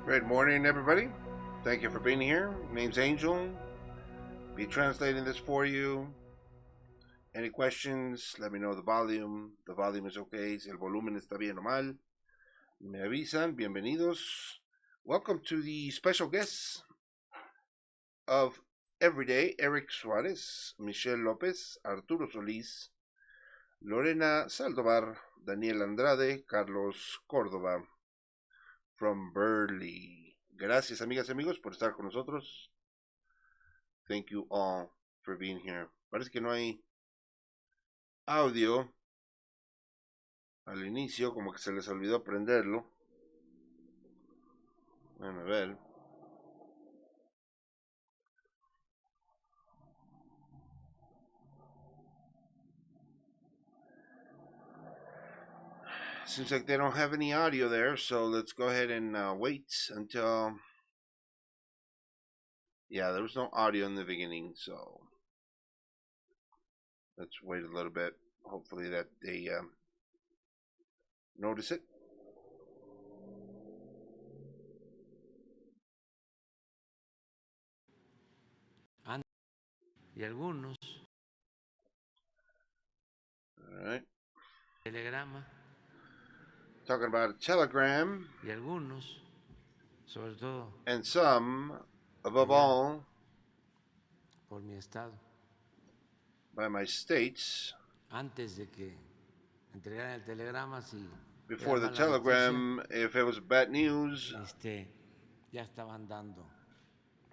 Good morning, everybody. Thank you for being here. Name's Angel. Be translating this for you. Any questions? Let me know the volume. The volume is okay. Si el volumen está bien o mal, me avisan. Bienvenidos. Welcome to the special guests of Everyday: Eric Suarez, Michelle Lopez, Arturo Solís, Lorena Saldovar, Daniel Andrade, Carlos Córdoba, from Burley. Gracias, amigas y amigos, por estar con nosotros. Thank you all for being here. Parece que no hay audio al inicio, como que se les olvidó prenderlo. Bueno, a ver. Seems like they don't have any audio there, so let's go ahead and wait until... Yeah, there was no audio in the beginning, so let's wait a little bit. Hopefully that they notice it. Y algunos. All right. Telegrama. Talking about a telegram. Y algunos, sobre todo. And some, above all, por mi estado. By my states. Antes de que entregaran el telegrama, si before the telegram, noticia, if it was bad news, ya estaban dando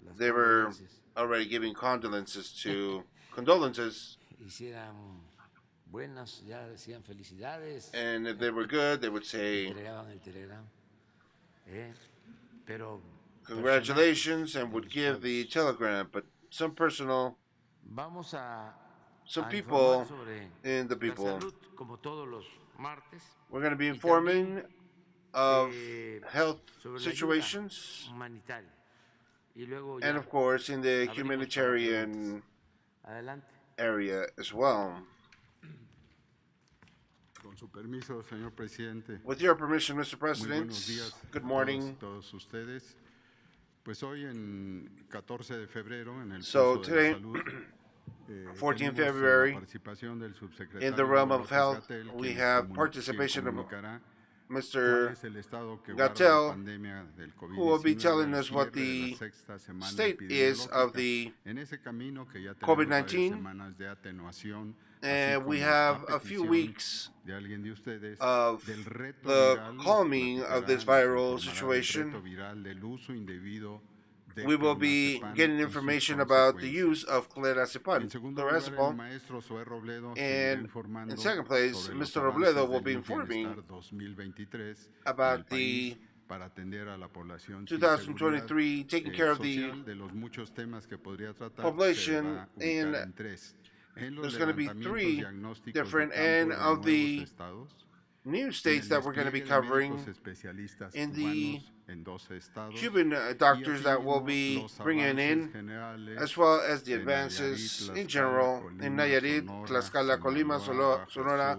las they were already giving condolences to condolences. Hicieran buenas, ya decían felicidades. And if they were good, they would say entregaban el telegrama. Pero congratulations, and would give the telegram. But some personal, some people in the people, we're going to be informing of health situations, and of course in the humanitarian area as well. Con su permiso, señor presidente. With your permission, Mr. President. Good morning. Todos ustedes. Pues hoy en 14 de febrero en el so today, de salud, 14 February, in the realm of health, we have participation of Mr. Gattel, who will be telling us what the state is of the COVID-19. And we have a few weeks of the calming of this viral situation. We will be getting information about the use of clorazepam. And in second place, Mr. Robledo will be informing about the 2023 taking care of the population, and there's going to be 3 different, and of the new states that we're going to be covering, in the Cuban doctors that will be bringing in, as well as the advances in general in Nayarit, Tlaxcala, Colima, Sonora,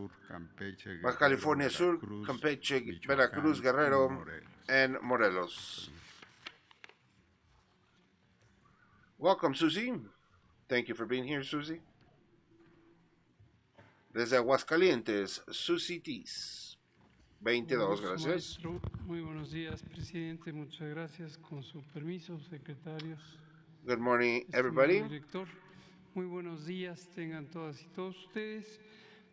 Baja California Sur, Campeche, Veracruz, Guerrero, and Morelos. Welcome, Susie. Thank you for being here, Susie. Desde Aguascalientes, Susie Tis. 22, gracias. Maestro, muy buenos días, presidente. Muchas gracias. Con su permiso, secretarios. Good morning, everybody. Director, muy buenos días. Tengan todas y todos ustedes.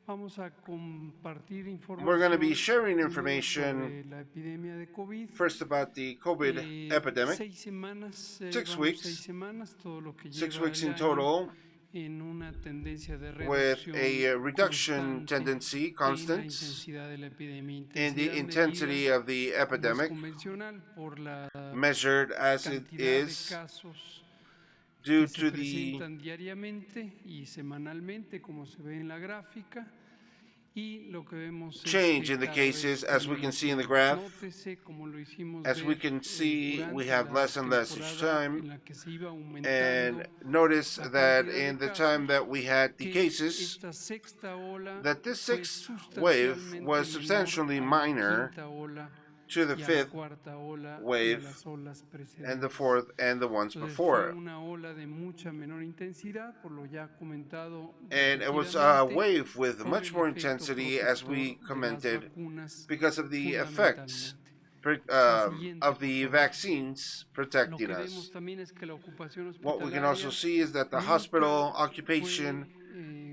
Vamos a compartir información. We're going to be sharing information la epidemia de COVID. First about the COVID epidemic. 6 semanas, 6 weeks. 6 semanas, todo lo que 6 weeks in total. En una tendencia de with a reduction tendency constant in the intensity of the epidemic, measured as it is due to the change in the cases, as we can see in the graph. As we can see, we have less and less each time. And notice that in the time that we had the cases, that this 6th wave was substantially minor to the y a la fifth cuarta ola y a wave las olas and the precedentes. fourth and the ones Entonces fue before. una ola de mucha menor intensidad, por lo ya comentado And it was a repetidamente, wave with por much el more efecto intensity, as we protector de las commented, vacunas because of the effects fundamentalmente. La siguiente, of por the favor. vaccines Lo protecting que us. vemos también es que la ocupación What we can also hospitalaria see is that the nunca hospital fue occupation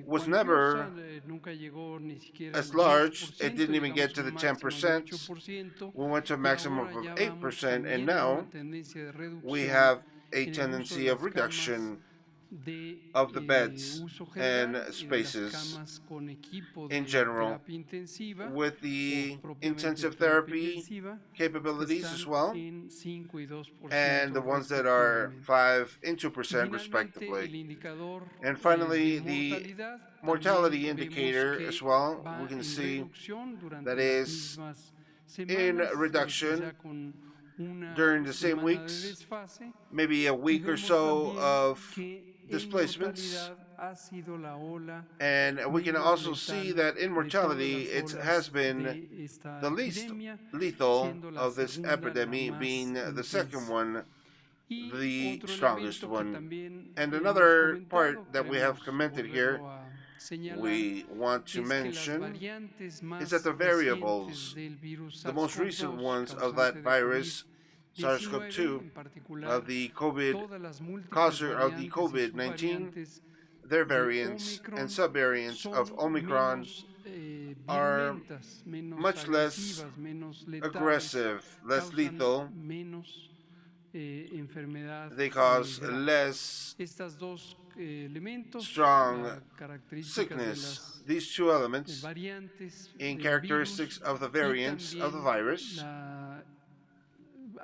was cuantiosa, never nunca llegó ni siquiera as al large. 10%, It didn't even llegamos get a to un the máximo de 10%. 8%, We went to a y maximum ahora of ya vamos 8%, and también en now una tendencia de we reducción have a en el uso de tendency of las camas reduction de of the beds uso and general y de las spaces camas con equipo in de general, terapia intensiva with o the propiamente intensive terapia therapy intensiva, que capabilities as están well, en 5 y 2% and the ones that are respectivamente. 5 and Y 2% finalmente, el respectively. indicador And de finally, the mortalidad mortality también vemos indicator as que well, we va can en see reducción durante that las is mismas in semanas, reduction quizá con una during the same semana de weeks, desfase, maybe a y week or vemos so también of que en displacements. mortalidad ha sido la ola And we can menos also see letal that in de todas mortality, las it has olas been de esta the least epidemia, lethal siendo la of this segunda la epidemic, más being the second intensa. one, Y the otro strongest elemento que one. también And hemos another part comentado, that we have queremos commented here, volverlo a señalar, we want to es que las mention, variantes is that más the recientes variables, del virus the most recent SARS-CoV-2 ones of causante that de virus, COVID-19, SARS-CoV-2, en particular of the COVID, todas las múltiples causer of the variantes y COVID-19, subvariantes their de variants and Omicron, subvariants of son Omicron menos are virulentas, menos much less agresivas, menos letales, aggressive, less causan lethal. menos enfermedad They cause grave. less Estos dos elementos, strong las características de sickness. las These two elements variantes in del characteristics virus of the y variants of the también virus, la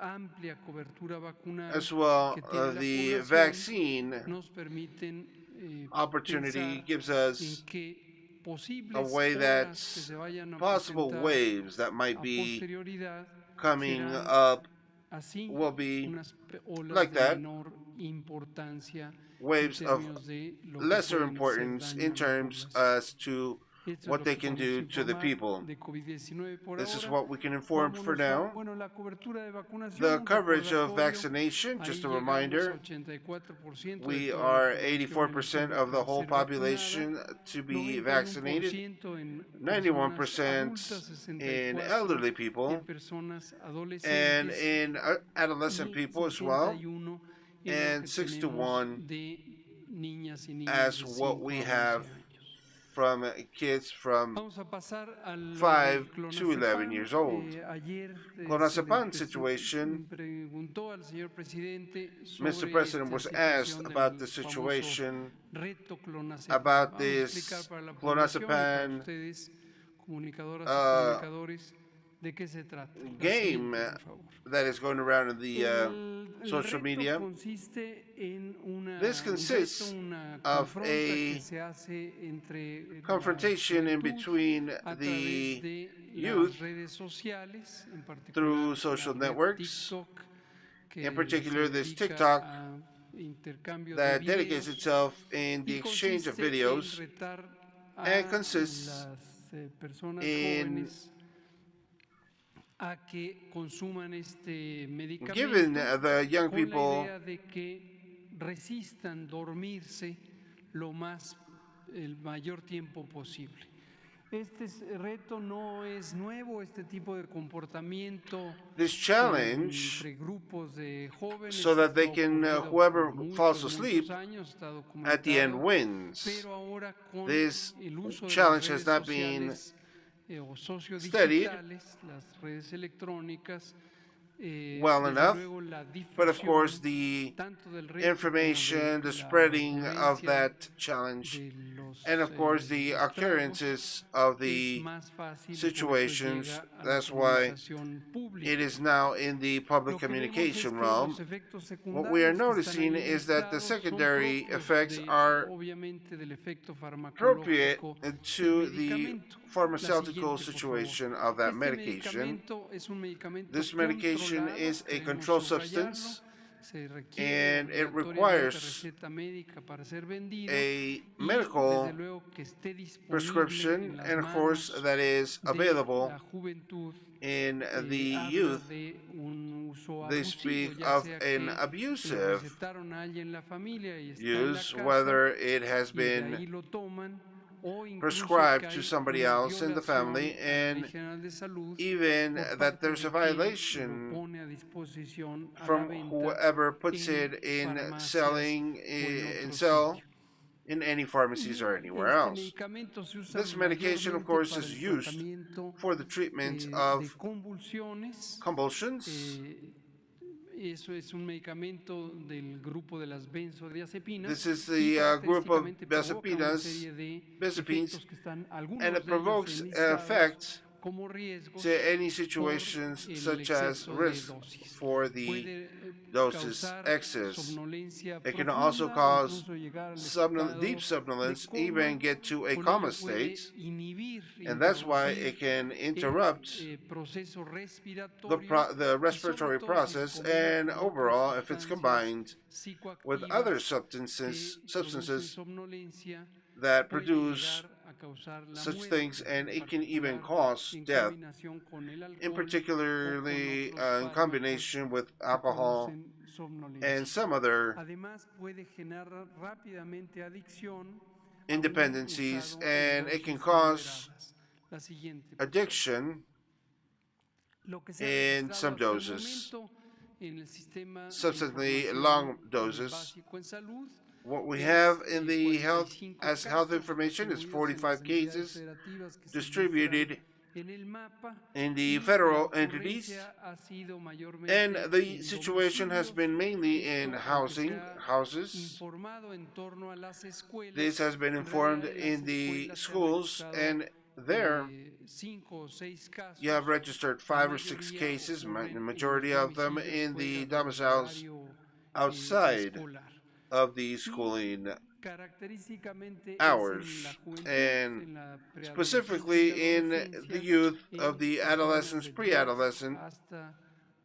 amplia cobertura vacunal as well que tiene la the población, vaccine nos permiten opportunity pensar gives en us que a posibles way that olas que se vayan a possible presentar waves that might a be posterioridad coming serán up así will be unas olas like de that, menor importancia en waves of términos de lo que lesser pueden hacer importance daño in a la terms población. as to Esto es what lo they que can podemos do to the informar people. de COVID-19 por This is ahora. what we can inform for Vámonos a, now. bueno, la cobertura de vacunación, The un coverage of recordatorio. vaccination, just Ahí a llegamos a reminder, 84% de we toda la are población 84% elegible of the para whole ser vacunada, population to be vaccinated, 91% en personas 91% adultas, in 64% elderly en people, personas and adolescentes in adolescent y people as well, 61 en lo and que 6 to tenemos 1 de niñas y niños as de what 5 we a 11 have años. from kids from Vamos a pasar a lo 5 del to 11 clonazepam. years old. Ayer Clonazepam se le situation, preguntó al señor presidente Mr. sobre President esta was asked situación about del the famoso situation reto clonazepam. about Vamos a explicar this para la población y para clonazepam ustedes, comunicadoras y comunicadores, de qué se trata. La game siguiente, por favor. that is going around in the El social reto media. consiste en This consists una of confronta que a se hace entre la confrontation in juventud between a través the de youth las redes sociales, en particular through social la red networks, TikTok, que in particular se this dedica TikTok a intercambio de that dedicates videos itself in the y exchange of consiste en videos retar a and consists las personas in jóvenes a que consuman este medicamento giving the young con la people idea de que resistan dormirse el mayor tiempo posible. Este reto no es nuevo, este tipo de comportamiento this challenge entre grupos de jóvenes, so that they ha can, ocurrido whoever por falls muchos asleep años, está at the end documentado, wins. pero ahora con This el uso de challenge las has redes not been sociales o studied sociodigitales, las redes electrónicas, well desde enough, luego la but of course difusión the tanto del reto como information, de the la spreading of ocurrencia that challenge, de los and of course the estragos occurrences of es the más fácil, por eso situations. llega a la That's why comunicación pública. it is now in the public Lo que vemos es communication que realm. los efectos What we are secundarios que están noticing ahí is that the listados son secondary propios effects de, are obviamente, del efecto appropriate farmacológico to del the medicamento. La pharmaceutical siguiente, por favor. situation of that Este medication. medicamento es un medicamento This medication controlado, is a queremos controlled subrayarlo. substance. and it requires receta médica para ser vendido a y, medical desde luego, que esté disponible prescription, en las and of course manos that is de available la juventud. in the Habla youth. de un uso They abusivo, speak ya of sea an que se lo abusive recetaron a alguien en la familia y está en la use, casa, whether it has y de been ahí lo toman, o incluso prescribed que to hay somebody una else in the violación family, a la Ley and General de Salud even por that parte there's de a quien lo violation pone a disposición a la from venta whoever puts en it in farmacias selling o en and otro sell sitio. in any pharmacies or anywhere Este else. medicamento se usa This medication, of mayormente course, para is el used tratamiento for the treatment de of convulsiones. convulsions. Eso es un medicamento del grupo de las benzodiazepinas. This is Y the group of característicamente provoca una serie de benzodiazepines, efectos que están, and algunos it de ellos provokes enlistados effects como riesgos to any por situations el such as exceso de risk dosis. for the Puede doses causar excess. somnolencia It can profunda, also cause incluso llegar al estado deep de somnolence, coma. even get to a Con coma ello puede state, inhibir, and that's why interrumpir it can el interrupt proceso respiratorio, the y sobre respiratory todo si se process, combina and con overall, otras if it's sustancias combined with other psicoactivas que producen substances somnolencia, that puede produce llegar a causar la such muerte, things, and en it can even particular cause en death, combinación con el in alcohol o con particularly otros in fármacos combination with que alcohol producen somnolencia. and some other Además, puede generar rápidamente adicción, aún independencies, usado and en it can dosis cause moderadas. La siguiente, por favor. addiction Lo que se ha in registrado some hasta el doses, momento en el sistema de subsequently información long doses. básico en salud What we es have in the health 45 health casos information is distribuidos en las 45 entidades cases federativas que se distributed muestran en el mapa, in the y federal la entities, ocurrencia ha sido and mayormente the en situation has domicilios. been mainly in Esto, aunque se ha houses. informado en torno a las escuelas, This has been en informed realidad en las in the escuelas se han schools, registrado and there 5 o 6 casos. you have registered La 5 or 6 mayoría cases, the ocurren en majority los of them domicilios in the fuera del domiciles horario outside escolar. of the Y schooling característicamente hours, es en la juventud, and en la preadolescencia y specifically in the adolescencia, youth of en the personas adolescents, de 10 pre-adolescent, hasta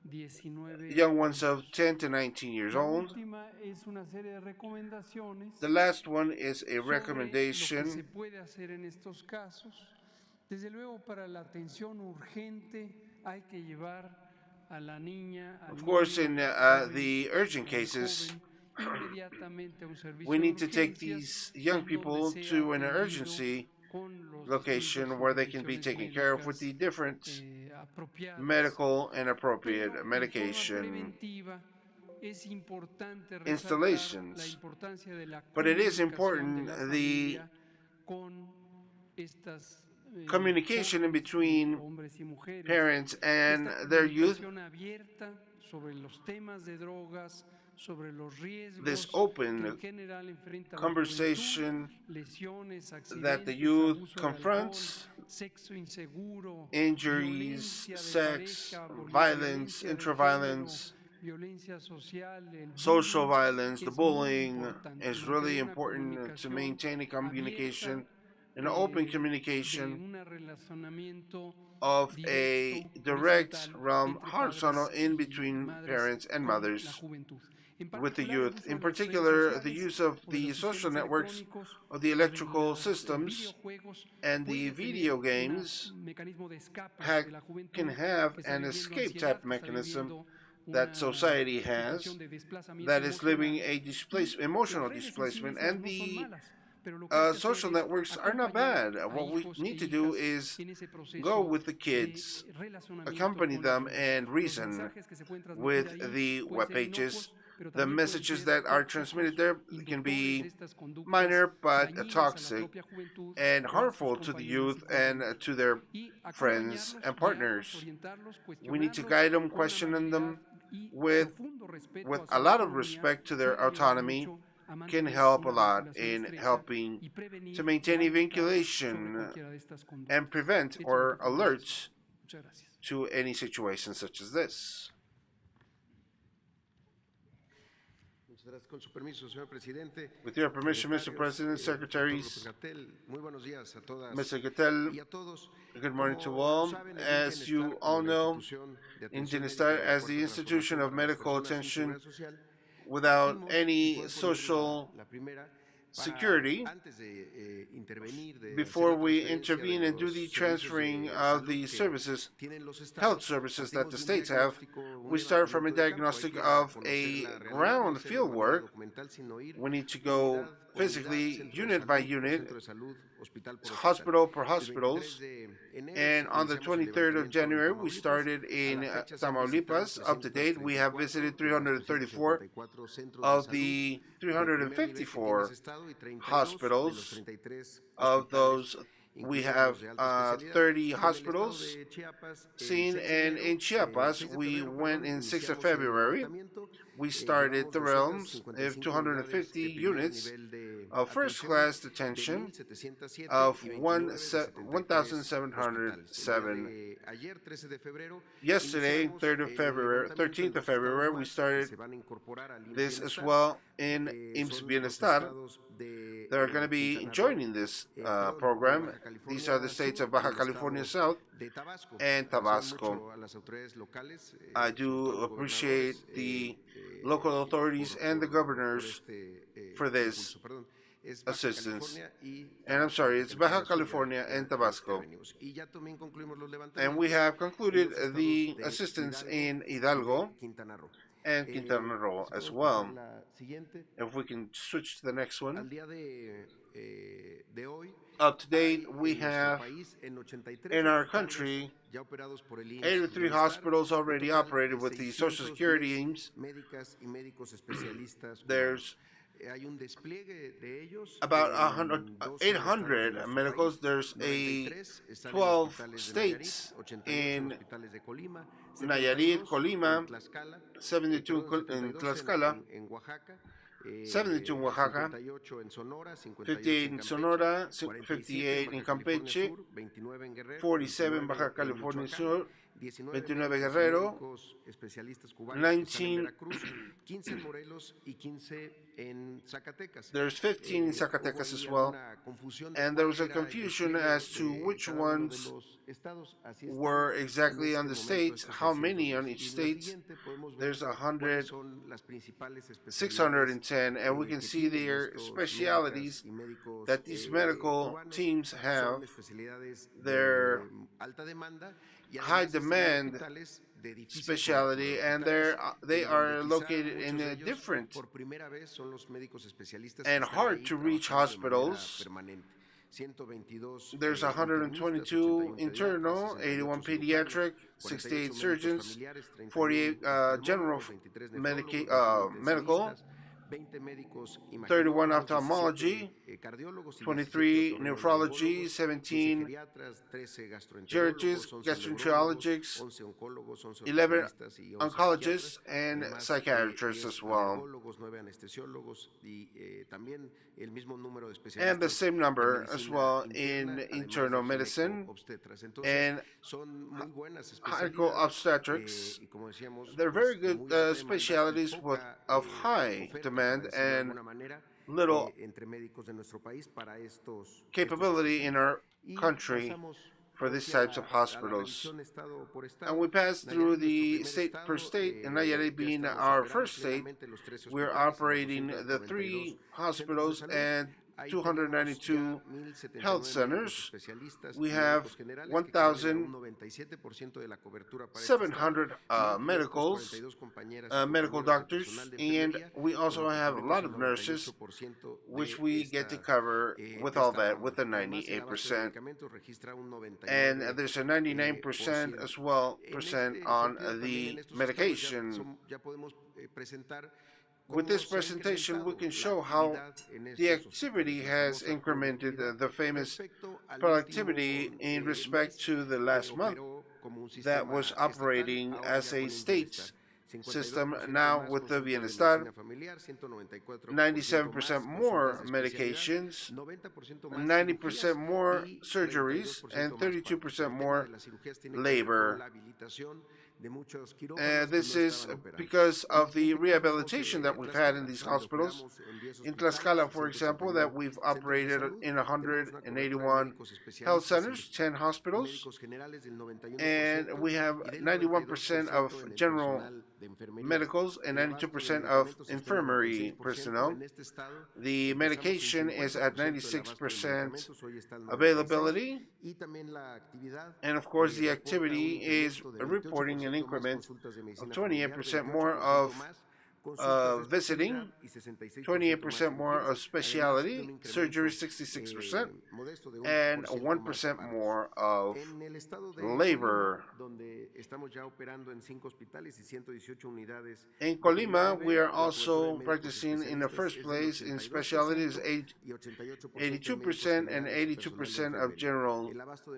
19 young ones of años. 10 to 19 years La old. última es una serie de recomendaciones The last one is a sobre lo que se recommendation. puede hacer en estos casos. Desde luego, para la atención urgente hay que llevar a la niña, al Of course, niño, in al joven, the urgent al cases, joven, inmediatamente a un servicio we de need to take urgencias these young en donde people sea to an atendido urgency con los location where they can be intervenciones taken care of with médicas the different apropiadas. medical and Pero appropriate en forma medication preventiva es importante resaltar la installations. importancia de la But it is comunicación de important la the familia con estas communication in jóvenes, between hombres y mujeres, parents and esta their youth, comunicación abierta sobre los temas de drogas, sobre los riesgos this que open en general enfrenta la conversation juventud, lesiones, that the accidentes, youth abuso de alcohol, confronts, sexo inseguro, injuries, violencia de sex, pareja, violence, violencia de intraviolence, género, violencia social, el social bullying, violence, the es muy bullying importante is mantener really una important to comunicación maintain a communication, abierta, an open de communication un relacionamiento of a directo, direct horizontal, realm entre horizontal padres in y between madres parents and con la mothers juventud. En with the particular, el youth. uso In de las redes particular, the sociales use of o de the los social sistemas networks, electrónicos of the o de electrical los systems, videojuegos and the puede video tener games un mecanismo de escape de la can juventud have que está an viviendo escape ansiedad, type que está mechanism viviendo that una society situación has de desplazamiento that is living emocional. a Y emotional las redes en sí displacement, mismas and no son the malas, pero lo que hay que hacer social es networks are not acompañar bad. a What we hijos e need to do hijas is en ese go proceso with the de kids, relacionamiento accompany con la them, juventud. and Los reason mensajes que se pueden transmitir with ahí the pueden web ser pages. inocuos, pero The también pueden messages ser that are tóxicos, transmitted there can inductores de be estas conductas minor but dañinas a la toxic propia juventud and o a sus harmful to the compañeras y youth and compañeros. to their Y friends acompañarlos, and guiarlos, partners. orientarlos, We need to cuestionarlos guide them, con questioning amabilidad them y with profundo respeto a a su lot of autonomía respect to their puede ayudar autonomy, mucho a can mantener help a una lot vinculación in estrecha helping y prevenir to o maintain a alertar sobre vinculation cualquiera de estas conductas. and prevent Esto es lo or que podemos alert hacer. Muchas gracias. to any situation such as this. With your permission, Mr. President, Secretaries, Mr. Gatel, good morning to all. As you all know, Indianistar, as the institution of medical attention without any social security, before we intervene and do the transferring of the services, health services that the states have, we start from a diagnostic of a ground field work. We need to go physically, unit by unit, hospital per hospitals. And on the 23rd of January, we started in Tamaulipas. Up to date, we have visited 334 of the 354 hospitals. Of those, we have 30 hospitals seen, and in Chiapas, we went in 6th of February. We started the realms of 250 units of first-class detention of 1,707. Yesterday, 13th of February, we started this as well in IMSS Bienestar. They're going to be joining this program. These are the states of Baja California South and Tabasco. I do appreciate the local authorities and the governors for this assistance. And I'm sorry, it's Baja California and Tabasco. And we have concluded the assistance in Hidalgo and Quintana Roo as well. If we can switch to the next one. Up to date, we have in our country 83 hospitals already operated with the Social Security aims. There's about 800 medicals. There's 12 states in Nayarit, Colima, 72 in Tlaxcala, 72 in Oaxaca, 58 in Sonora, 58 in Campeche, 47 in Baja California Sur, 29 Guerrero, 19 there's 15 in Zacatecas as well, and there was a confusion as to which ones were exactly on the states, how many on each state. There's 610, and we can see their specialities that these medical teams have, their high demand specialty, and they are located in a different and hard to reach hospitals. There's 122 internal, 81 pediatric, 68 surgeons, 48 general medical, 31 ophthalmology, 23 nephrology, 17 geriatrics, gastroenterologists, 11 oncologists, and psychiatrists as well. And the same number as well in internal medicine and medical obstetrics. They're very good specialities of high demand and little capability in our country for these types of hospitals. And we passed through the state per state, and Nayarit being our first state, we're operating the 3 hospitals and 292 health centers. We have 1,700 medical doctors, and we also have a lot of nurses, which we get to cover with all that with a 98%. And there's a 99% as well on the medication. With this presentation, we can show how the activity has incremented the famous productivity in respect to the last month that was operating as a state system now with the Bienestar, 97% more medications, 90% more surgeries, and 32% more labor. This is because of the rehabilitation that we've had in these hospitals. In Tlaxcala, for example, that we've operated in 181 health centers, 10 hospitals, and we have 91% of general medicals and 92% of infirmary personnel. The medication is at 96% availability, and of course the activity is reporting an increment of 28% more of visiting, 28% more of specialty, surgery 66%, and 1% more of labor. In Colima, we are also practicing in the first place in specialties 82% and 82% of general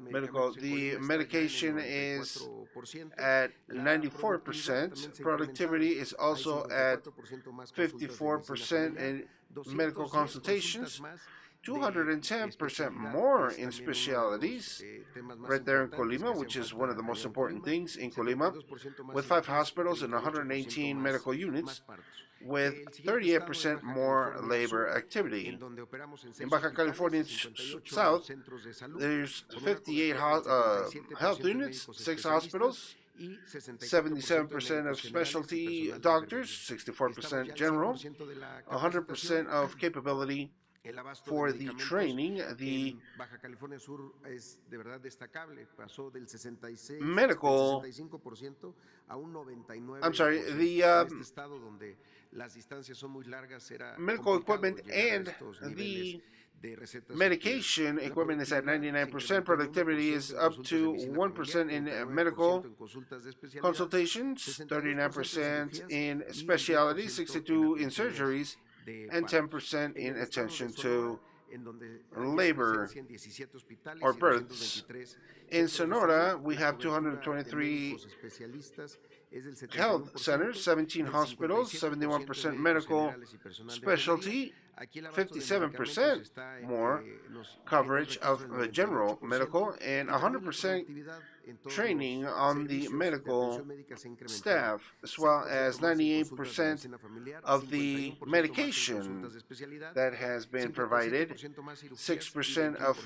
medical. The medication is at 94%. Productivity is also at 54% in medical consultations, 210% more in specialties right there in Colima, which is one of the most important things in Colima, with 5 hospitals and 118 medical units, with 38% more labor activity. In Baja California South, there's 58 health units, 6 hospitals, 77% of specialty doctors, 64% general, 100% of capability for the training. The medical, medical equipment and the medication equipment is at 99%. Productivity is up to 1% in medical consultations, 39% in specialty, 62% in surgeries, and 10% in attention to labor or births. In Sonora, we have 223 health centers, 17 hospitals, 71% medical specialty, 57% more coverage of general medical, and 100% training on the medical staff, as well as 98% of the medication that has been provided, 6% of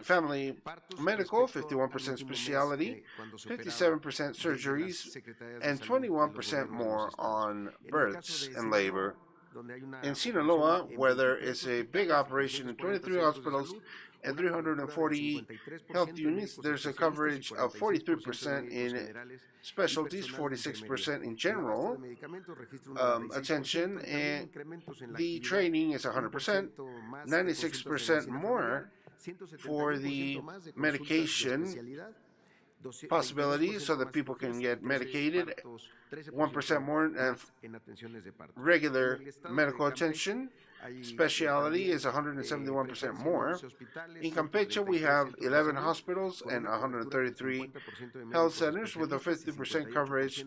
family medical, 51% specialty, 57% surgeries, and 21% more on births and labor. In Sinaloa, where there is a big operation in 23 hospitals and 340 health units, there's a coverage of 43% in specialties, 46% in general attention, and the training is 100%, 96% more for the medication possibilities so that people can get medicated, 1% more regular medical attention. Specialty is 171% more. In Campeche, we have 11 hospitals and 133 health centers with a 50% coverage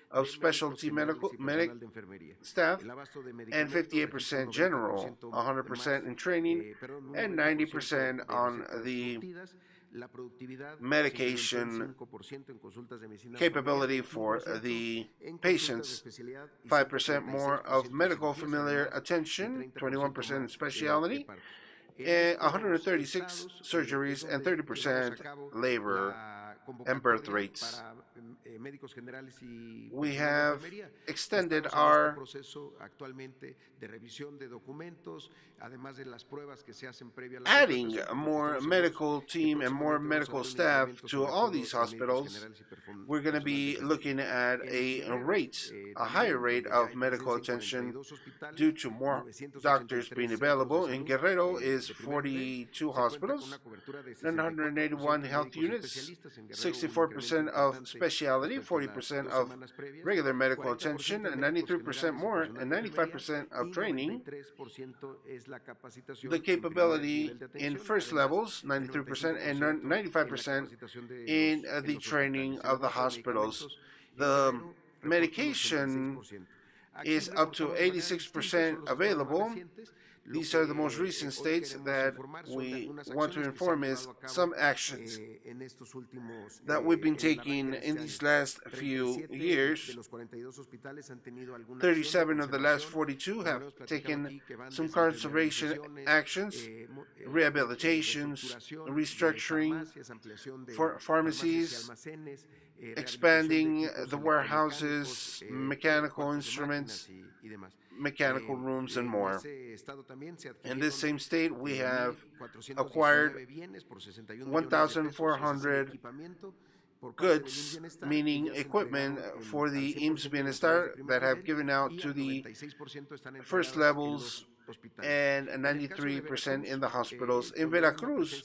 of specialty medical staff and 58% general, 100% in training, and 90% on the medication capability for the patients, 5% more of medical familiar attention, 21% in specialty, and 136 surgeries, and 30% labor and birth rates. We have extended our adding more medical team and more medical staff to all these hospitals. We're going to be looking at a higher rate of medical attention due to more doctors being available. In Guerrero is 42 hospitals, 981 health units, 64% of specialty, 40% of regular medical attention, and 93% more, and 95% of training. The capability in first levels, 93%, and 95% in the training of the hospitals. The medication is up to 86% available. These are the most recent states that we want to inform is some actions that we've been taking in these last few years. 37 of the last 42 have taken some conservation actions, rehabilitations, restructuring for pharmacies, expanding the warehouses, mechanical instruments, mechanical rooms, and more. In this same state, we have acquired 1,400 goods, meaning equipment for the IMSS Bienestar that have given out to the first levels and 93% in the hospitals. In Veracruz,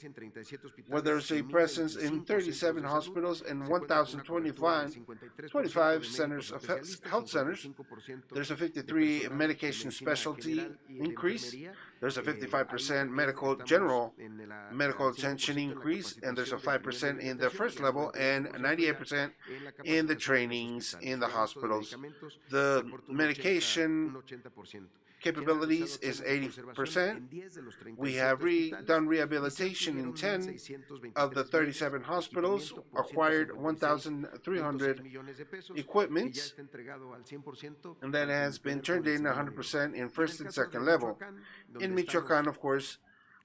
where there's a presence in 37 hospitals and 1,025 centers of health centers, there's a 53 medication specialty increase, there's a 55% general medical attention increase, and there's a 5% in the first level and 98% in the trainings in the hospitals. The medication capabilities is 80%. We have done rehabilitation in 10 of the 37 hospitals, acquired 1,300 equipment, and that has been turned in 100% in first and second level. In Michoacán, of course,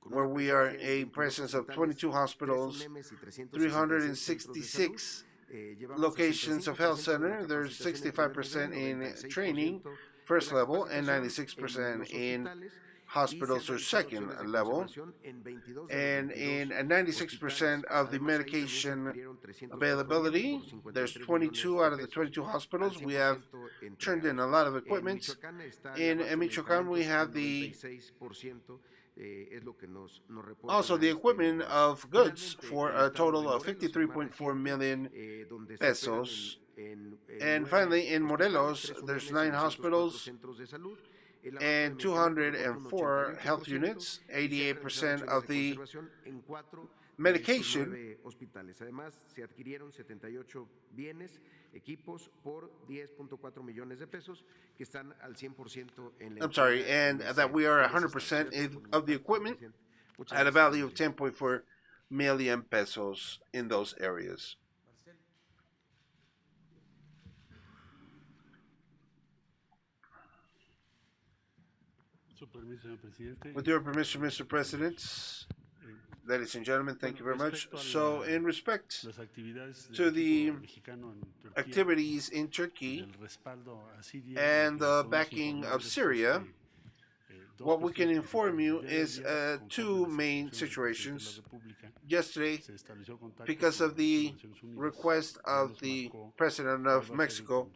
where we are a presence of 22 hospitals, 366 locations of health center, there's 65% in training, first level, and 96% in hospitals or second level. And in 96% of the medication availability, there's 22 out of the 22 hospitals. We have turned in a lot of equipment. In Michoacán, we have also the equipment of goods for a total of 53.4 million pesos. And finally, in Morelos, there's 9 hospitals and 204 health units, 88% of the medication. I'm sorry, and that we are 100% of the equipment at a value of 10.4 million pesos in those areas. With your permission, Mr. President, ladies and gentlemen, thank you very much. So, in respect to the activities in Turkey and the backing of Syria, what we can inform you is two main situations. Yesterday, because of the request of the President of Mexico,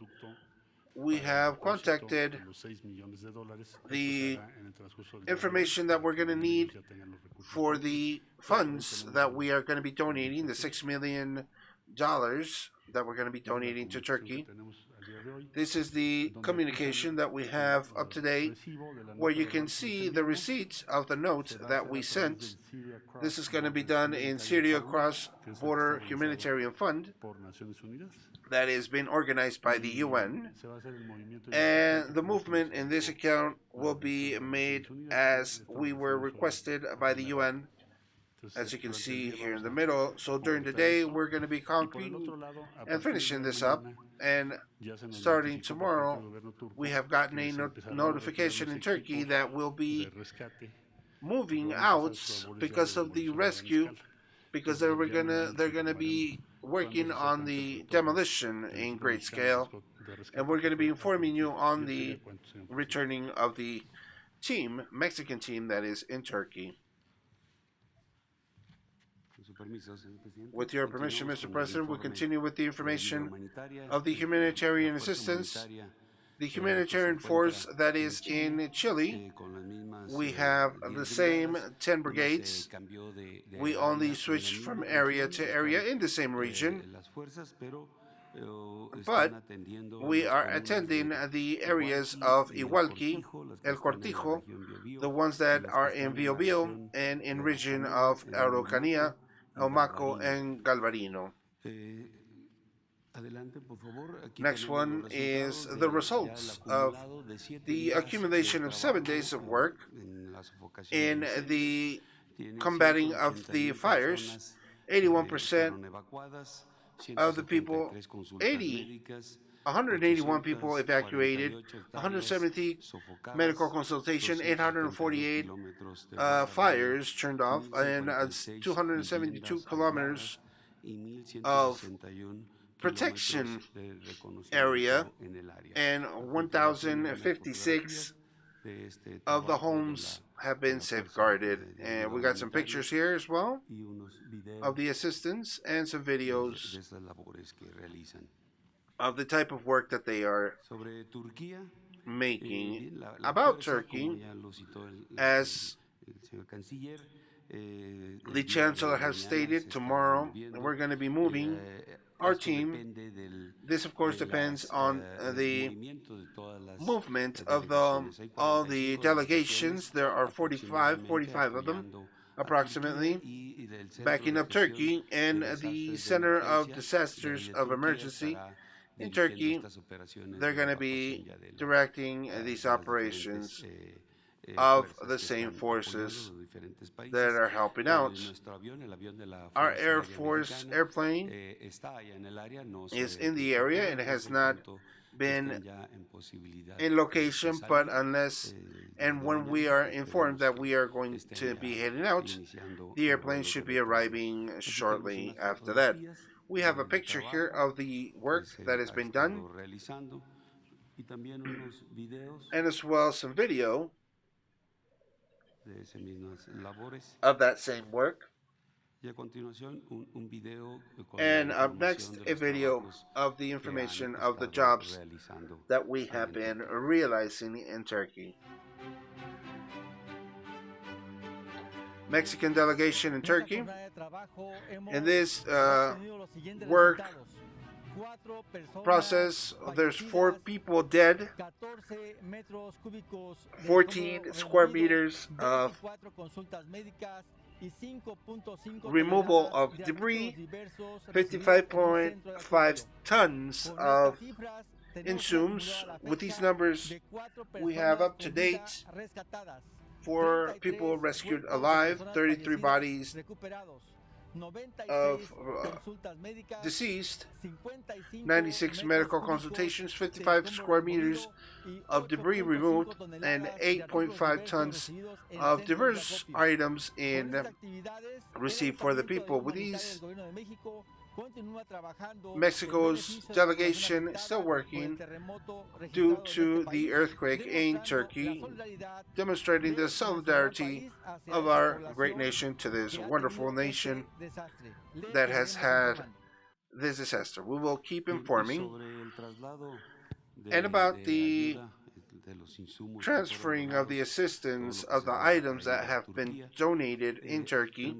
we have contacted the information that we're going to need for the funds that we are going to be donating, the $6 million that we're going to be donating to Turkey. This is the communication that we have up to date, where you can see the receipts of the notes that we sent. This is going to be done in Syria Cross-Border Humanitarian Fund that has been organized by the UN, and the movement in this account will be made as we were requested by the UN, as you can see here in the middle. So during the day, we're going to be concreting and finishing this up, and starting tomorrow, we have gotten a notification in Turkey that we'll be moving out because of the rescue, because they're gonna be working on the demolition in great scale, and we're going to be informing you on the returning of the Mexican team that is in Turkey. With your permission, Mr. President, we'll continue with the information of the humanitarian assistance. The humanitarian force that is in Chile, we have the same 10 brigades. We only switched from area to area in the same region, but we are attending the areas of Igualqui, El Cortijo, the ones that are in Biobío, and in region of Araucanía, El Maco, and Galvarino. Next one is the results of the accumulation of 7 days of work in the combating of the fires. 81% of the people, 181 people evacuated, 170 medical consultation, 848 fires turned off, and 272 kilometers of protection area, and 1,056 of the homes have been safeguarded. And we got some pictures here as well of the assistance and some videos of the type of work that they are making. About Turkey, as the Chancellor has stated, tomorrow we're going to be moving our team. This, of course, depends on the movement of all the delegations. There are 45 of them, approximately, backing up Turkey, and the Center of Disasters of Emergency in Turkey. They're going to be directing these operations of the same forces that are helping out. Our Air Force airplane is in the area and has not been in location, but unless and when we are informed that we are going to be heading out, the airplane should be arriving shortly after that. We have a picture here of the work that has been done, and as well some video of that same work. And up next, a video of the information of the jobs that we have been realizing in Turkey. Mexican delegation in Turkey. In this work process, there's 4 people dead, 14 square meters of removal of debris, 55.5 tons of insumes. With these numbers, we have up to date 4 people rescued alive, 33 bodies of deceased, 96 medical consultations, 55 square meters of debris removed, and 8.5 tons of diverse items in received for the people. With these, Mexico's delegation is still working due to the earthquake in Turkey, demonstrating the solidarity of our great nation to this wonderful nation that has had this disaster. We will keep informing. And about the transferring of the assistance of the items that have been donated in Turkey,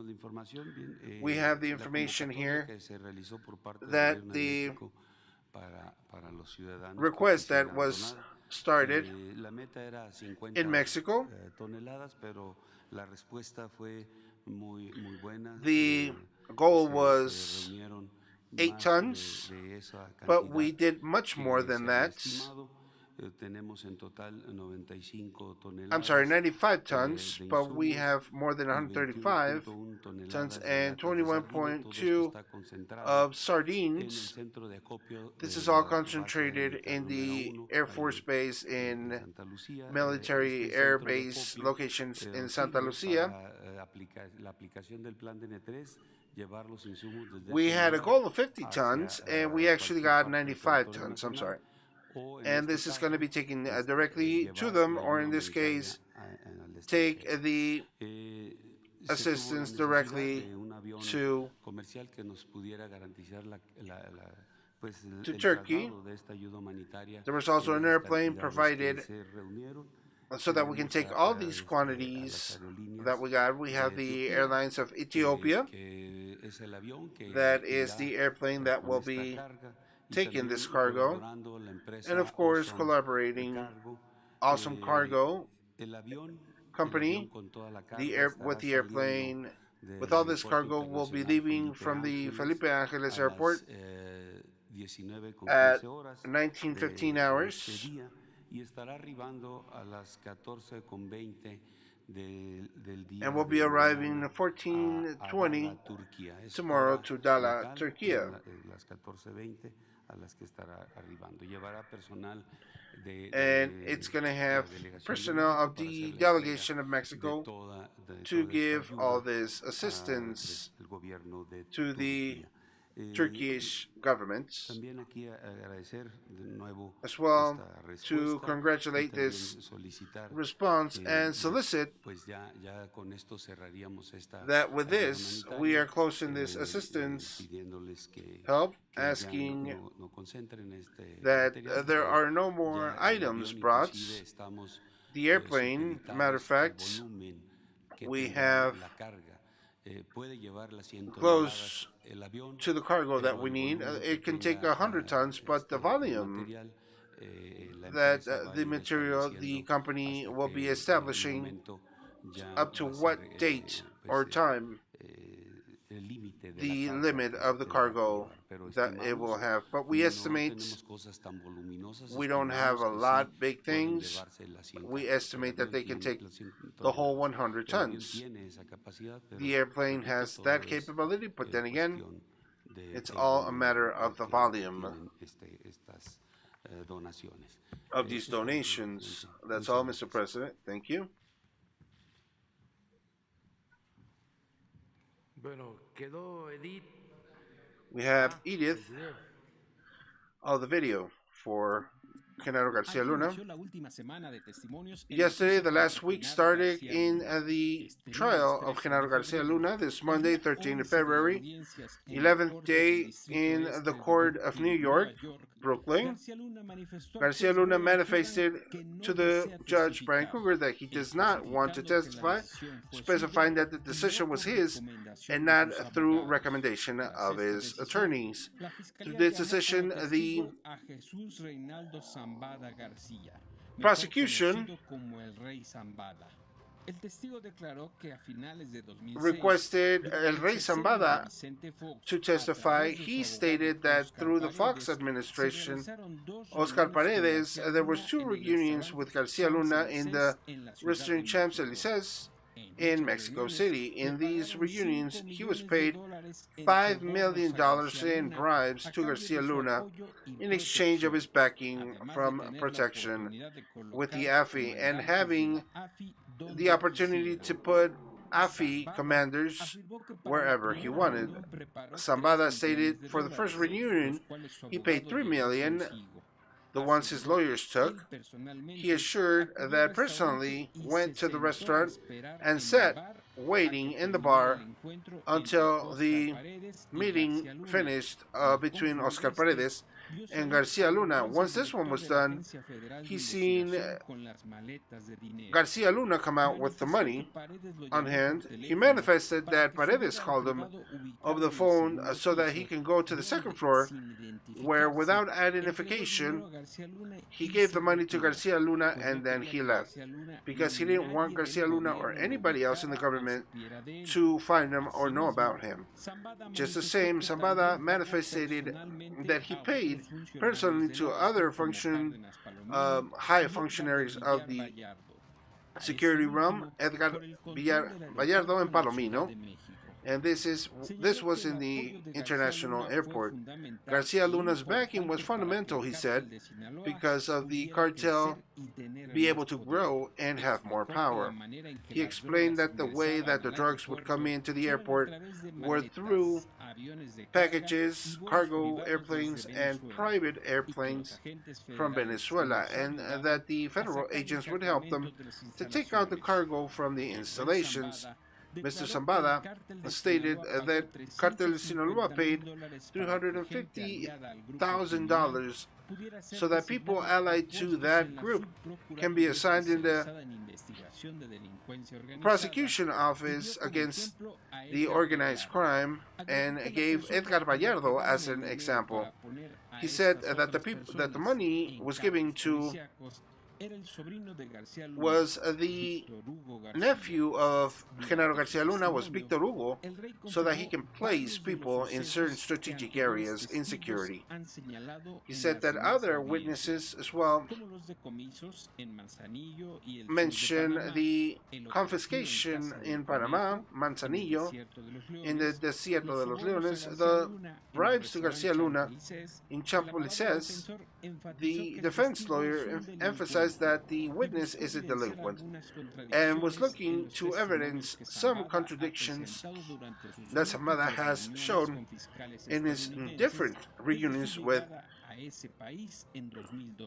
we have the information here that the request that was started in Mexico, the goal was 8 tons, but we did much more than that. I'm sorry, 95 tons, but we have more than 135 tons and 21.2 of sardines. This is all concentrated in the Air Force Base in military air base locations in Santa Lucia. We had a goal of 50 tons, and we actually got 95 tons, I'm sorry. And this is going to be taken directly to them, or in this case, take the assistance directly to Turkey. There was also an airplane provided so that we can take all these quantities that we got. We have the airlines of Ethiopia. That is the airplane that will be taking this cargo, and of course collaborating Awesome Cargo Company, with the airplane, with all this cargo will be leaving from the Felipe Angeles Airport at 19:15 hours, and will be arriving 14:20 tomorrow to Dala, Turkey. And it's going to have personnel of the delegation of Mexico to give all this assistance to the Turkish government, as well to congratulate this response and solicit that with this we are closing this assistance help, asking that there are no more items brought. The airplane, matter of fact, we have close to the cargo that we need. It can take 100 tons, but the volume that the material the company will be establishing up to what date or time the limit of the cargo that it will have. But we estimate we don't have a lot big things. We estimate that they can take the whole 100 tons. The airplane has that capability, but then again, it's all a matter of the volume of these donations. That's all, Mr. President. Thank you. We have Edith of the video for Genaro Garcia Luna. Yesterday, the last week started in the trial of Genaro Garcia Luna this Monday, 13th of February, 11th day in the court of New York, Brooklyn. Garcia Luna manifested to the judge, Brian Kruger, that he does not want to testify, specifying that the decision was his and not through recommendation of his attorneys. Through this decision, the prosecution requested El Rey Zambada to testify. He stated that through the Fox administration, Oscar Paredes, there was 2 reunions with Garcia Luna in the Restaurant Champs-Élysées in Mexico City. In these reunions, he was paid $5 million in bribes to Garcia Luna in exchange of his backing from protection with the AFI and having the opportunity to put AFI commanders wherever he wanted. Zambada stated for the first reunion, he paid $3 million, the ones his lawyers took. He assured that personally went to the restaurant and sat waiting in the bar until the meeting finished between Oscar Paredes and Garcia Luna. Once this one was done, he seen Garcia Luna come out with the money on hand. He manifested that Paredes called him over the phone so that he can go to the second floor, where without identification, he gave the money to Garcia Luna and then he left because he didn't want Garcia Luna or anybody else in the government to find him or know about him. Just the same, Zambada manifested that he paid personally to other high functionaries of the security realm, Edgar Vallardo and Palomino, and this was in the international airport. Garcia Luna's backing was fundamental, he said, because of the cartel be able to grow and have more power. He explained that the way that the drugs would come into the airport were through packages, cargo airplanes, and private airplanes from Venezuela, and that the federal agents would help them to take out the cargo from the installations. Mr. Zambada stated that Cartel de Sinaloa paid $350,000 so that people allied to that group can be assigned in the prosecution office against the organized crime, and gave Edgar Vallardo as an example. He said that the money was given to was the nephew of Genaro Garcia Luna, was Victor Hugo, so that he can place people in certain strategic areas in security. He said that other witnesses as well mentioned the confiscation in Panama, Manzanillo, in the Desierto de los Leones, the bribes to Garcia Luna in Champolices. The defense lawyer emphasized that the witness is a delinquent and was looking to evidence some contradictions that Zamada has shown in his different reunions with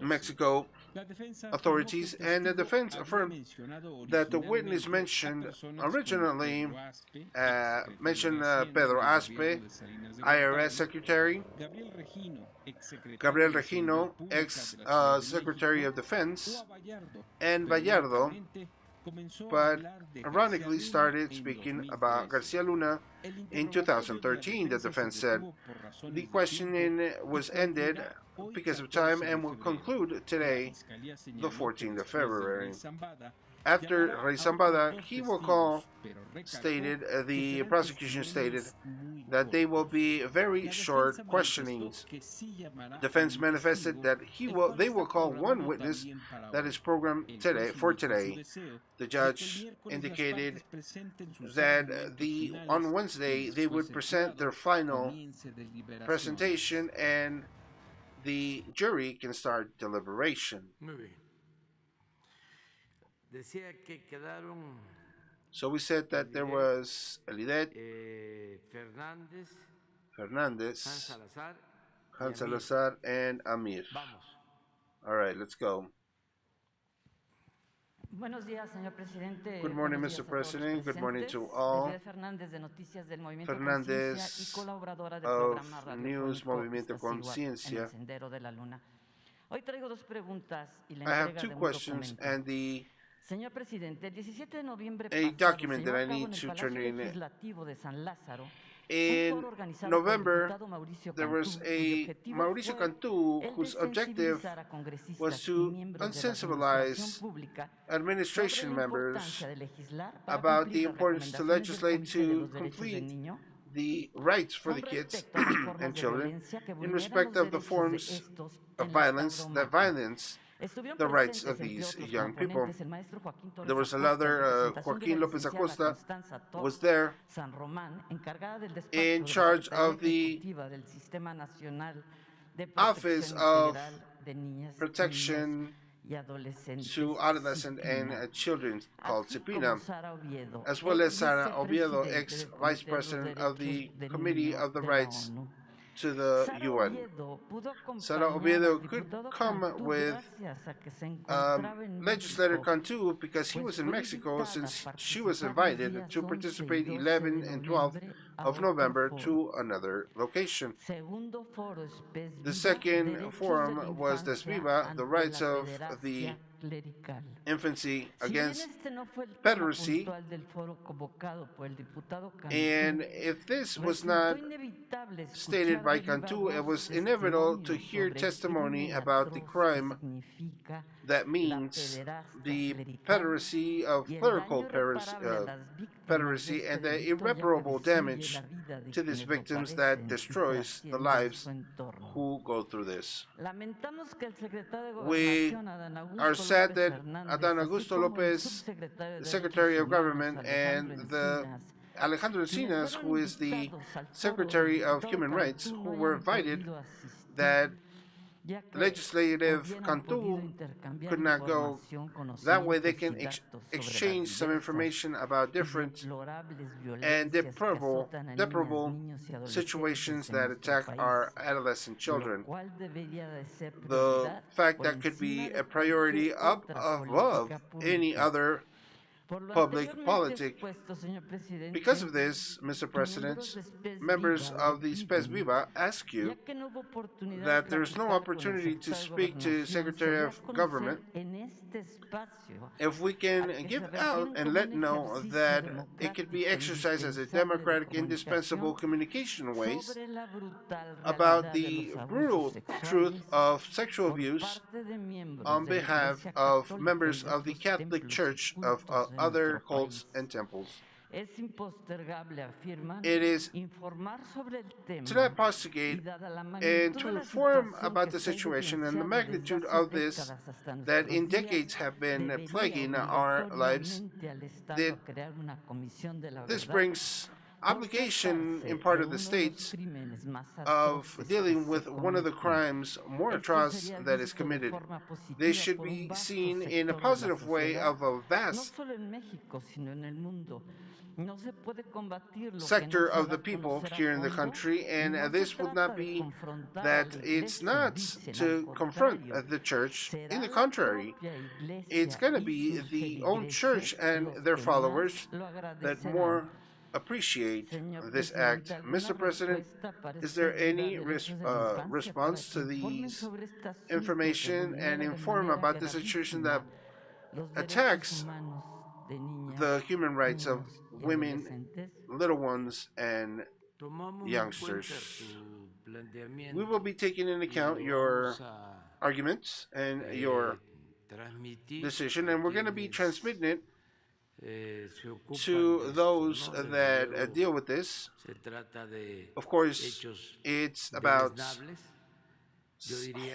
Mexico authorities, and the defense affirmed that the witness mentioned originally Pedro Aspe, IRS Secretary, Gabriel Regino, ex-Secretary of Defense, and Vallardo, but ironically started speaking about Garcia Luna in 2013, the defense said. The questioning was ended because of time and will conclude today, the 14th of February. After Rey Zambada, the prosecution stated that they will be very short questionings. Defense manifested that they will call one witness that is programmed for today. The judge indicated that on Wednesday they would present their final presentation and the jury can start deliberation. So we said that there was Elidet, Fernandez, Hans Salazar, and Amir. All right, let's go. Good morning, Mr. President. Good morning to all. Fernandez of News Movimiento Conciencia. I have two questions and a document that I need to turn in. In November, there was a Mauricio Cantú whose objective was to unsensibilize administration members about the importance to legislate to complete the rights for the kids and children in respect of the forms of violence that violence the rights of these young people. There was another, Joaquin Lopez Acosta was there in charge of the Office of Protection to Adolescent and Children called CEPINA, as well as Sara Oviedo, ex-vice president of the Committee of the Rights to the UN. Sara Oviedo could come with legislator Cantú because he was in Mexico, since she was invited to participate 11 and 12 of November to another location. The second forum was Desviva, the rights of the infancy against pederasty, and if this was not stated by Cantú, it was inevitable to hear testimony about the crime that means the pederasty of clerical pederasty and the irreparable damage to these victims that destroys the lives who go through this. We are sad that Adán Augusto López, the Secretary of Government, and the Alejandro Encinas, who is the Secretary of Human Rights, who were invited, that Legislative Cantú could not go. That way they can exchange some information about different and deplorable situations that attack our adolescent children. The fact that could be a priority up above any other public politic. Because of this, Mr. President, members of the Spes Viva ask you that there is no opportunity to speak to Secretary of Government if we can give out and let know that it could be exercised as a democratic, indispensable communication ways about the brutal truth of sexual abuse on behalf of members of the Catholic Church of other cults and temples. It is to not postigate and to inform about the situation and the magnitude of this that in decades have been plaguing our lives. This brings obligation in part of the states of dealing with one of the crimes more atroce that is committed. They should be seen in a positive way of a vast sector of the people here in the country, and this would not be that it's not to confront the church. In the contrary, it's going to be the own church and their followers that more appreciate this act. Mr. President, is there any response to these information and inform about the situation that attacks the human rights of women, little ones, and youngsters? We will be taking into account your arguments and your decision, and we're going to be transmitting it to those that deal with this. Of course, it's about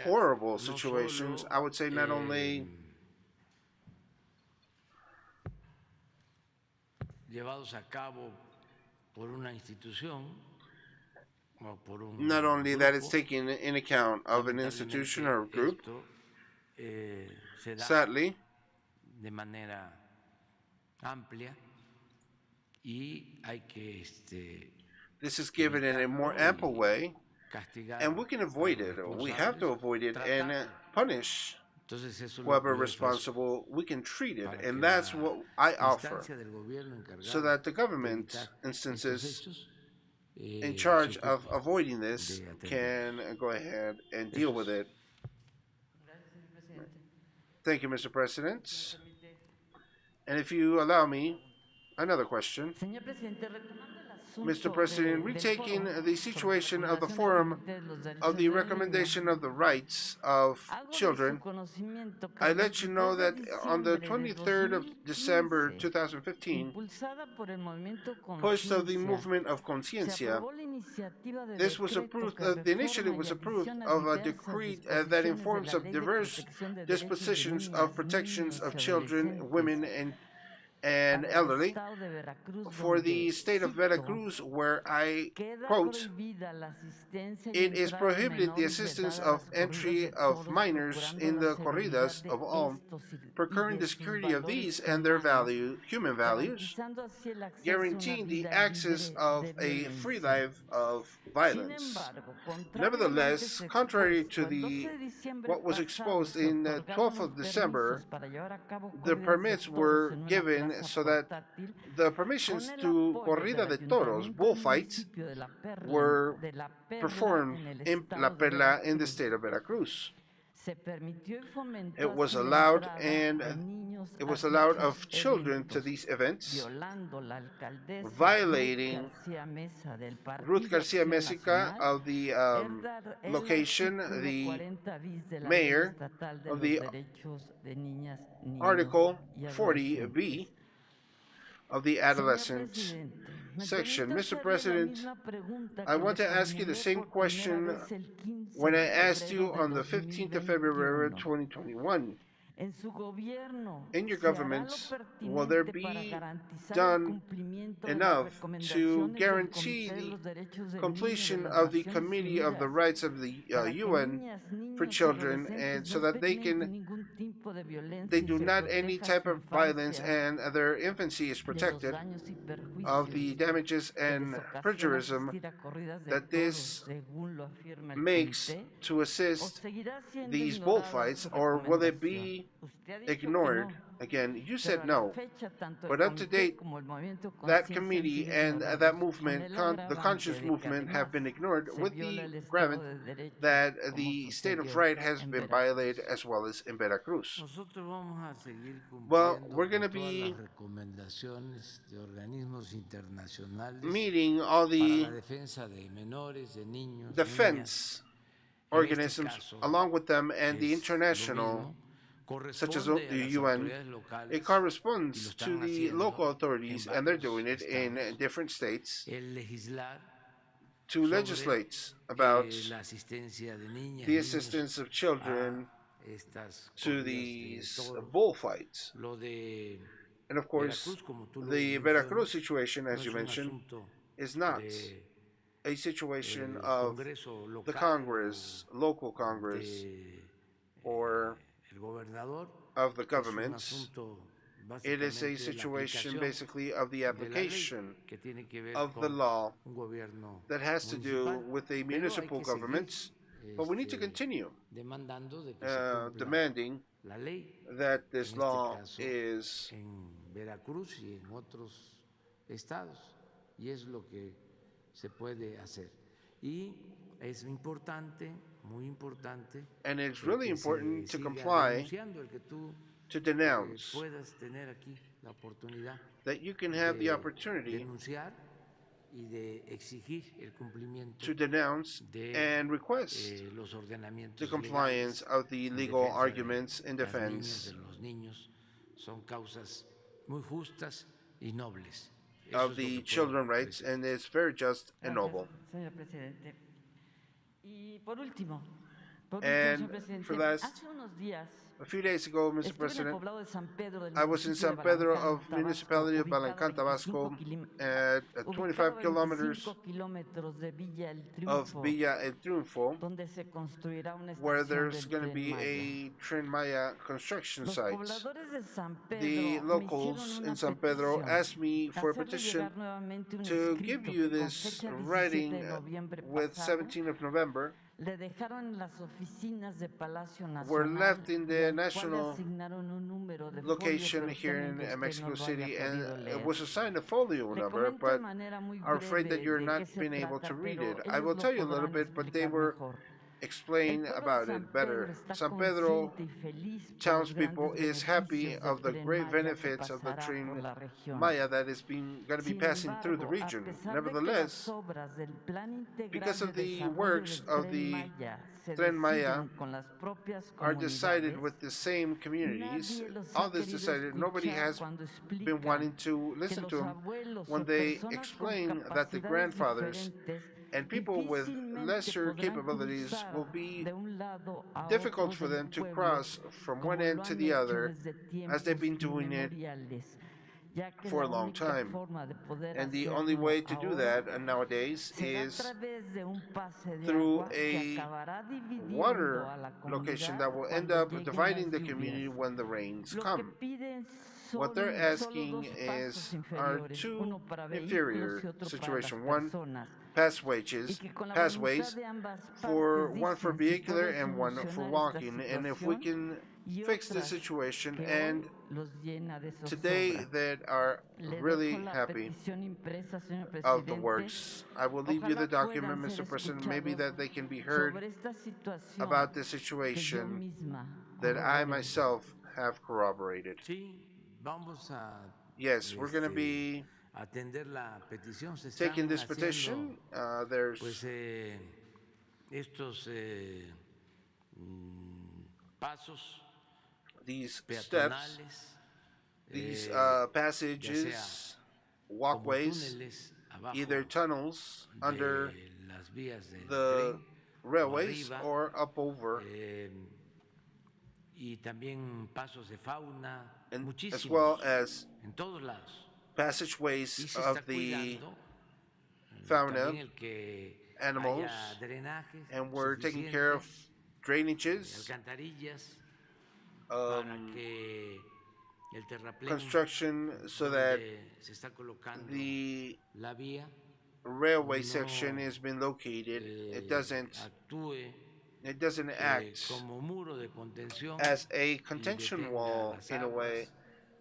horrible situations. I would say not only that it's taken in account of an institution or a group. Sadly, this is given in a more ample way, and we can avoid it. We have to avoid it and punish whoever responsible. We can treat it, and that's what I offer, so that the government instances in charge of avoiding this can go ahead and deal with it. Thank you, Mr. President. And if you allow me, another question. Mr. President, retaking the situation of the forum of the recommendation of the rights of children, I let you know that on the 23rd of December 2015, pushed of the movement of Conciencia, this was approved, the initiative was approved of a decree that informs of diverse dispositions of protections of children, women, and elderly for the state of Veracruz, where I quote, "It is prohibited the assistance of entry of minors in the corridas of all, procuring the security of these and their human values, guaranteeing the access of a free life of violence." Nevertheless, contrary to what was exposed in the 12th of December, the permits were given so that the permissions to corrida de toros, bullfights, were performed in La Perla in the state of Veracruz. It was allowed, and it was allowed of children to these events, violating Ruth Garcia Mesica of the location, the mayor of the Article 40B of the adolescent section. Mr. President, I want to ask you the same question when I asked you on the 15th of February 2021. In your government, will there be done enough to guarantee the completion of the Committee of the Rights of the UN for Children, and so that they do not any type of violence and their infancy is protected of the damages and plagiarism that this makes to assist these bullfights? Or will it be ignored. Again, you said no, but up to date, that committee and that movement, the conscience movement, have been ignored, with the gravamen that the state of right has been violated as well as in Veracruz. Nosotros vamos a seguir Well, cumpliendo we're going to con todas be las recomendaciones de organismos internacionales meeting all para the la defensa de menores, de niños, niñas. defense organisms along with them and the international, such as the UN. It corresponds to the local authorities, and they're doing it in different states, to legislate about the assistance of children to these bullfights. And of course, the Veracruz situation, as you mentioned, is not a situation of the Congress, local Congress, or of the government. It is a situation basically of the application of the law that has to do with a municipal government. But we need to continue demanding that this law is se puede hacer. Y es importante, muy importante, and it's really important to comply, to denounce, that you can have the opportunity to denounce and request the compliance of the legal arguments in defense of the children's rights, and it's very just and noble. And for last, a few days ago, Mr. President, I was in San Pedro of municipality of Balancán, Tabasco, at 25 kilometers of Villa El Triunfo, where there's going to be a Tren Maya construction site. The locals in San Pedro asked me for a petition to give you this writing with 17th of November, were left in the national location here in Mexico City, and it was assigned a folio number, but I'm afraid that you're not being able to read it. I will tell you a little bit, but they were explain about it better. San Pedro townspeople is happy of the great benefits of the Tren Maya that is going to be passing through the region. Nevertheless, because of the works of the Tren Maya are decided with the same communities, all this decided, nobody has been wanting to listen to them when they explain that the grandfathers and people with lesser capabilities will be difficult for them to cross from one end to the other, as they've been doing it for a long time. And the only way to do that nowadays is through a water location that will end up dividing the community when the rains come. What they're asking are two inferior situations. One, pathways, for one for vehicular and one for walking. And if we can fix the situation, and today that are really happy of the works, I will leave you the document, Mr. President, maybe that they can be heard about the situation that I myself have corroborated. Yes, we're going to be taking this petition. There's these steps, these passages, walkways, either tunnels under the railways or up over, and as well as passageways of the fauna, animals, and we're taking care of drainages, construction, so that the railway section has been located. It doesn't It doesn't act como muro de contención as a y contention detenga wall las in a way aguas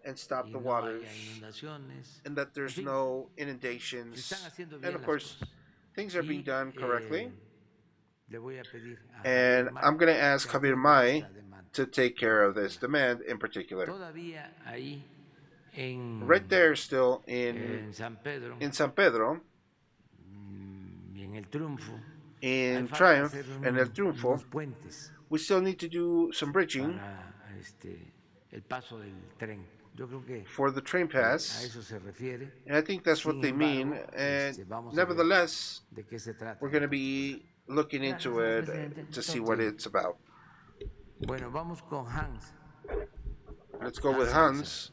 and stop y the no haya waters, inundaciones. and that En there's fin, no se están inundations. haciendo And bien of las course, cosas. things are being Y done correctly. le voy a pedir a And Javier May I'm going to ask que Javier atienda May esta demanda to take en care of this particular. demand in particular. Todavía ahí Right there, still en San Pedro in San Pedro, y en el Triunfo, hay in falta Triumph, hacer and El Triunfo, unos puentes we still need to do some bridging para el paso del tren. Yo creo que for the train a pass, eso se refiere. and I think that's what Sin they mean. embargo, And vamos a ver nevertheless, de qué se trata we're en going to particular. be looking into it to see what it's about. Bueno, vamos con Hans. Let's go with Hans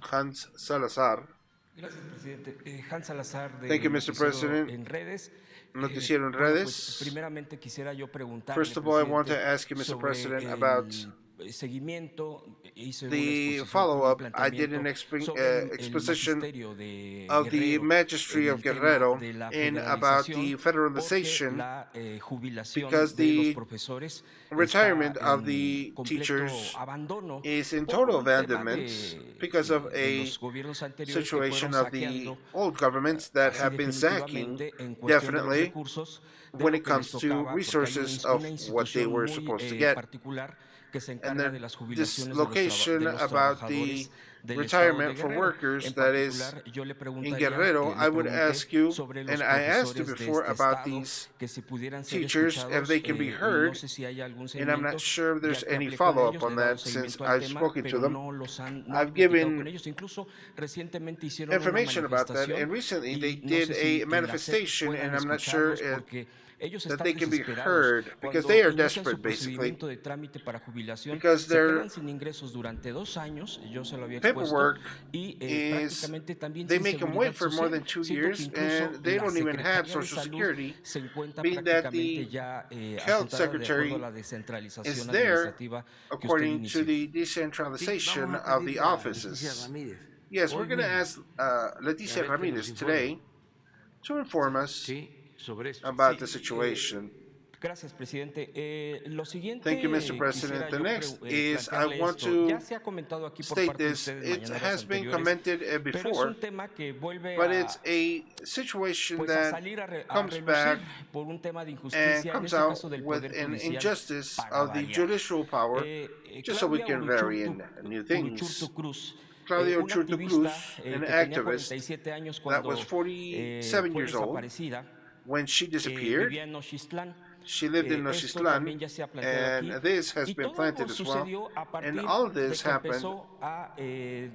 Salazar. Gracias, presidente. Hans Salazar de Thank you, Mr. President. En Redes. Noticiero en Bueno, redes. pues primeramente quisiera yo preguntarle, First of all, I want to presidente, ask you, Mr. sobre President, el about seguimiento. Hice una the exposición, follow-up. un I did an planteamiento sobre el exposition magisterio de of the Guerrero Magistry en of el tema Guerrero de la in about the federalización, porque federalization, la jubilación because de los the profesores retirement está of the en completo teachers abandono is in por total un tema abandonment because of de a los gobiernos anteriores que situation fueron of the saqueando old governments that así have been sacking definitivamente en cuestión de los definitely recursos de when lo it que les comes to tocaba, porque hay resources of una what they institución were muy supposed to get. particular que se And encarga de then las this jubilaciones location de los about the trabajadores del estado de retirement for Guerrero. workers En that is particular, yo le in preguntaría, Guerrero, I le would pregunté ask you, sobre los and I asked you profesores de before este about estado these que si pudieran ser teachers, if escuchados. they can be No heard, sé si hay algún and I'm not seguimiento, sure if ya there's que any hablé con follow-up ellos, on le he dado that since seguimiento al I've tema, spoken to pero them. no he I've platicado con given ellos. Incluso recientemente hicieron una information about that, manifestación and recently they y no did sé a si en la SEP manifestation, puedan and I'm not sure escucharlos porque ellos that están they can be desesperados. heard because Cuando they are inician su desperate, basically, procedimiento de trámite para jubilación, because se their quedan sin ingresos durante 2 años, yo se lo había expuesto, paperwork y is prácticamente también they sin make them seguridad wait for more social, than 2 siendo que years, incluso and they la don't even have Secretaría de Social Salud Security, se encuentra being that prácticamente the ya health asentada de acuerdo a secretary la is descentralización there administrativa que usted according to inició. the Sí, decentralization vamos a of the pedirle a Leticia offices. Ramírez Yes, we're hoy going to mismo ask a Leticia ver que nos Ramirez informe today to inform us sí, sobre esto. about Sí, the situation. Gracias, presidente. Lo siguiente Thank you, Mr. quisiera President. The yo next is I plantearle want esto. Ya to se ha comentado aquí por state parte de this. ustedes It mañaneras has been anteriores, commented pero es before, un tema que vuelve but it's a situation pues a that salir a comes relucir back por un tema de and injusticia, en comes este out caso del with Poder an Judicial, injustice para of the variar. judicial power, just so we Claudia can vary in new things. Uruchurtu Cruz, Claudia una Uruchurtu activista Cruz, an que tenía activist 47 años that cuando was 47 fue years old desaparecida, when she disappeared. vivía en Nochistlán. She lived in Esto Nochistlán, también ya se ha planteado and aquí. this has Y been todo planted as well. sucedió a And partir all of de this que happened empezó a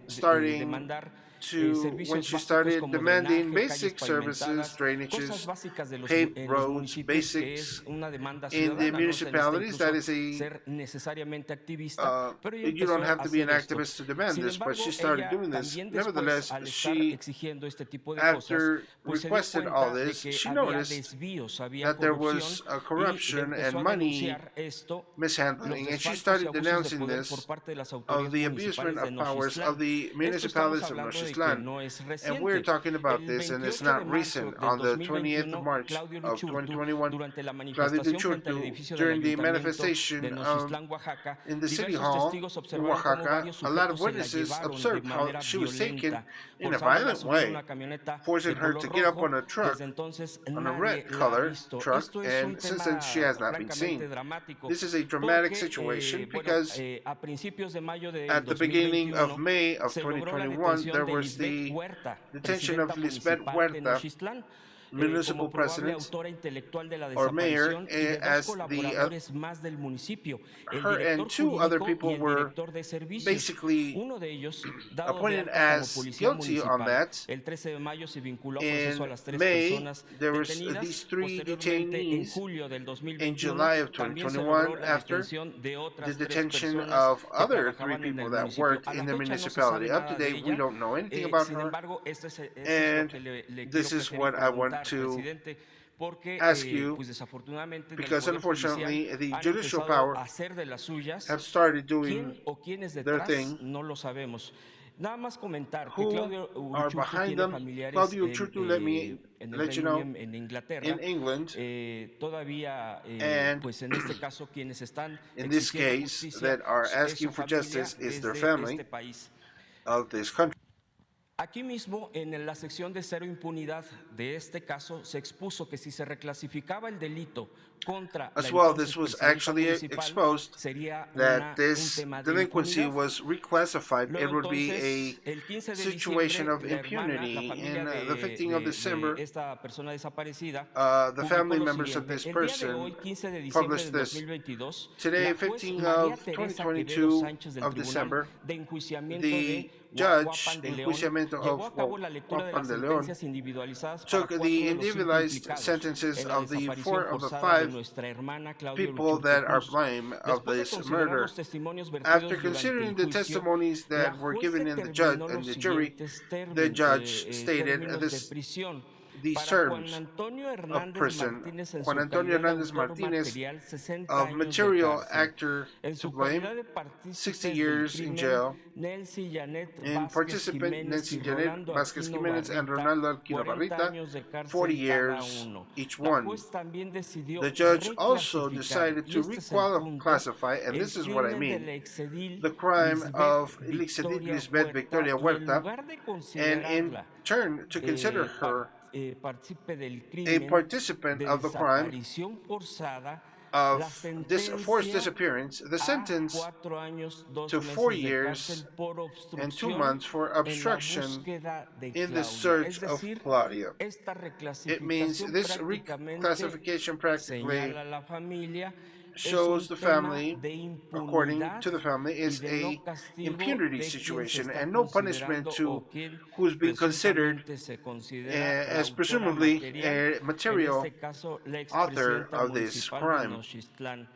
starting demandar to when servicios she básicos started como demanding drenaje, basic calles services, pavimentadas, cosas drainages, básicas de paved en los roads, municipios, que es basics una demanda in the ciudadana. No se necesita municipalities. That incluso is ser necesariamente activista, pero ella you don't empezó have a to be an hacer esto. activist to demand Sin this, but embargo, she started ella doing this. también después, Nevertheless, al estar she, exigiendo este tipo de cosas, after pues se dio requested all cuenta de this, que she había noticed desvíos, había that there corrupción, was a y corruption empezó and a money denunciar esto, los mishandling, and she desfalcos y started abusos de denouncing poder this por parte de las of autoridades the municipales abusement de of powers Nochistlán. of the Esto estamos municipalities of hablando de que Nochistlán. no es And we're reciente. talking about El this, and it's 28 de not marzo recent. del On the 20th of 2021, March Claudio of Luchurtu, 2021, durante la Claudia manifestación frente al Duchurtu, edificio del during the Ayuntamiento de manifestation Nochistlán, Oaxaca, in the city diversos hall testigos in observaron cómo Oaxaca, varios a lot of sujetos se la witnesses llevaron de observed how manera she was taken violenta, in a forzándola a violent subir a way, una camioneta forcing de her color to get up rojo. on a truck, Desde entonces on a nadie red la ha color visto. truck, Esto es un and since tema then she has not been francamente seen. dramático, This is a dramatic porque situation bueno, because a principios de mayo de at the beginning of 2021 May of se logró la 2021, there detención de was Lisbeth the Huerta, detention of presidenta Lisbeth municipal de Huerta, Nochistlán, municipal como probable president autora intelectual de la or mayor, desaparición, y de dos as the colaboradores más del municipio, el her and director two other jurídico y people el were director de servicios. basically Uno de ellos, dado de appointed alta como as policía guilty on municipal, that. el 13 de mayo se vinculó a proceso a In las 3 May, personas there was detenidas. these 3 Posteriormente, en detainees. julio del In 2021, July of también se logró 2021, la after detención de the otras 3 detention personas of que other 3 trabajaban en el people that municipio. worked A la in the fecha no se sabe municipality. Up to nada de date, we ella. don't know anything about Sin her. embargo, eso es lo And que le this quiero is preferir what I want preguntar, to presidente, porque ask you, pues desafortunadamente en el because Poder unfortunately Judicial the han judicial empezado power a hacer de las suyas. have started ¿Quién doing o quiénes their detrás? thing. No lo sabemos. Nada más comentar que who Claudio are Urchutu behind tiene them. familiares Claudio Urchutu, let me en el let you Reino know, Unido, en Inglaterra. in England, Todavía, and pues en este caso, quienes están in this exigiendo case, justicia that are es asking su for familia justice is their desde family este país. of this country. Aquí mismo, en la sección de cero impunidad de este caso, se expuso que si se reclasificaba el delito contra la As well, entonces this was presidenta actually municipal, exposed sería that un this tema de delinquency impunidad. was reclassified. It Luego would be entonces, a el 15 de situation diciembre, of la hermana, la impunity. familia In the 15th of de December, esta persona desaparecida, the publicó family lo members of siguiente: this el día de person hoy, 15 de diciembre published de this. 2022, Today, la juez 15 María of Teresa Quevedo 2022 Sánchez del of Tribunal December, de Enjuiciamiento the de judge, Huapan de León enjuiciamiento llevó of a cabo la lectura de Huapan las de León, sentencias individualizadas para took 4 the de los 5 individualized implicados sentences en la of the desaparición 4 of the forzada de 5 nuestra hermana Claudia people Urchutu that are Cruz. blamed of Después de this considerar murder. los testimonios After vertidos durante considering el the juicio, testimonies la that were juez given in the determinó and los the jury, siguientes the judge stated términos de this prisión. these Para Juan terms Antonio of Hernández prison. Martínez, en Juan su Antonio calidad de Hernandez autor Martinez, material, 60 of años de material cárcel. actor En to su blame, calidad de 60 partícipes del years in crimen, jail. Nelcy Janet And Vázquez participant Jiménez Nancy y Janet Rolando Vasquez Aquino Jimenez and Barrita, Ronaldo Aquino 40 Barrita, años de 40 cárcel cada years uno. each La one. juez también decidió The judge also reclasificar, decided y to este es el punto, reclassify, and el this is what I crimen de mean, la exedil the crime of Victoria Lisbeth Huerta, Victoria y en Huerta, lugar de and in considerarla turn to consider her partícipe del a crimen participant de of the crime desaparición forzada, la of this forced sentencia disappearance, the a sentence 4 años, 2 to 4 meses de years cárcel por and 2 obstrucción months for en la obstruction búsqueda de in the Claudia. Es search of decir, Claudia. esta It means reclasificación this prácticamente reclassification practically señala a la familia, es shows un the tema family, de according impunidad to the family, y is de a no castigo impunity de quien se situation está and no punishment considerando to o quien who's being considered presuntamente se considera la as autora presumably material, a en material este caso la author expresidenta of this municipal de crime. Nochistlán.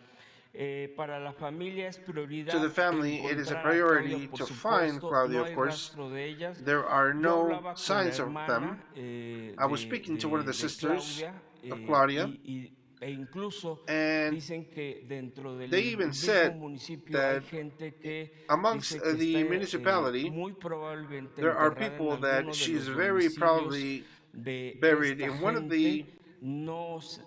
Para la familia es To prioridad the family, it is a encontrar a Claudia, priority por to find supuesto, Claudia, no of hay course. rastro de ellas. There are Yo no hablaba con la signs of them. hermana I was speaking to one of the de sisters Claudia, of Claudia, e incluso and dicen que dentro del they even mismo said municipio hay that gente que amongst dice que the está municipality, muy probablemente there are enterrada en people that alguno de she's los very domicilios probably de buried esta in one of the gente. No se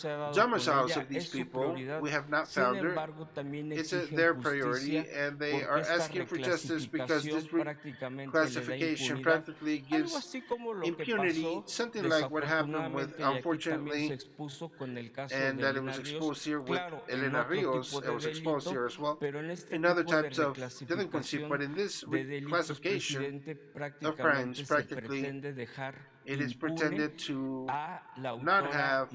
ha dado con domiciles ella, of these es su people. prioridad. We have not Sin found her. embargo, también It's exigen their justicia priority, and they porque are esta asking for justice because this reclasificación prácticamente le da reclassification impunidad. practically Algo gives así como lo que impunity, pasó something like what happened with, desafortunadamente, y aquí también se unfortunately, expuso con el caso and de that it Elena was Ríos, exposed here with claro, en Elena otro Rios. tipo It de was exposed delito, here as well pero en este in other tipo de types of delinquency, but reclasificación in this de delitos, reclassification presidente, of crimes, prácticamente se practically, pretende dejar it is impune pretended to a la not autora, have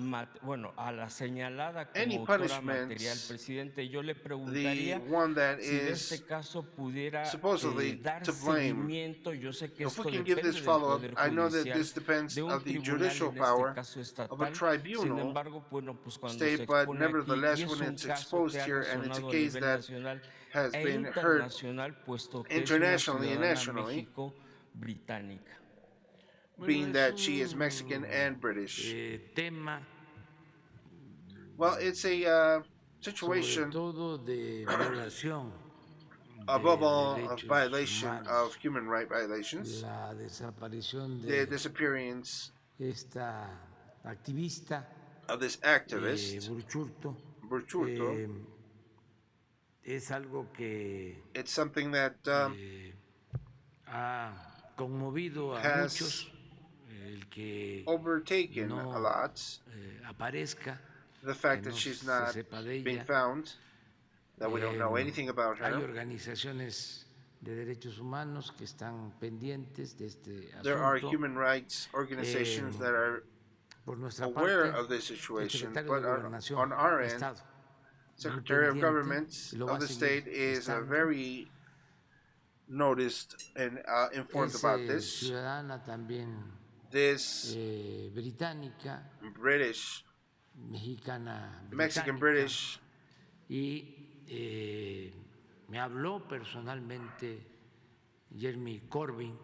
a la señalada any como autora material. punishments, Presidente, yo le the preguntaría one that si de is este caso pudiera supposedly dar to blame. seguimiento. Yo sé que If we esto can give this depende del follow-up, Poder I know that Judicial, this depends de un of the tribunal, judicial en este power caso of a estatal. Sin tribunal. embargo, bueno, pues cuando se State, but expone aquí, y nevertheless, es when un it's caso que exposed ha here and it's a resonado a case nivel that nacional has e been heard internacional, puesto que es una internationally and ciudadana nationally, México-británica. being that she is Mexican and British. Tema Well, it's a sobre situation, todo de violación above de all, of derechos violation humanos, of human right violations, la desaparición the de disappearance esta activista of this activist, Burchurto, Burchurto. es algo que It's something that ha conmovido a has muchos, el que overtaken no a lot. aparezca, The fact que that no she's se not sepa de being ella. found, that we don't know anything about Hay her. organizaciones de derechos humanos que están pendientes de este There are asunto. human rights organizations that are Por nuestra aware parte, of this el situation, secretario but de Gobernación on our ha end, estado Secretary of muy Government pendiente y lo va of a the seguir state is estando. very noticed and informed Es about this. ciudadana también This británica, British, mexicana, Mexican británica, British, y me habló personalmente Jeremy Corbyn,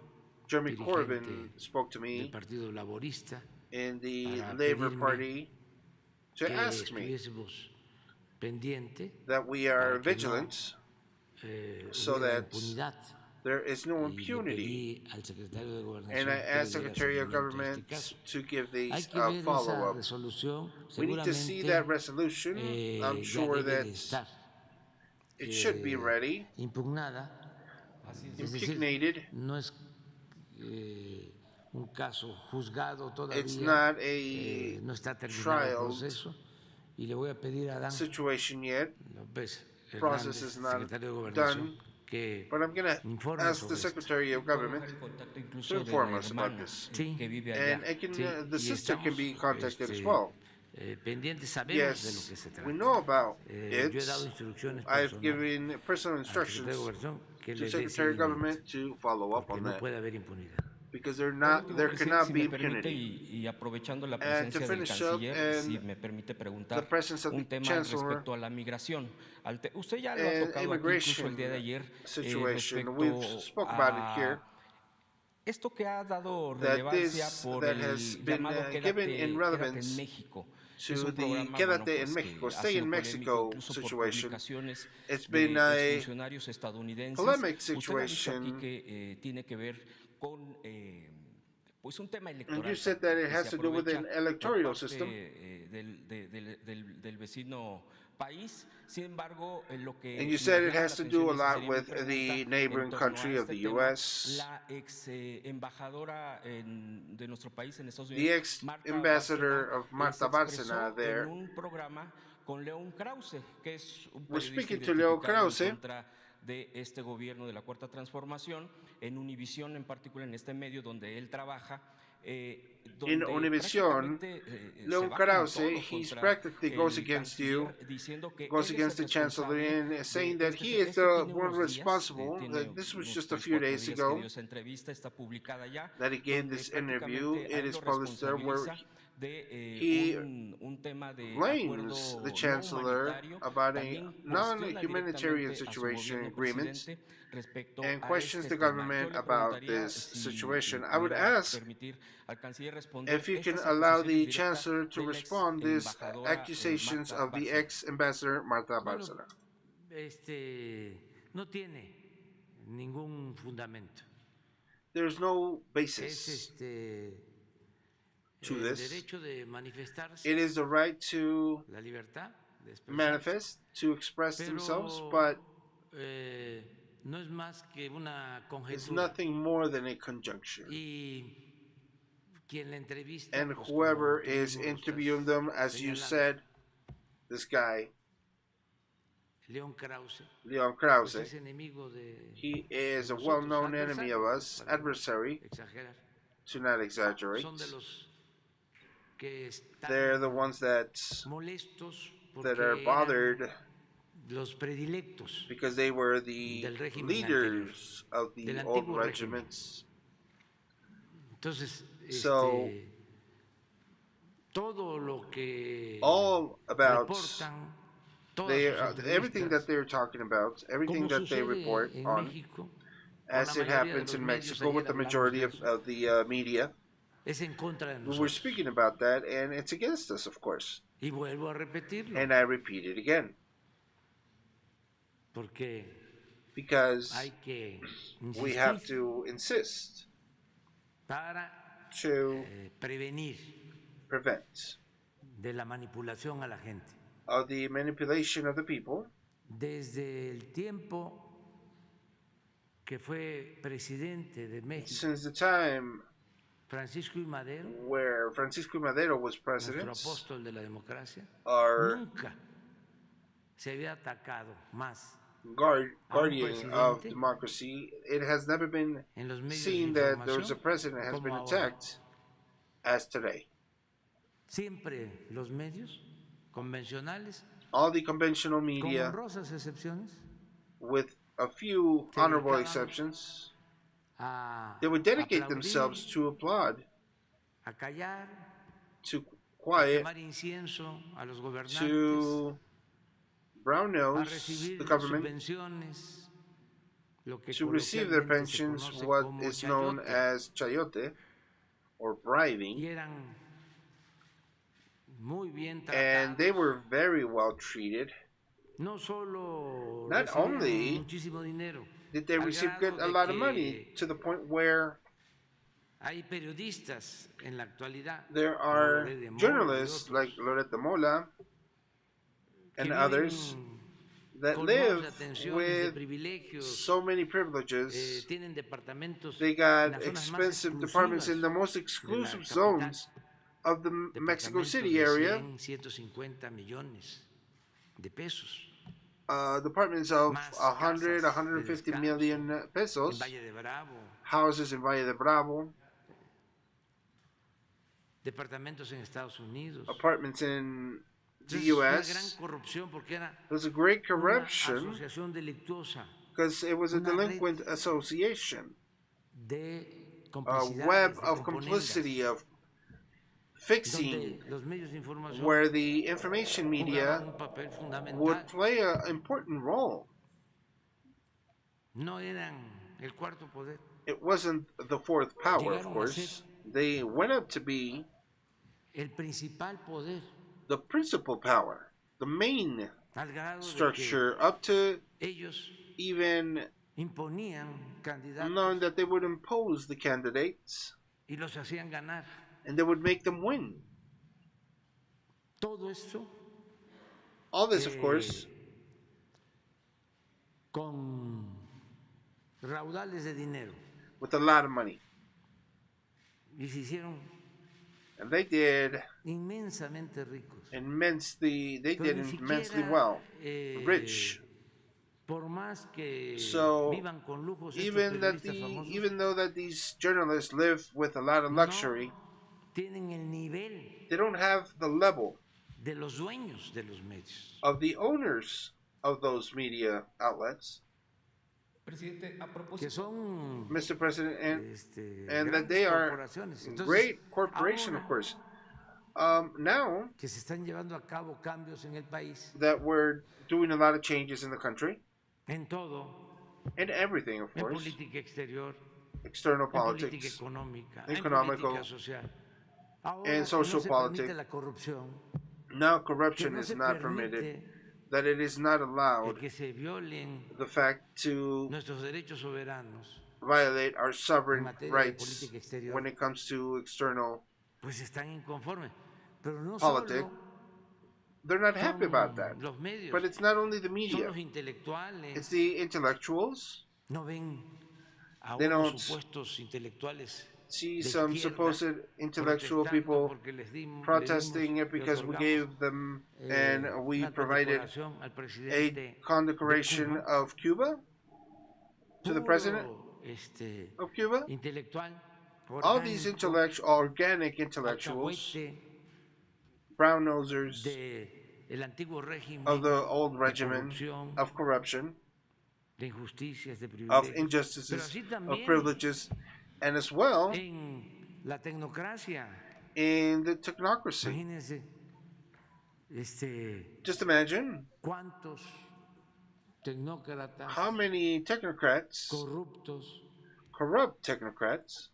Jeremy dirigente Corbyn spoke to del me Partido Laborista, in the para Labour pedirme Party to que ask me estuviésemos pendiente that we are para que no vigilant so hubiera that impunidad There is no y le impunity. pedí al secretario de Gobernación And I que le asked diera Secretary of seguimiento a este Government caso. to give Hay these que ver esa follow-up. resolución, We need to see seguramente that resolution. I'm ya sure debe de that estar it should be ready, impugnada, es decir, impugnated. no es un caso juzgado It's todavía, not a no está terminado el trial proceso, y le voy a pedir a Dan situation yet. López Process Hernández, is not secretario de Gobernación, done, que but I'm going to informe ask the sobre esto. Secretary of Government El contacto to incluso de inform la us about hermana this. Sí, que vive allá. And I can, sí, the y sister can estamos be contacted as well. pendientes, sabemos de lo Yes, que se trata. we know about Yo he dado it. instrucciones I've personales given personal al secretario de instructions Gobernación que to le dé Secretary of seguimiento, Government to follow up porque on no that, puede haber impunidad. because Por último, there presidente, cannot si be me permite, impunity. y aprovechando la And to presencia del finish up, canciller, si and me permite the preguntar presence of the un tema Chancellor respecto a la migración. Usted ya lo ha and tocado aquí incluso el immigration día de ayer situation. We've respecto spoke about it here. a esto que ha dado That relevancia por that has el been llamado given in Quédate en relevance México. Es to un the programa, bueno, Quédate en pues Mexico, que ha Stay sido in polémico Mexico incluso por situation. publicaciones It's been de a exfuncionarios estadounidenses. polemic Usted ha dicho aquí situation, que tiene que ver con pues un tema and electoral you said that it que has se to do with an aprovecha electoral por parte system. del vecino país. Sin embargo, lo que And you me said it llama has la to do a atención y lot sería mi with pregunta the en neighboring torno a country of este the tema, U.S. la ex embajadora de nuestro país en Estados The Unidos, ex Marta ambassador Bárcena, of se Marta Bárcena expresó there en un programa con León Krause, que es un was periodista speaking to Leo identificado en Krause contra de este gobierno de la Cuarta Transformación, en Univisión en particular, en este medio donde él trabaja, in donde Univision. prácticamente se Leon va con Krause, todo he's contra practically goes el against you, canciller, diciendo que goes él es el against the chancellor, responsable and saying de that he is esto the tiene one unos días, responsible. tiene This was unos just a 3, few 4 days días que ago dio esa entrevista, está publicada ya, that he gave donde this interview. prácticamente It ahí is lo published there, where responsabiliza de he un tema de blames acuerdo the no chancellor humanitario, about a también cuestiona non-humanitarian directamente a su situation gobierno, agreement presidente, respecto and a questions este the tema. Yo government le about preguntaría this si me situation. I would pudiera ask permitir al canciller responder if you can estas allow acusaciones the directas chancellor to de la ex respond these embajadora accusations Marta of the Bárcena. ex-ambassador Marta Bueno, Bárcena. no tiene ningún fundamento. There's no Es basis to el this. derecho de manifestarse, It is the right to la libertad de expresarse, manifest, to express themselves, pero but no es más que una it's conjetura. nothing more than a conjunction. Y quien la entrevista, And pues, whoever como tú is mismo lo interviewing estás them, as you señalando, said, this guy, León Krause, Leon pues Krause, es enemigo de he is a nosotros, well-known enemy of us, para no adversary, exagerar. to not exaggerate. Son de los que están They're the ones that molestos are porque bothered eran los predilectos because they were the del régimen leaders of the del old antiguo régimen. regiments. Entonces, So, todo lo que all about reportan, todas sus everything entrevistas, that they're talking about, everything como that they sucede report en on, México, as con la it mayoría de happens los in medios, Mexico with ayer the hablamos majority de of, eso, the media. es en contra de We were nosotros. speaking about that, and it's against us, of course. Y vuelvo a repetirlo, And I repeat it again, porque because hay que we have insistir to insist para to prevenir prevent de la manipulación a la gente. of the manipulation of the people. Desde el tiempo que fue presidente de México, Since the time Francisco I. Madero, where Francisco Madero was nuestro president, apóstol de la democracia, our nunca se había atacado más guardian of democracy, it has never been en los medios seen de that there's a información president has como been ahora. attacked as today. Siempre los medios convencionales, All the conventional con media, honrosas excepciones, with a few se honorable dedicaban exceptions, a they would dedicate aplaudir, themselves to applaud, a callar, to a quiet, quemar incienso a los gobernantes, to brown a nose recibir the government, subvenciones, lo que to receive their coloquialmente se pensions, conoce what como is known chayote, as chayote, or y bribing, eran muy bien and they tratados. were very well treated. No solo Not recibían only muchísimo dinero, Did they al receive grado a de lot of money que to the point where hay periodistas en la actualidad, there como are Loret de Mola y journalists like otros, Loret de Mola que and others viven that colmados live de atenciones, de with privilegios, so many privileges? tienen departamentos They en got las zonas más expensive departments in exclusivas the most de la exclusive capital, zones of the Mexico departamentos City de area, 100, 150 millones de pesos, departments of más 100, casas de 150 descanso million en pesos, Valle de Bravo, houses in Valle de Bravo, departamentos en Estados Unidos. apartments in the Entonces, una gran U.S. corrupción porque era There's a great una corruption asociación delictuosa, because it was a una red delinquent association, de a web complicidades, de of componendas, complicity, of fixing, donde los medios de información where the information media jugaban un papel would fundamental. play an important role. No eran el cuarto poder. It wasn't the fourth power, of Llegaron a course. ser They went up to be el principal poder, the principal power, the main al grado de que structure, up to ellos even imponían knowing candidatos that they would impose the candidates y los hacían ganar. and they would make them win. Todo esto All this, of course, con raudales de dinero. with a lot of money. Y se hicieron And they did inmensamente ricos. immensely, they Pero did ni immensely siquiera, well, rich. por más que So vivan con lujos estos even periodistas famosos, even though that these journalists live with a lot of luxury, tienen el nivel they don't have the level de los dueños de los medios. of the owners of those media outlets, Presidente, a Que propósito, son Mr. President, and that grandes they are corporaciones. Entonces, great corporation, of ahora course. Now que se están llevando a cabo cambios en el país, that we're doing a lot of changes in the country, en todo, and everything, of en course, política exterior, external en política politics, económica, economical, en política social. Ahora and que social no se politics. permite la corrupción, Now que corruption no is se not permitted, permite that it is not el allowed, que se violen the fact to nuestros derechos soberanos, violate our en sovereign materia de rights política exterior, when it comes to external pues están inconformes. Pero no politics. solo They're not happy about son that. los medios, But it's not only the son media, los intelectuales. it's the intellectuals. No ven a They unos don't supuestos intelectuales See de some izquierda supposed intellectual protestando people porque les dimos, protesting le it because we otorgamos, gave them and we una provided condecoración al a presidente de condecoration Cuba, of Cuba to the president puro, of Cuba. intelectual, All these orgánico, organic intellectuals, alcahuete brown nosers de el antiguo régimen of the old de regimen corrupción, of corruption, de injusticias, de of privilegios, pero injustices, así of también privileges, and as well en la tecnocracia. in the technocracy. Imagínense, Just imagine cuántos tecnócratas how many technocrats, corruptos corrupt technocrats,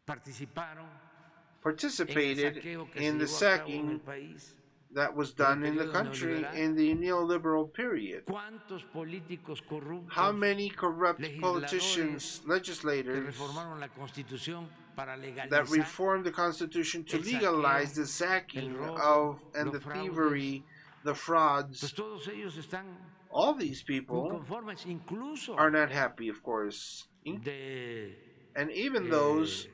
participaron en el participated saqueo que in se the llevó a cabo en el sacking país. that was done in the periodo country neoliberal. in the neoliberal period. ¿Cuántos políticos corruptos How many corrupt legisladores politicians, que legislators reformaron la Constitución para that legalizar reformed the Constitution to el legalize saqueo, the sacking el robo, of and los the thievery, the pues frauds? todos ellos están All these people inconformes, incluso are not happy, of course. de And even those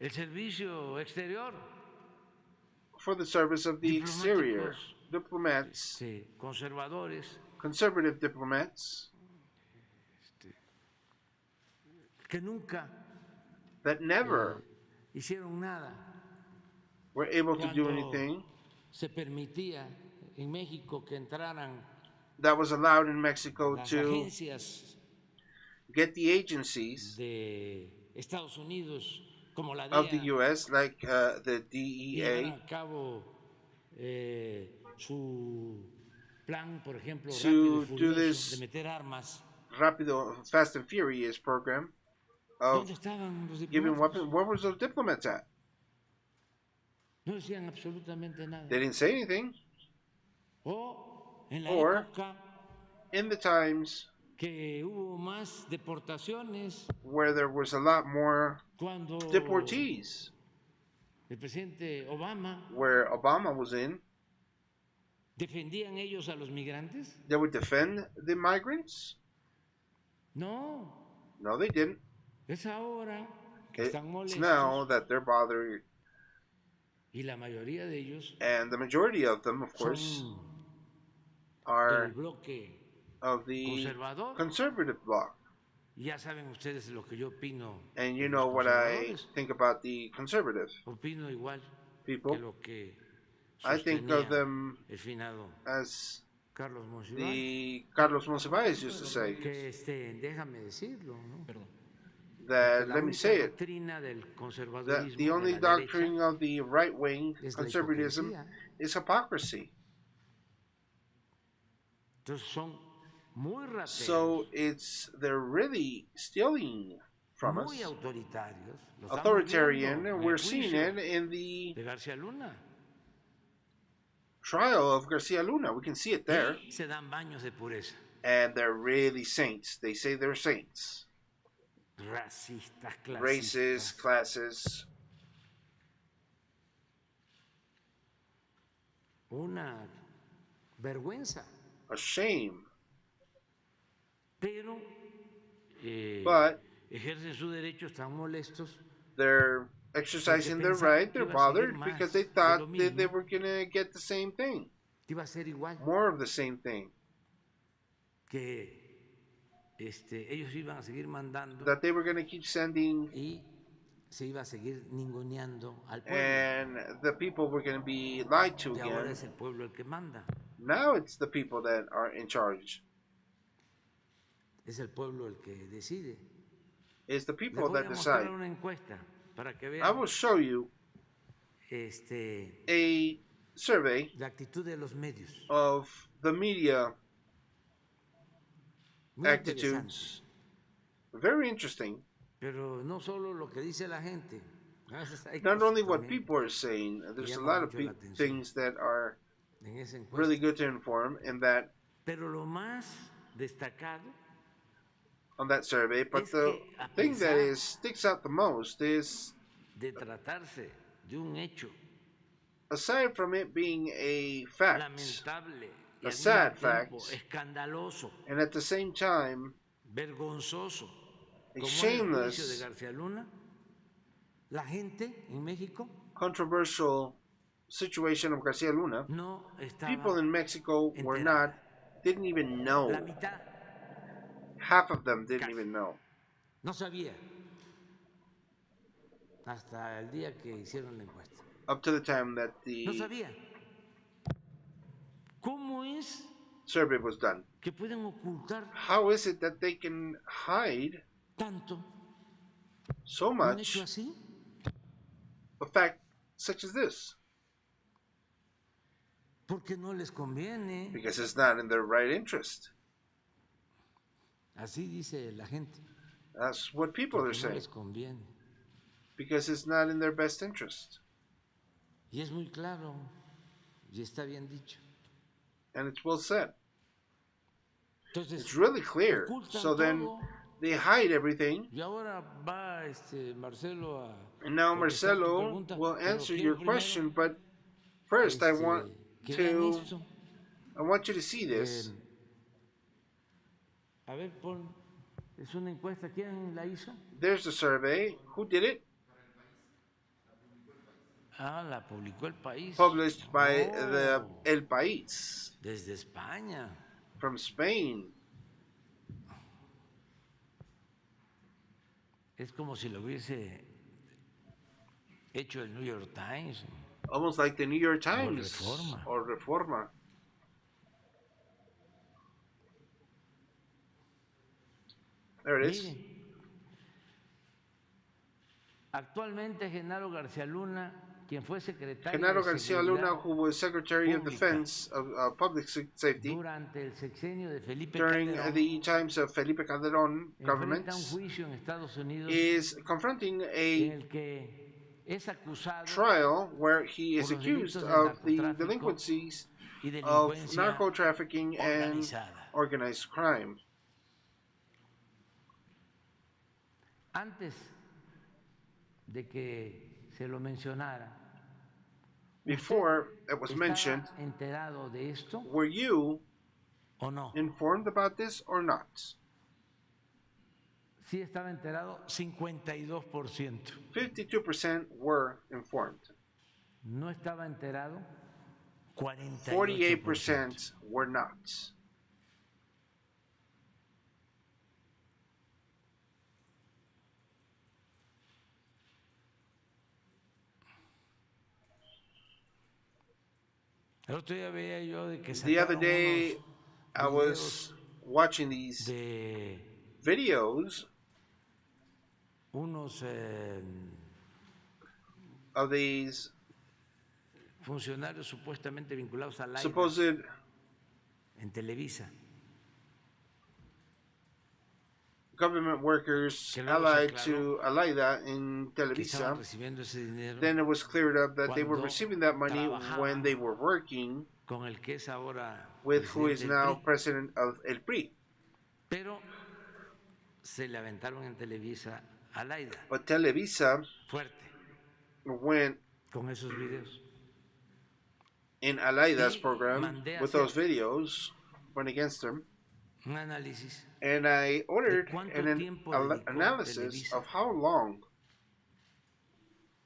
el servicio exterior, for the service of the exterior, diplomáticos diplomats, conservadores, conservative diplomats, que nunca that never hicieron nada were able to do cuando anything se permitía en México que entraran that was allowed in Mexico las to agencias get the agencies de Estados Unidos como la of the DEA U.S., like the y llevar DEA, a cabo su plan, por ejemplo, to rápido y do furioso this de meter armas. Rapido, Fast and Furious program of ¿Dónde estaban los giving diplomáticos? weapons. Where was those diplomats at? No decían absolutamente nada. They didn't say anything. O en la Or época in the times que hubo más deportaciones where there was a lot more cuando deportees, el presidente Obama where Obama was in. defendían ellos a los migrantes. They would defend the migrants? No, No, they didn't. es ahora que están It's now molestos that they're bothered, y la mayoría de ellos and the majority of them, of course, son are del bloque of the conservador. conservative bloc. Ya saben ustedes lo que yo opino. And you de know los what I conservadores. think about the conservative Opino igual people. que lo que I think of sostenía them el finado as Carlos Monsiváis. the Carlos Monsiváis used to say, Que déjame decirlo, ¿no? Perdón. that, La let me única say it, doctrina del that conservadurismo the de only la doctrine derecha of the right-wing es la conservatism hipocresía. is hypocrisy. Entonces son muy rateros, So they're really stealing from us. muy autoritarios. Lo estamos Authoritarian, viendo en el we're seeing juicio it in the de García Luna. trial of Garcia Luna. We can see it there. Y se dan baños de pureza. And they're really saints. They say they're saints. Racistas, Races, clasistas. classes. Una vergüenza. A shame. Pero But ejercen su derecho, están molestos. they're exercising their right. They're bothered because they thought that they were going to get the same thing. Iba a ser igual. More of the same thing. Que ellos iban a seguir mandando That they were going to keep sending, y se iba a seguir ninguneando al pueblo. and the people were going to be lied to Y ahora again. es el pueblo el que manda. Now it's the people that are in charge. Es el pueblo el que decide. It's the Les people voy that a mostrar decide. una encuesta para que I vean will show you a survey la actitud de los medios. of the media Muy interesante. attitudes. Very interesting. Pero no solo lo que dice la gente. A veces hay Not cosas only what también people are saying, there's a llama lot of mucho la atención. things that are en esa encuesta. really good to inform in that Pero lo más destacado on that survey. But Es the que a thing that pesar sticks out the most is, de tratarse de un hecho aside from it being a fact, lamentable y a al sad mismo tiempo fact, escandaloso, and at the same time, vergonzoso, a como en el juicio de shameless, García Luna, la gente en México controversial situation of Garcia Luna, no estaba people in Mexico were enterada. didn't even know. La mitad Half of them didn't Casi. even know. no sabía hasta el día que hicieron la encuesta. Up to the time that No the sabía. ¿Cómo es survey was done. que pueden ocultar How is it that they can hide tanto so un much hecho así? a fact such as this? Porque no les conviene. Because it's not in their right interest. Así dice la gente. That's what people are Porque no saying. les conviene. Because it's not in their best interest. Y es muy claro, y está bien dicho. And it's well said. Entonces, It's really clear. ocultan So then todo, they hide everything. y ahora va Marcelo a And now contestar tu Marcelo pregunta, will pero answer quiero your primero, question. But first, I want que vean to esto. you to see this. A ver, es una encuesta, ¿quién la hizo? There's the survey. Who did it? La publicó El País. Published by Oh, El País desde España. from Spain. Es como si lo hubiese hecho el New York Times. Almost like the New York Times Reforma. or Reforma. There it is. Miren, actualmente Genaro García Luna, quien fue secretario Genaro de Garcia Seguridad Luna, who was Secretary of Pública Defense of Public Safety durante el sexenio de Felipe during Calderón, the times of Felipe Calderón government, enfrenta un juicio en Estados Unidos is confronting en a el que es acusado trial where he is por los accused delitos de of the narcotráfico delinquencies y of delincuencia narco trafficking and organizada. organized crime. Antes de que se lo mencionara, Before it was mentioned, ¿estaba enterado de esto were you o no? informed about this or not? Sí estaba enterado 52%. 52% were informed. No estaba enterado 48%. 48% were not. El otro día veía yo de que The other sacaron day, I unos was watching these de videos unos of these funcionarios supuestamente vinculados a la supposed en Televisa. government workers Que luego se allied aclaró to Alaida in que Televisa. estaban recibiendo ese dinero Then it was cleared up that they were cuando receiving that money trabajaban when they were working con el que es ahora with who is presidente del now PRI. president of El PRI. Pero se le aventaron en Televisa a Laida But Televisa fuerte went con esos videos. in Alaida's Y program mandé a with hacer those videos, went against them, un análisis and I ordered cuánto an tiempo dedicó analysis Televisa of how long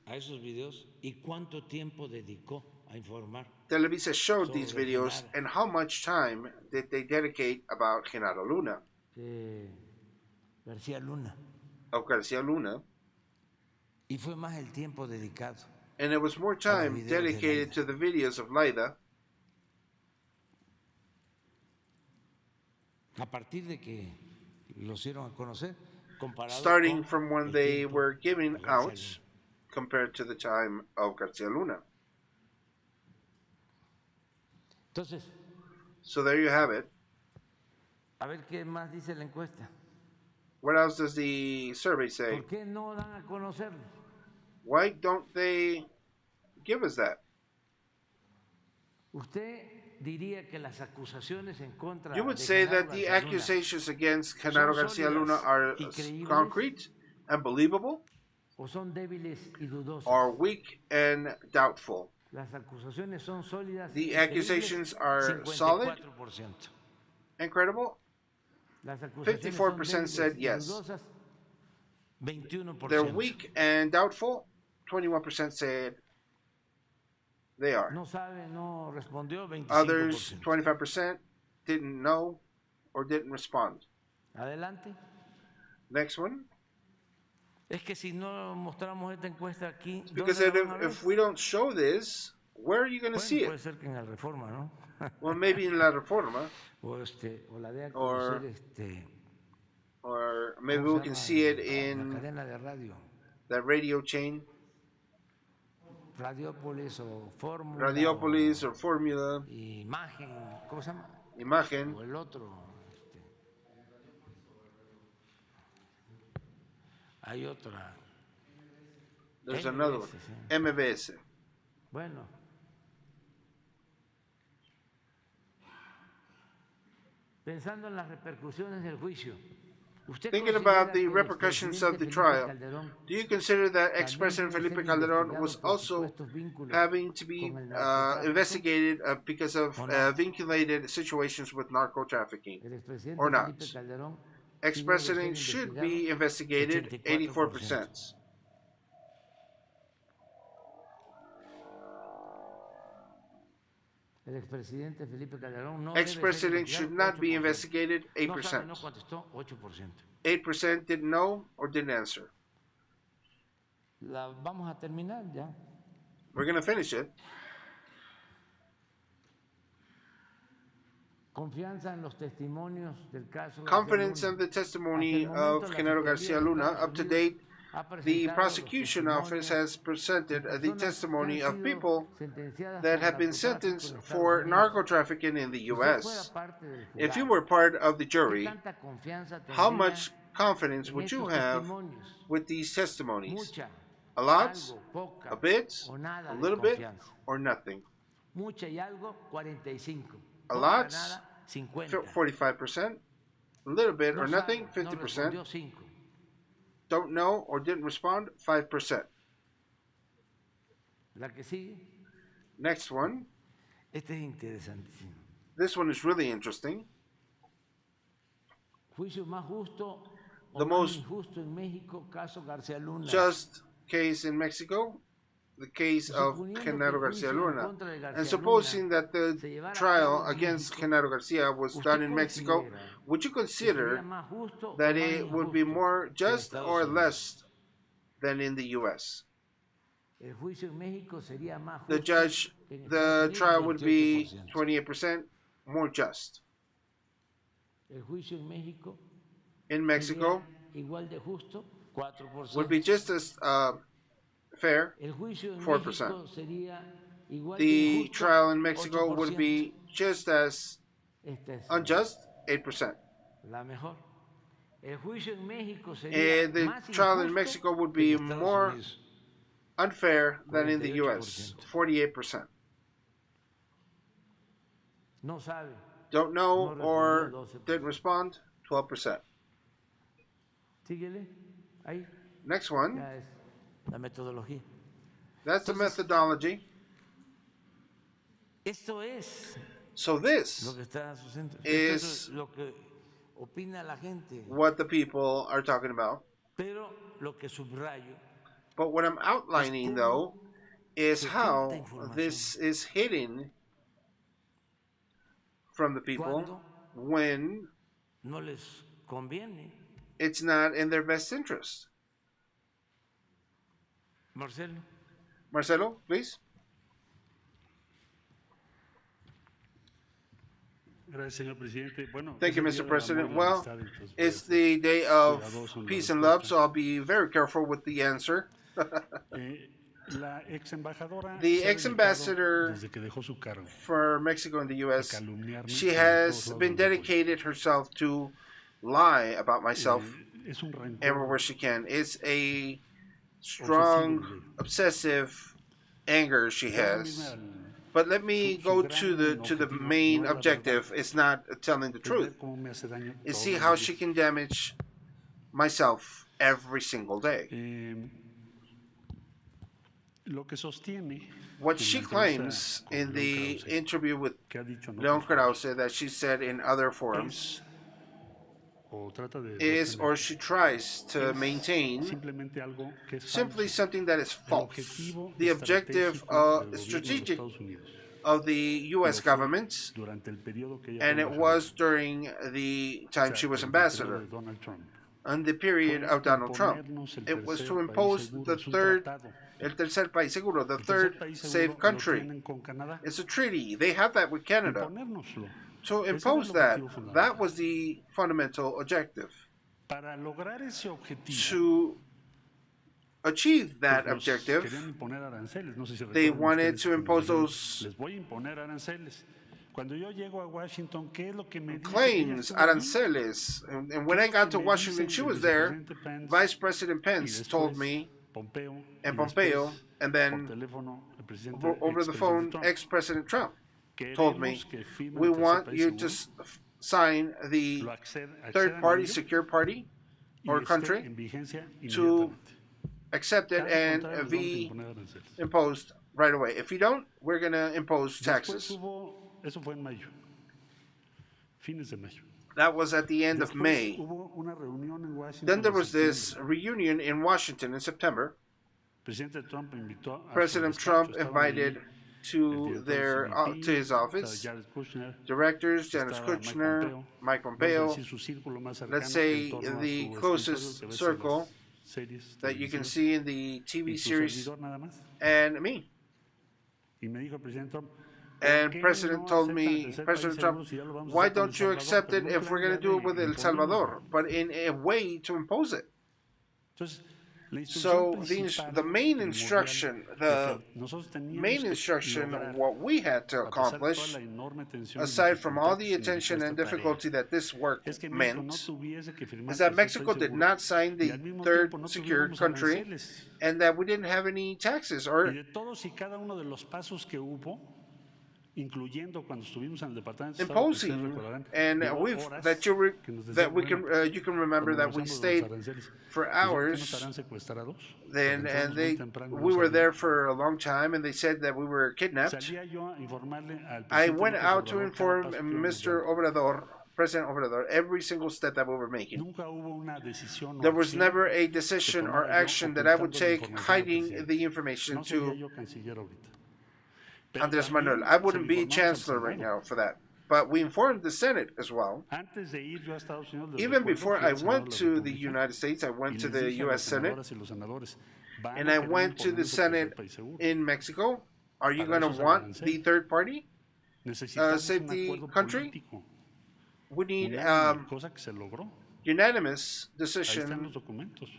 a esos videos y cuánto tiempo dedicó a informar Televisa showed these sobre videos Genaro. and how much time did they dedicate about Genaro Luna, García Luna. of Garcia Luna, Y fue más el tiempo dedicado and it was more time videos de dedicated Laida. to the videos of Laida a partir de que los dieron a conocer, comparado starting con from when el they tiempo were given de García out Luna. compared to the time of Garcia Luna. Entonces, So there you have it. a ver qué más dice la encuesta. What else does the survey say? ¿Por qué no dan a conocerlo? Why don't they give us that? Usted diría que las acusaciones en contra You would de say Genaro that the García Luna accusations against Genaro son Garcia Luna are sólidas y creíbles, concrete and believable, o son débiles y dudosas. or weak and doubtful. Las acusaciones son sólidas The y accusations are creíbles, solid 54%. and credible. Las acusaciones 54% son said débiles yes. y dudosas, 21%. They're weak and doubtful. 21% said they are. No sabe, no respondió, 25%. Others, 25%, didn't know or didn't respond. Adelante. Next one. Es que si no mostramos esta encuesta aquí, Because ¿dónde la van a ver? if we don't show this, where are you going to Bueno, see puede it? ser que en la Reforma, ¿no? Well, maybe in La Reforma, o la de a Or- conocer or maybe ¿cómo we se can llama? see it La in cadena de radio, that radio chain, Radiópolis o Fórmula. Radiopolis or Formula, o Imagen, ¿cómo se llama? Imagen. O el otro. Hay otra. There's MBS, another one. sí. MBS. Bueno. Pensando en las repercusiones del juicio, ¿usted Thinking considera about the que el repercussions of the expresidente trial, Felipe Calderón do you consider that también ex-President debe ser Felipe Calderon investigado was por also supuestos vínculos having to be con el narcotráfico? investigated because of ¿O no? vinculated situations with narco-trafficking? El expresidente Or not? Felipe Calderón sí debe ser Ex-President should be investigated, 84%. El expresidente Felipe Calderón no debe ser Ex-President investigado, should not be 8%. investigated, No sabe, no 8%. contestó, 8%. 8% didn't know or didn't answer. La vamos a terminar ya. We're going to finish it. Confianza en los testimonios del caso. Confidence in García Luna. the testimony Hasta el momento, of la Genaro Fiscalía Garcia de Luna. Estados Up to Unidos date, ha the presentado los prosecution office testimonios has presented de the personas testimony que han of sido people sentenciadas that por have been narcotráfico sentenced en Estados for Unidos. narco trafficking in the Si usted fuera U.S. parte del If you jurado, were part of the ¿qué jury, tanta confianza how tendría much confidence en would you estos have testimonios? with these testimonies? Mucha, A lot, algo, poca, a bit, o nada a de little bit, confianza. or nothing? Mucha y algo, 45. A Poca, lot, nada, 50. 45%, a little bit No or nothing, sabe, no 50%. respondió 5. don't know or didn't respond, 5%. La que sigue. Next one. Este es interesantísimo. This one is really interesting. Juicio más justo o The más most injusto en México, caso García Luna. Just case in Mexico, the case of Genaro Garcia Luna. And supposing that the trial against Genaro Garcia was done in Mexico, would you consider that it would be more just or less than in the U.S.? The trial would be 28% more just. In Mexico, would be just as fair, 4%. The trial in Mexico would be just as unjust, 8%. And the trial in Mexico would be more unfair than in the U.S., 48%. Don't know or didn't respond, 12%. Next one. La metodología. That's the methodology. Esto es So this lo que está sucediendo. is lo que opina la gente. what the people are talking about. Pero lo que subrayo. But what I'm outlining, though, is how this is hidden from the people when no les conviene. It's not in their best interest. Marcelo, please. Thank you, Mr. President. Well, it's the day of peace and love, so I'll be very careful with the answer. The ex-ambassador for Mexico in the U.S., she has been dedicated herself to lie about myself everywhere she can. It's a strong, obsessive anger she has. But let me go to the main objective. It's not telling the truth. It's see how she can damage myself every single day. What she claims in the interview with Leon Krause that she said in other forums is, or she tries to maintain, simply something that is false. The objective strategic of the U.S. government, and it was during the time she was ambassador, on the period of Donald Trump. It was to impose the third, el tercer país seguro, the third safe country. It's a treaty. They have that with Canada. To impose that, that was the fundamental objective. To achieve that objective, they wanted to impose those claims, aranceles. And when I got to Washington, she was there. Vice President Pence told me, and Pompeo, and then over the phone, ex-President Trump told me, we want you to sign the third party, secure party, or country, to accept it and be imposed right away. If you don't, we're going to impose taxes. That was at the end of May. Then there was this reunion in Washington in September. President Trump invited to his office directors, Janet Kushner, Mike Pompeo, let's say the closest circle that you can see in the TV series, and me. And President Trump, why don't you accept it if we're going to do it with El Salvador, but in a way to impose it? So the main instruction, what we had to accomplish, aside from all the attention and difficulty that this work meant, is that Mexico did not sign the third secured country, and that we didn't have any taxes. incluyendo cuando estuvimos en el Departamento de Estado, que ustedes imposing, recordarán, and hubo we've horas that you que nos that decían, we can bueno, you can remember como that we regresamos de los stayed aranceles, for ¿y luego qué nos hours. harán secuestrados? Porque Then entramos and muy they temprano, we no were sabíamos. there for a long time, and they said that we were kidnapped. Salía yo a informarle al I presidente went López out to Obrador cada inform paso que íbamos Mr. dando. Obrador, President Obrador, every single step that we were making. Nunca hubo una decisión o There was acción never a que decision or tomara yo action that I would ocultando la take información al hiding presidente. the information No sería to yo canciller ahorita. Pero Andres también Manuel. I se wouldn't lo be informamos al chancellor right Senado. now for that. But we informed the Senate as well. Antes de ir yo a Estados Unidos, les Even recuerdo, before fui I al Senado de went la to the República United States, I y went to les the dije a U.S. las Senate, senadoras y los senadores, van and a I querer went to the imponernos el Senate tercer país seguro. in Mexico. Are you Para going eso to es el want the arancel. third party Necesitamos un safety acuerdo country? político, We need unánime, cosa que se logró. unanimous Ahí están decision. los documentos.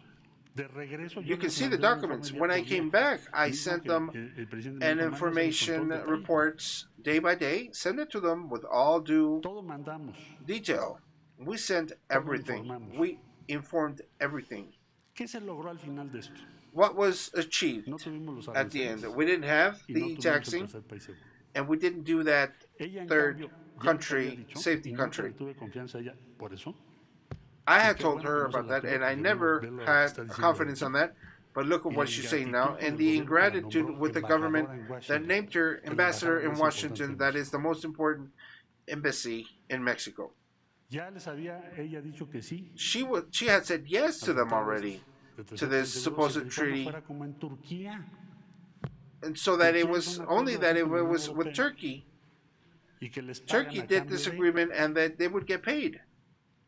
De regreso, You yo can les see the mandé un informe documents. día When por I día, came back, I mismo sent que them el presidente me an dijo, "Mándaselos con information todo detalle". reports day by day. Send it to them with all due Todo mandamos. detail. We sent Todo everything. informamos. We informed everything. ¿Qué se logró al final de esto? What was achieved No tuvimos los at the end? aranceles We didn't have y no the tuvimos el taxing, tercer país seguro. and we didn't do that Ella, en third cambio, ya les había country, dicho, safety y nunca country. le tuve confianza a ella por eso. I had qué told bueno her que no se about la that, tuvo, and I porque never ve lo que had está diciendo confidence ahorita. on that. But look at Y what la she's saying now, ingratitud and del the gobierno que la ingratitude nombró with the government embajadora en that Washington, named her que la ambassador embajada in más Washington, importante that en is the most important embassy in Mexico. Ya les había ella dicho que sí. She had said yes to them already, to this supposed siempre y cuando treaty, fuera como en Turquía, and so that it Turquía was hizo un only acuerdo that así it con la Unión was with Europea Turkey. y que les pagan Turkey a did cambio this de, agreement, and that they would get paid.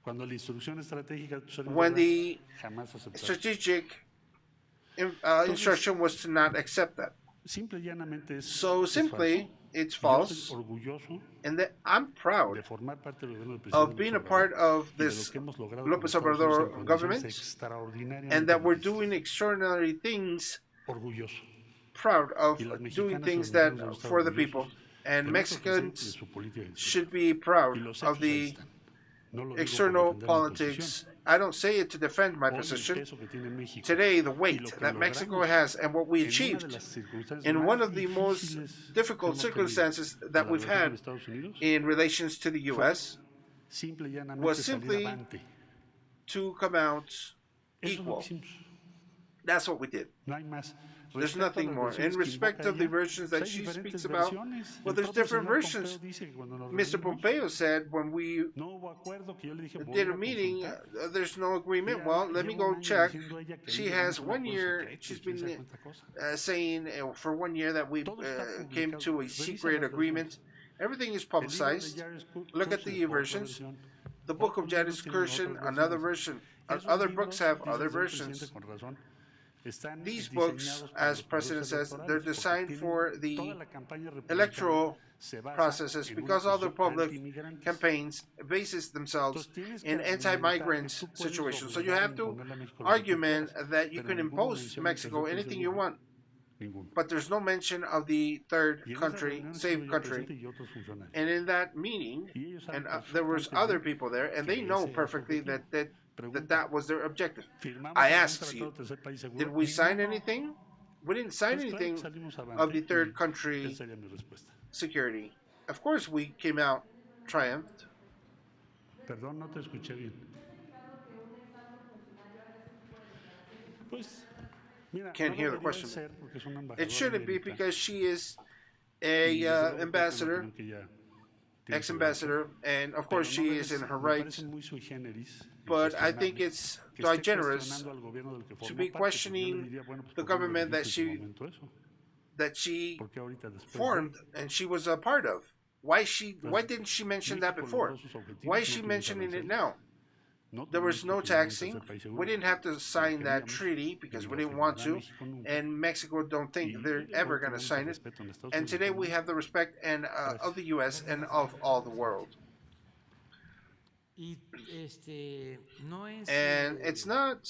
cuando la instrucción estratégica de tus When the jamás aceptaron. strategic instruction was to not accept that. Simple y llanamente So es simply, falso. it's Y yo false, soy orgulloso and that I'm proud de formar parte del gobierno del of presidente being a López part Obrador of y de lo this que hemos logrado Lopez con Estados Unidos en Obrador condiciones government, extraordinariamente and that we're difíciles. doing extraordinary things, Orgulloso. proud of Y las doing mexicanas y things los that mexicanos deben estar for the people. orgullosos And de nuestro presidente y de Mexicans su política exterior. should be proud Y los of hechos ahí the están. No lo digo por external defender mi politics. posición. I don't say it to defend my Hoy el position. peso que tiene México Today, the y weight lo que that Mexico logramos has and what we en una de achieved las circunstancias in más one of the most difíciles que difficult hemos tenido circumstances en that la we've relación con had Estados Unidos in relations to the U.S. simple y llanamente was salir simply avante. to come out Eso es lo equal. que hicimos. That's what we did. No hay más. There's Respecto a nothing las more. versiones In que respect invoca of the ella, versions that hay she diferentes speaks about, versiones. well, El there's propio different señor versions. Pompeo dice que cuando nos Mr. reunimos, Pompeo said when we no hubo acuerdo, que yo le dije, voy did a a meeting, consultar. there's no agreement. Ella Well, let me lleva go un año check. diciendo ella que She ahí has llegamos a un 1 acuerdo year, secreto y she's quién sabe been cuánta cosa. saying for 1 year that we Todo está came publicado. to a Revisa secret las agreement. versiones. Everything is El libro de publicized. Jairus Look at Kurz, the otra versions. versión. The book of Otros libros Jadis tienen Kirshen, otras another versiones. version. Esos Other libros, books have dice other el señor presidente versions. con razón, están These books, diseñados para as los President procesos says, they're electorales, porque designed tienen for the toda la campaña republicana electoral se basa processes en una because all the posición public antimigrantes. campaigns bases themselves Entonces, tienes que in argumentar anti-migrant que tú puedes situations. So you obligar y have to imponerle a México lo que tú argument quieras, that you pero can ninguna impose mención del Mexico tercer país anything you seguro. want, Ninguno. but there's no mention of the third Y en esa country, reunión estuve safe yo country. presente y otros funcionarios. And in that meeting, Y ellos and saben there was perfectamente other bien people there, and que they know ese era su perfectly objetivo. that Pregunta, was their objective. ¿firmamos I algún asked tratado you, de tercer país seguro? did we sign Ninguno. anything? We didn't sign Pues claro que anything salimos of avante the third y country esa sería mi respuesta. security. Of course, we came out triumphed. Perdón, no te escuché bien. Pues, mira, Can't no hear the debería question. ser porque es una It embajadora shouldn't be americana. because she is Y a desde luego creo que es una ambassador, opinión que ella tiene su derecho. ex-ambassador, and of Pero course no she debe is in ser- her me right. parece muy sui generis y But I think cuestionable it's que esté generous cuestionando al gobierno del que to formó be parte, porque yo le questioning diría, bueno, pues, the ¿por qué no le government that dijiste en su she momento eso? that she ¿Por qué ahorita después de? formed and she was a part of. Why didn't she mention that México before? logró sus objetivos, Why is no she tuvimos mentioning it aranceles, now? no There was tuvimos no que firmar un taxing. tercer país seguro, We didn't have to no sign that queríamos, treaty because ni we lo didn't want firmará to, México nunca. and Mexico don't think Y they're hoy ever going to tenemos el sign it. respeto en Estados And Unidos today también. we have the respect and of the U.S. and of all the world. Y no es And it's not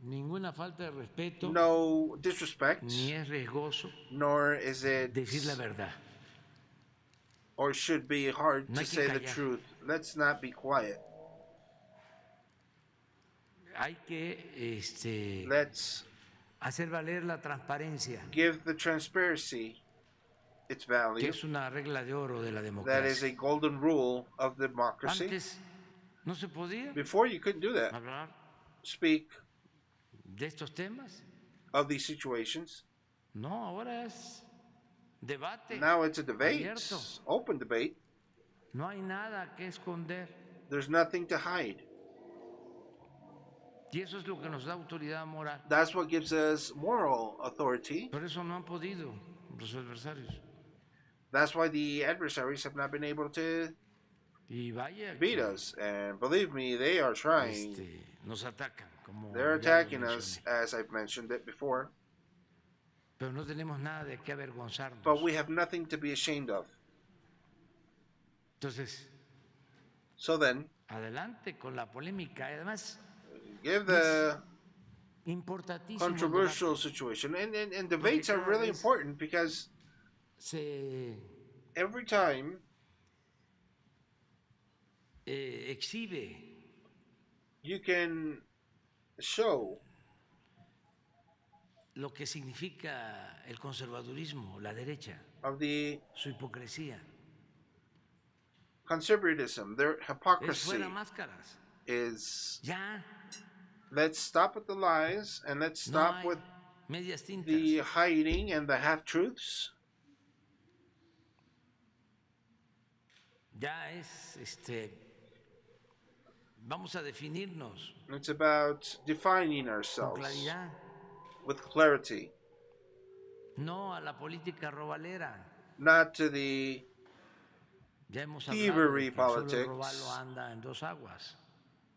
ninguna falta de respeto, no disrespect, ni es riesgoso nor is it decir la verdad. or should be hard No to hay que say the callar. truth. Let's not be quiet. Hay que Let's hacer valer la transparencia. give the transparency its que value. es una regla de oro de la That is a democracia. golden rule of democracy. Antes no se podía Before, you couldn't do that. hablar Speak de estos temas. of these situations. No, ahora es debate Now it's a debate, abierto. open debate. No hay nada que esconder. There's nothing to hide. Y eso es lo que nos da autoridad moral. That's what gives us moral authority. Por eso no han podido los adversarios. That's why the adversaries have not been able to Y vaya beat que, us. And believe me, they are trying. nos atacan. Como They're ya lo attacking us, mencioné. as I've mentioned it before. Pero no tenemos nada de qué avergonzarnos. But we have nothing to be ashamed of. Entonces, So then, adelante con la polémica. Además, give the importantísimo controversial debate. situation. And debates are really important because Se every time exhibe you can show lo que significa el conservadurismo, la derecha, of the su hipocresía. conservatism, their Es hypocrisy fuera máscaras. is Ya let's stop with the lies and let's no stop hay with medias tintas. the hiding and the half-truths. Ya es, vamos a definirnos It's about defining con ourselves claridad. with clarity, No a la política robalera. not to the Ya hemos thievery hablado de que solo politics. Robalo anda en dos aguas.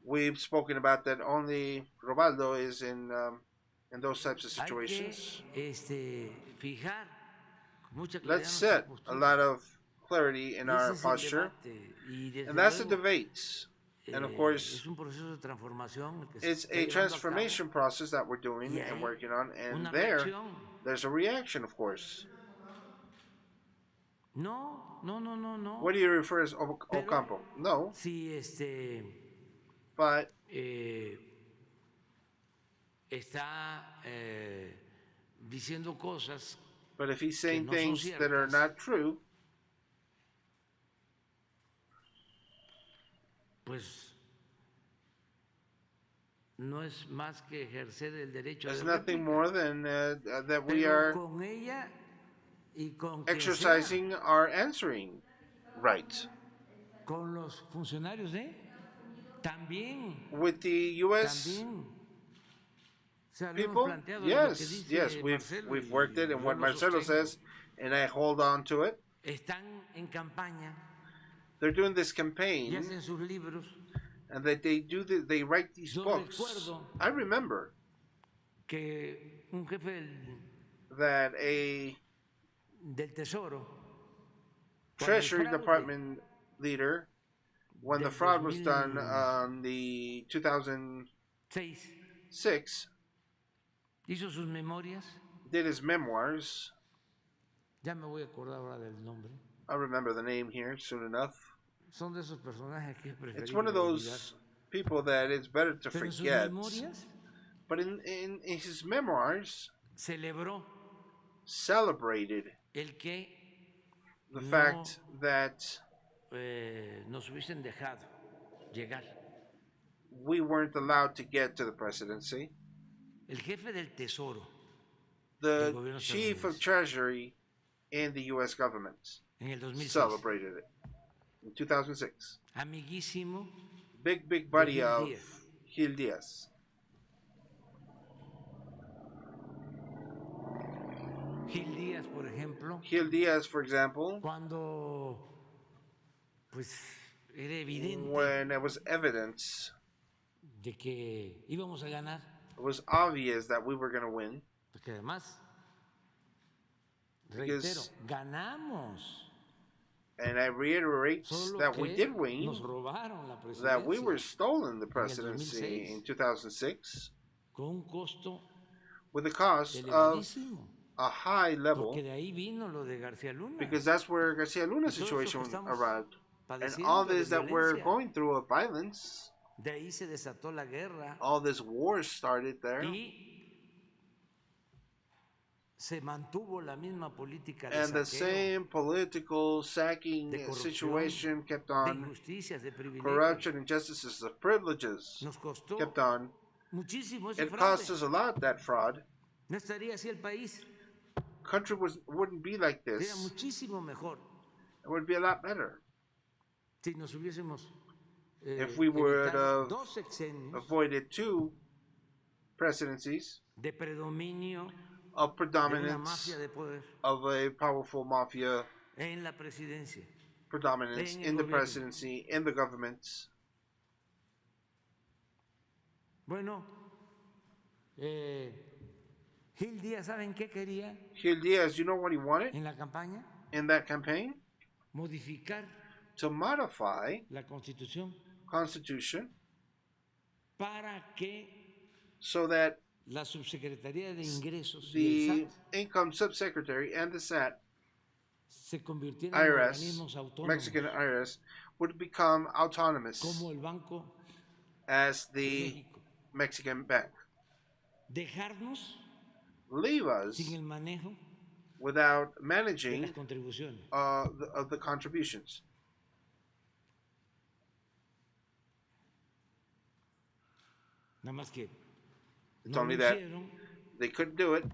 we've spoken about that only Robaldo is in those types of Hay situations. que fijar con mucha claridad Let's nuestra set a postura. lot of clarity in Y our ese es el posture, debate. Y desde and that's the luego, debate. And of es course, un proceso de transformación el que se it's está a llevando a transformation process that we're doing Y and hay working on, cabo. and Una reacción. there's a reaction, of course. No. What do you refer as Pero Ocampo? No, si but está diciendo cosas if he's saying no son things that are ciertas. not true, pues no es más que ejercer el derecho there's de nothing réplica. more than that we Pero are con ella y con quien sea, exercising our answering right. con los funcionarios también With the U.S. también se lo hemos people, planteado y lo que yes, dice we've Marcelo, worked y it, and yo what lo Marcelo sostengo. says, and I hold on to it. Están en campaña They're doing this y campaign, hacen sus libros. and that they write these Yo books. recuerdo I remember que un jefe that del Tesoro, cuando el Treasury fraude Department leader, when the del fraud was done 2000 on the 2006, 6 hizo sus memorias. did his memoirs. Ya me voy a acordar ahora del nombre. I'll remember the name here soon enough. Son de esos personajes que es It's one of preferible those people that it's better to Pero en sus forget. memorias But in his memoirs, celebró celebrated el que the no, fact that nos hubiesen dejado llegar. we weren't allowed to get to the presidency. El jefe del Tesoro The del gobierno chief of estadounidense treasury in the U.S. government en el 2006, celebrated it in 2006. amiguísimo Big buddy Gil of Díaz. Gil Díaz. Gil Díaz, por ejemplo, Gil Díaz, for example, cuando pues era evidente when it was evidence, de que íbamos a ganar, it was obvious that we were going to win. porque además, Because- reitero, ganamos, And I reiterate solo that que we did win, nos robaron la that we were presidencia stolen the presidency 2006. in 2006 con un costo with the cost of elevadísimo, a high level, porque de ahí vino lo de García Luna. because that's where Garcia Luna's Y todo eso situation que estamos arrived. And padeciendo all de this that we're violencia. going through of violence, De ahí se desató la guerra all this war started there. y se mantuvo la misma política de And the saqueo, same political sacking de corrupción, situation kept de on. injusticias, de privilegios. Corruption, injustices, of privileges Nos costó kept on. muchísimo ese It fraude. cost us a lot, that fraud. No estaría así el país. Country wouldn't be like Sería this. muchísimo mejor It would be a lot better si nos hubiésemos if we would evitado have dos sexenios avoided 2 presidencies de predominio of de una predominance mafia de poder of a powerful mafia en la presidencia. predominance En el in the gobierno. presidency, in the governments. Bueno, Gil Díaz, ¿saben qué quería Gil Diaz, you know what he wanted en la campaña? in that campaign? Modificar To modify la Constitución Constitution para que so that la Subsecretaría de Ingresos y the el SAT Income Subsecretary and the SAT, se convirtieran en IRS, organismos autónomos, Mexican IRS, would become autonomous como el Banco as de the México. Mexican bank. Dejarnos Leave us sin el manejo without de managing las contribuciones. of the contributions. Nada más que It's no only lo that hicieron. they couldn't do it.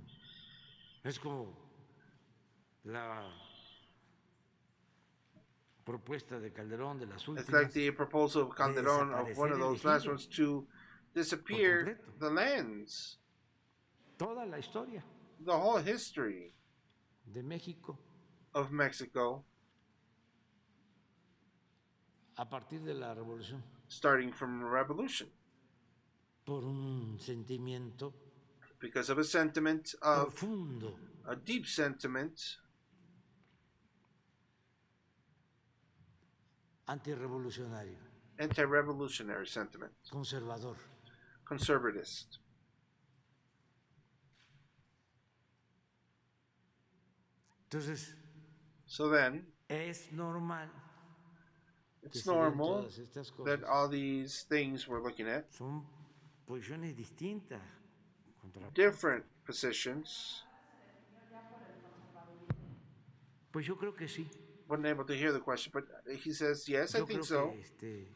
Es como la propuesta de Calderón de las It's últimas. like the proposal of Calderon of one of those last ones to disappear completo. the lands, Toda la historia the whole history de México of Mexico, a partir de la revolución, starting from the revolution, por un sentimiento because of a sentiment of profundo a deep sentiment antirrevolucionario, anti-revolutionary sentiment, conservador. conservatist. Entonces, So then, es normal que it's se den normal todas estas that cosas. all these things we're looking at, Son posiciones distintas. different positions, Pues yo creo que sí. wasn't able to hear the question, but he says, yes, I Yo think creo so. que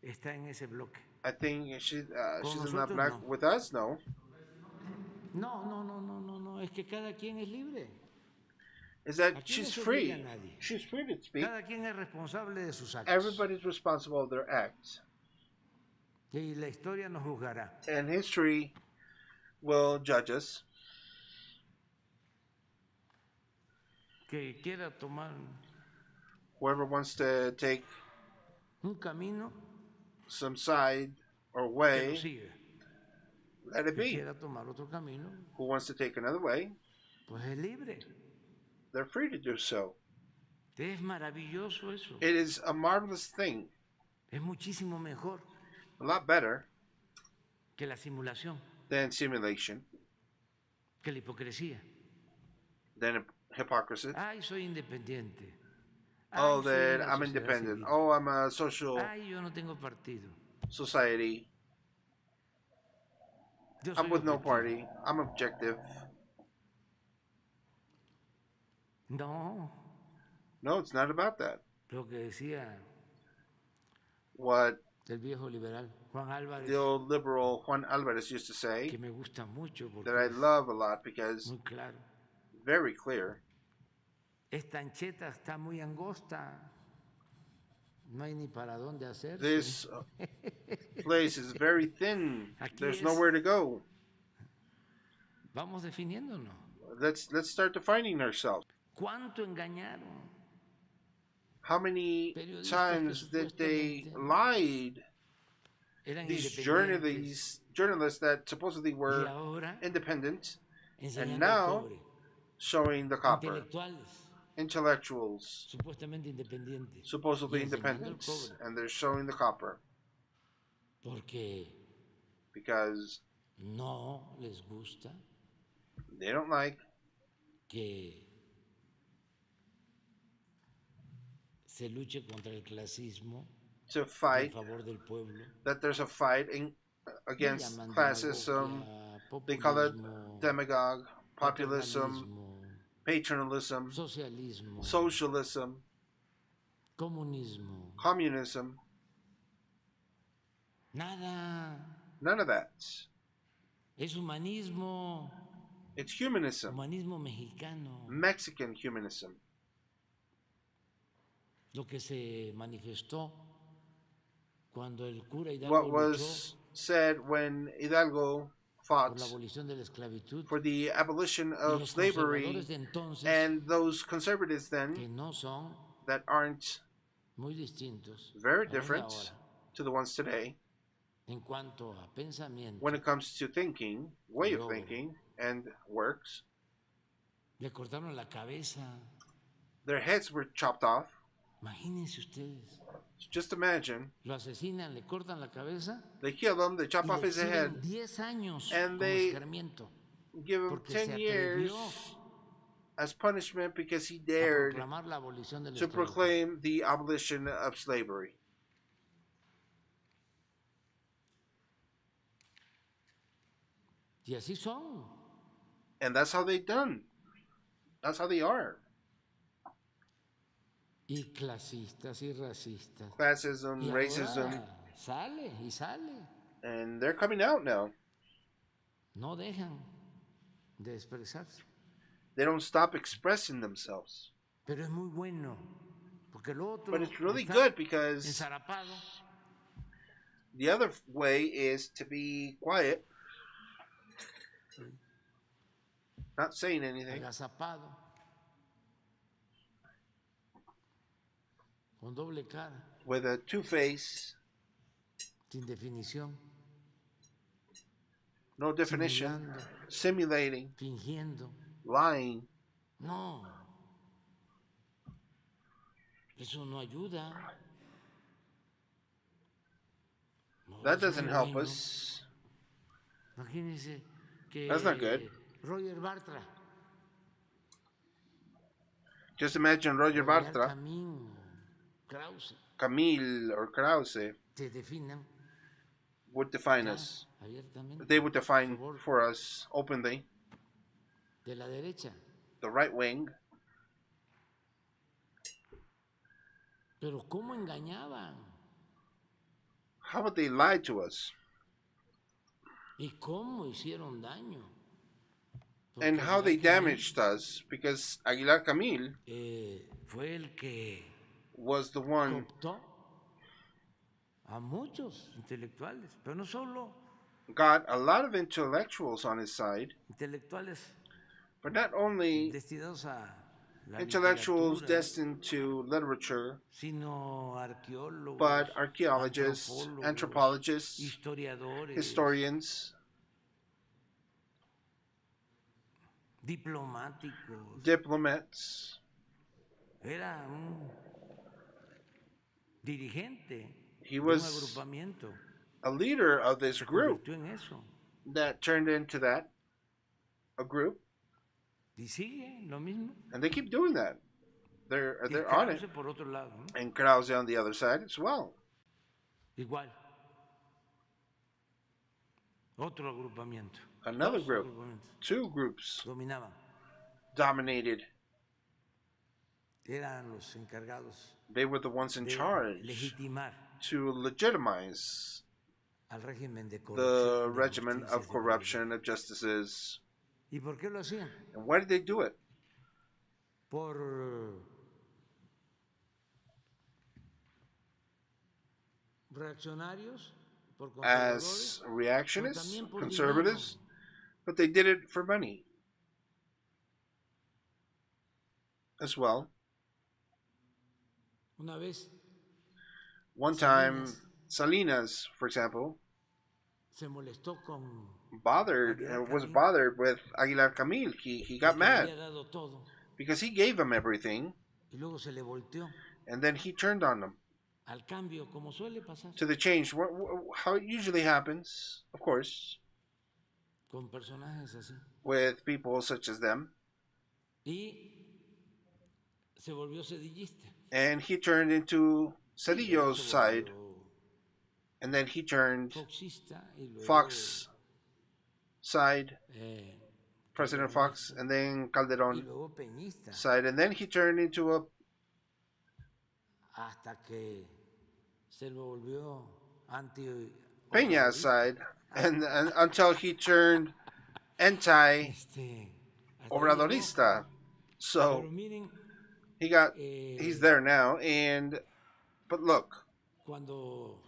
está en ese bloque. I think she's in that nosotros, black no. with us, no. No, es que cada quien es libre. Is that Aquí she's no se free. obliga a nadie. She's free to speak. Cada quien es responsable de sus actos. Everybody's responsible of their acts. Y la historia nos juzgará. And history will judge us. Que quiera tomar Whoever wants to take un camino, some side or que lo way, siga. let it Que be. quiera tomar otro camino, Who wants to take another way, pues es libre. they're free to do so. Es maravilloso eso. It is a marvelous thing, Es muchísimo mejor a lot better que la simulación, than simulation, que la hipocresía. than hypocrisy. Ay, soy independiente. Oh, Ay, soy de that la I'm sociedad independent. civil. Oh, I'm a social Ay, yo no tengo partido. society. Yo soy I'm with no objetivo. party. I'm objective. No, No, it's not about that. lo que decía What el viejo liberal Juan Álvarez, the old liberal Juan Alvarez used to que say, me gusta mucho porque that I es love a lot because muy claro. very clear. Esta ancheta está muy angosta. No hay ni para dónde hacerse. This place is very thin. Aquí There's es- nowhere to go. Vamos definiéndonos. Let's start defining ourselves. ¿Cuánto engañaron? How many Periodistas times que did they supuestamente lied? Eran These independientes. journalists that supposedly Y were ahora independent, enseñando el now cobre. showing the copper. Intelectuales, Intellectuals, supuestamente independientes. supposedly Y enseñando el independent, cobre. and they're showing the copper Porque because no les gusta they don't like que se luche contra el clasismo to en fight, favor del pueblo. that there's a fight Le against llaman classism. demagogia, They call it populismo, demagogue. populism, paternalismo, paternalism, socialismo, socialism, comunismo, communism. nada. None of that. Es humanismo, It's humanism, humanismo mexicano, Mexican humanism. lo que se manifestó cuando el cura What Hidalgo luchó was said when Hidalgo fought por la abolición de la esclavitud, for the abolition y of los slavery, conservadores de entonces, and those conservatives que then no son that aren't muy distintos very a los de different ahora, to the ones today en cuanto a pensamiento, when it comes to thinking, way of Yo- thinking, and works. le cortaron la cabeza. Their heads were chopped off. Imagínense ustedes, Just imagine, lo asesinan, le cortan la cabeza they kill him, they chop y off le his head, exhiben 10 años and como they escarmiento, give him porque 10 se years atrevió as punishment because he a dared proclamar la abolición de la to esclavitud. proclaim the abolition of slavery. Y así son. And that's how they done. That's how they are. Y clasistas y racistas. Classism, Y racism, ahora sale y sale. and they're coming out now. No dejan de expresarse. They don't stop expressing themselves. Pero es muy bueno, porque lo otro But it's really está good because ensarapado. the other way is to be quiet, not saying anything, Agazapado, con doble cara, with a two-face, sin definición, no definition, simulando, simulating, fingiendo. lying. No, eso no ayuda. No, That es doesn't muy help bueno. us. Imagínense que That's not good. Roger Bartra, Just imagine Roger Bartra, Camín, Krause, Camille, or Krause se definan would define ya us. abiertamente They would define a favor for us openly de la derecha. the right wing. Pero cómo engañaban How would they lie to us? y cómo hicieron daño. And Porque how they Aguilar Camín, damaged us because Aguilar Camille fue el que was the one cooptó a muchos intelectuales, pero no solo got a lot of intellectuals on his side, intelectuales but not only destinados a la intellectuals literatura, destined to literature, sino arqueólogos, but archaeologists, antropólogos, anthropologists, historiadores, historians, diplomáticos. diplomats. Era un dirigente He de un was agrupamiento. a leader of this Se group convirtió en eso. that turned into that, a group, Y sigue lo mismo. and they keep doing that. They're Y on it. Krause por otro lado, ¿no? And Krause on the other side as well. Igual. Otro agrupamiento. Another Dos group, agrupamientos two groups dominaban. dominated. Eran los encargados They were the ones in de charge legitimar to legitimize al régimen de corrupción. the de regimen justicias, of de corruption, of justices. pobreza. ¿Y por qué lo hacían? And why did they do it? Por reaccionarios, por As conservadores, pero reactionists, también por conservatives, dinero. but they did it for money as well. Una vez One time, Salinas, for example, se molestó con bothered Aguilar was Camil, bothered with Aguilar Camil. He got que le mad había dado todo, because he gave him everything, y luego se le volteó and then he turned on them al cambio, como suele pasar to the change. How it usually happens, of course, con personajes así. with people such as them. Y se volvió sedillista. And he turned into Y luego Cedillo's se side, volvió and then he turned foxista, y luego Fox side, President Fox, and then y Calderón luego peñista, side, and then he turned into a hasta que se lo volvió Peña anti-obradorista. side, and until he turned Hasta ahí anti-Obradorista. llegó. So Pero miren, he's there now, but look, cuando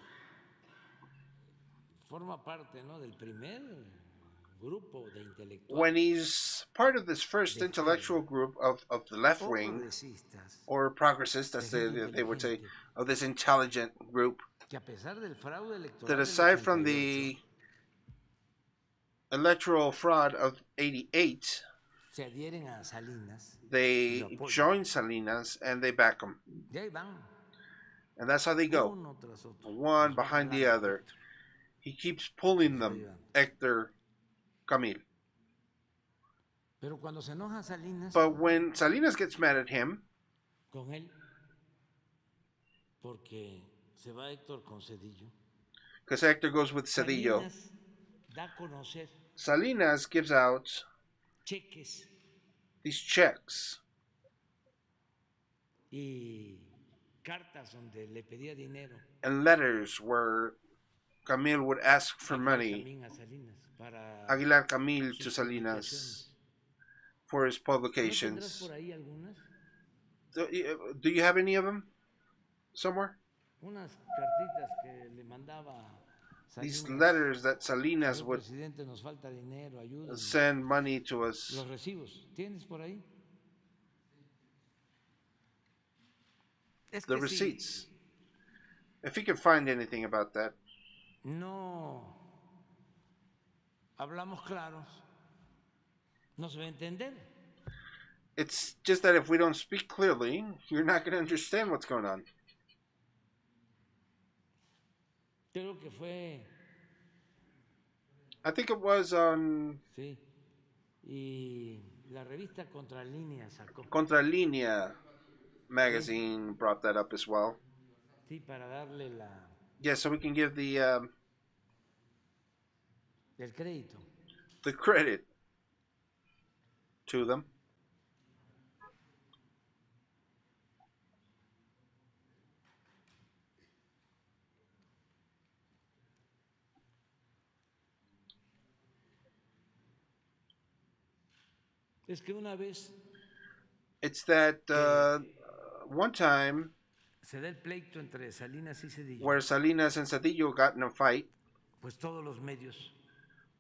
forma parte, ¿no?, del primer grupo de intelectuales when he's part of this first intellectual group of the left o wing, progresistas, or progressists, as they would say, of this intelligent group, que a pesar del fraude electoral that del aside from 88, the electoral fraud of 88, se adhieren a Salinas, they lo apoyan. join Salinas and they back him. Y ahí van, And that's how they go, uno tras otro. one Los va behind the jalando other. Héctor. He keeps pulling them, Héctor Camil. Pero cuando se enoja Salinas But when Salinas gets mad at him, con él, porque se va Héctor con Cedillo, because Héctor goes with Cedillo, Salinas da a conocer Salinas gives out cheques these checks y cartas donde le pedía dinero and letters where Camil would ask for money, también a Salinas para Aguilar Camil to sus Salinas for his publicaciones. ¿No tendrás publications. por ahí algunas? Do you have any of them somewhere? Unas cartitas que le mandaba These Salinas. letters that Salinas Señor would presidente, nos falta dinero, ayúdenos. send money to us. Los recibos, ¿tienes por ahí? Es The que receipts. If you can find anything about that. si no hablamos claros, no se va a entender. It's just that if we don't speak clearly, you're not going to understand what's going on. Creo que fue, I think it was on sí, y la revista Contralínea sacó, Contralinea magazine brought that up as well. sí, para darle Yeah, so we can give el crédito. the credit to them. Es que una vez It's that one time se da el pleito entre Salinas y Cedillo, where Salinas and Cedillo got in a fight. pues todos los medios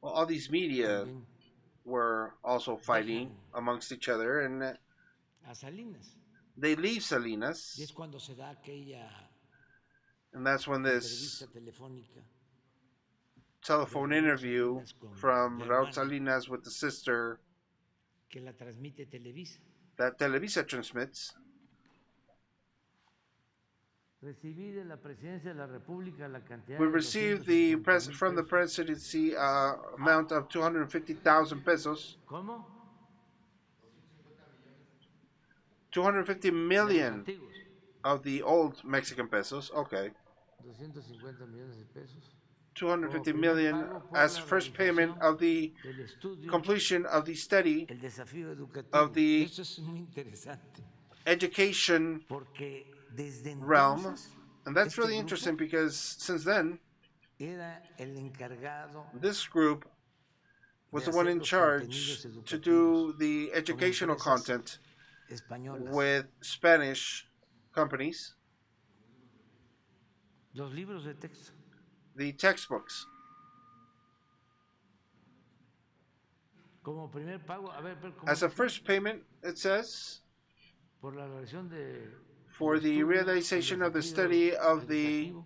Well, all these media también were also fighting amongst each other, and a Salinas. they leave Y Salinas, es cuando se da aquella and that's when this entrevista telefónica telephone interview from Raúl Salinas with the sister que la transmite Televisa. that Televisa transmits. Recibí de la presidencia de la República la cantidad We de received 250,000 from the pesos. presidency amount of 250,000 pesos, ¿Cómo? 250 De los million antiguos. of the old Mexican pesos. Okay, 250 millones de pesos. 250 million as first payment of the El estudio, completion of the study el desafío educativo. of the Eso es muy interesante education porque desde realm, entonces and that's este really grupo interesting because since then era el encargado this group was de the one hacer in los charge contenidos to do educativos the educational empresas content españolas. with Spanish companies, Los libros de texto. the textbooks. Como primer pago, a ver, ¿cómo As a dice? first payment, it says, Por la realización de for the estudio, realization of the desafío study of the educativo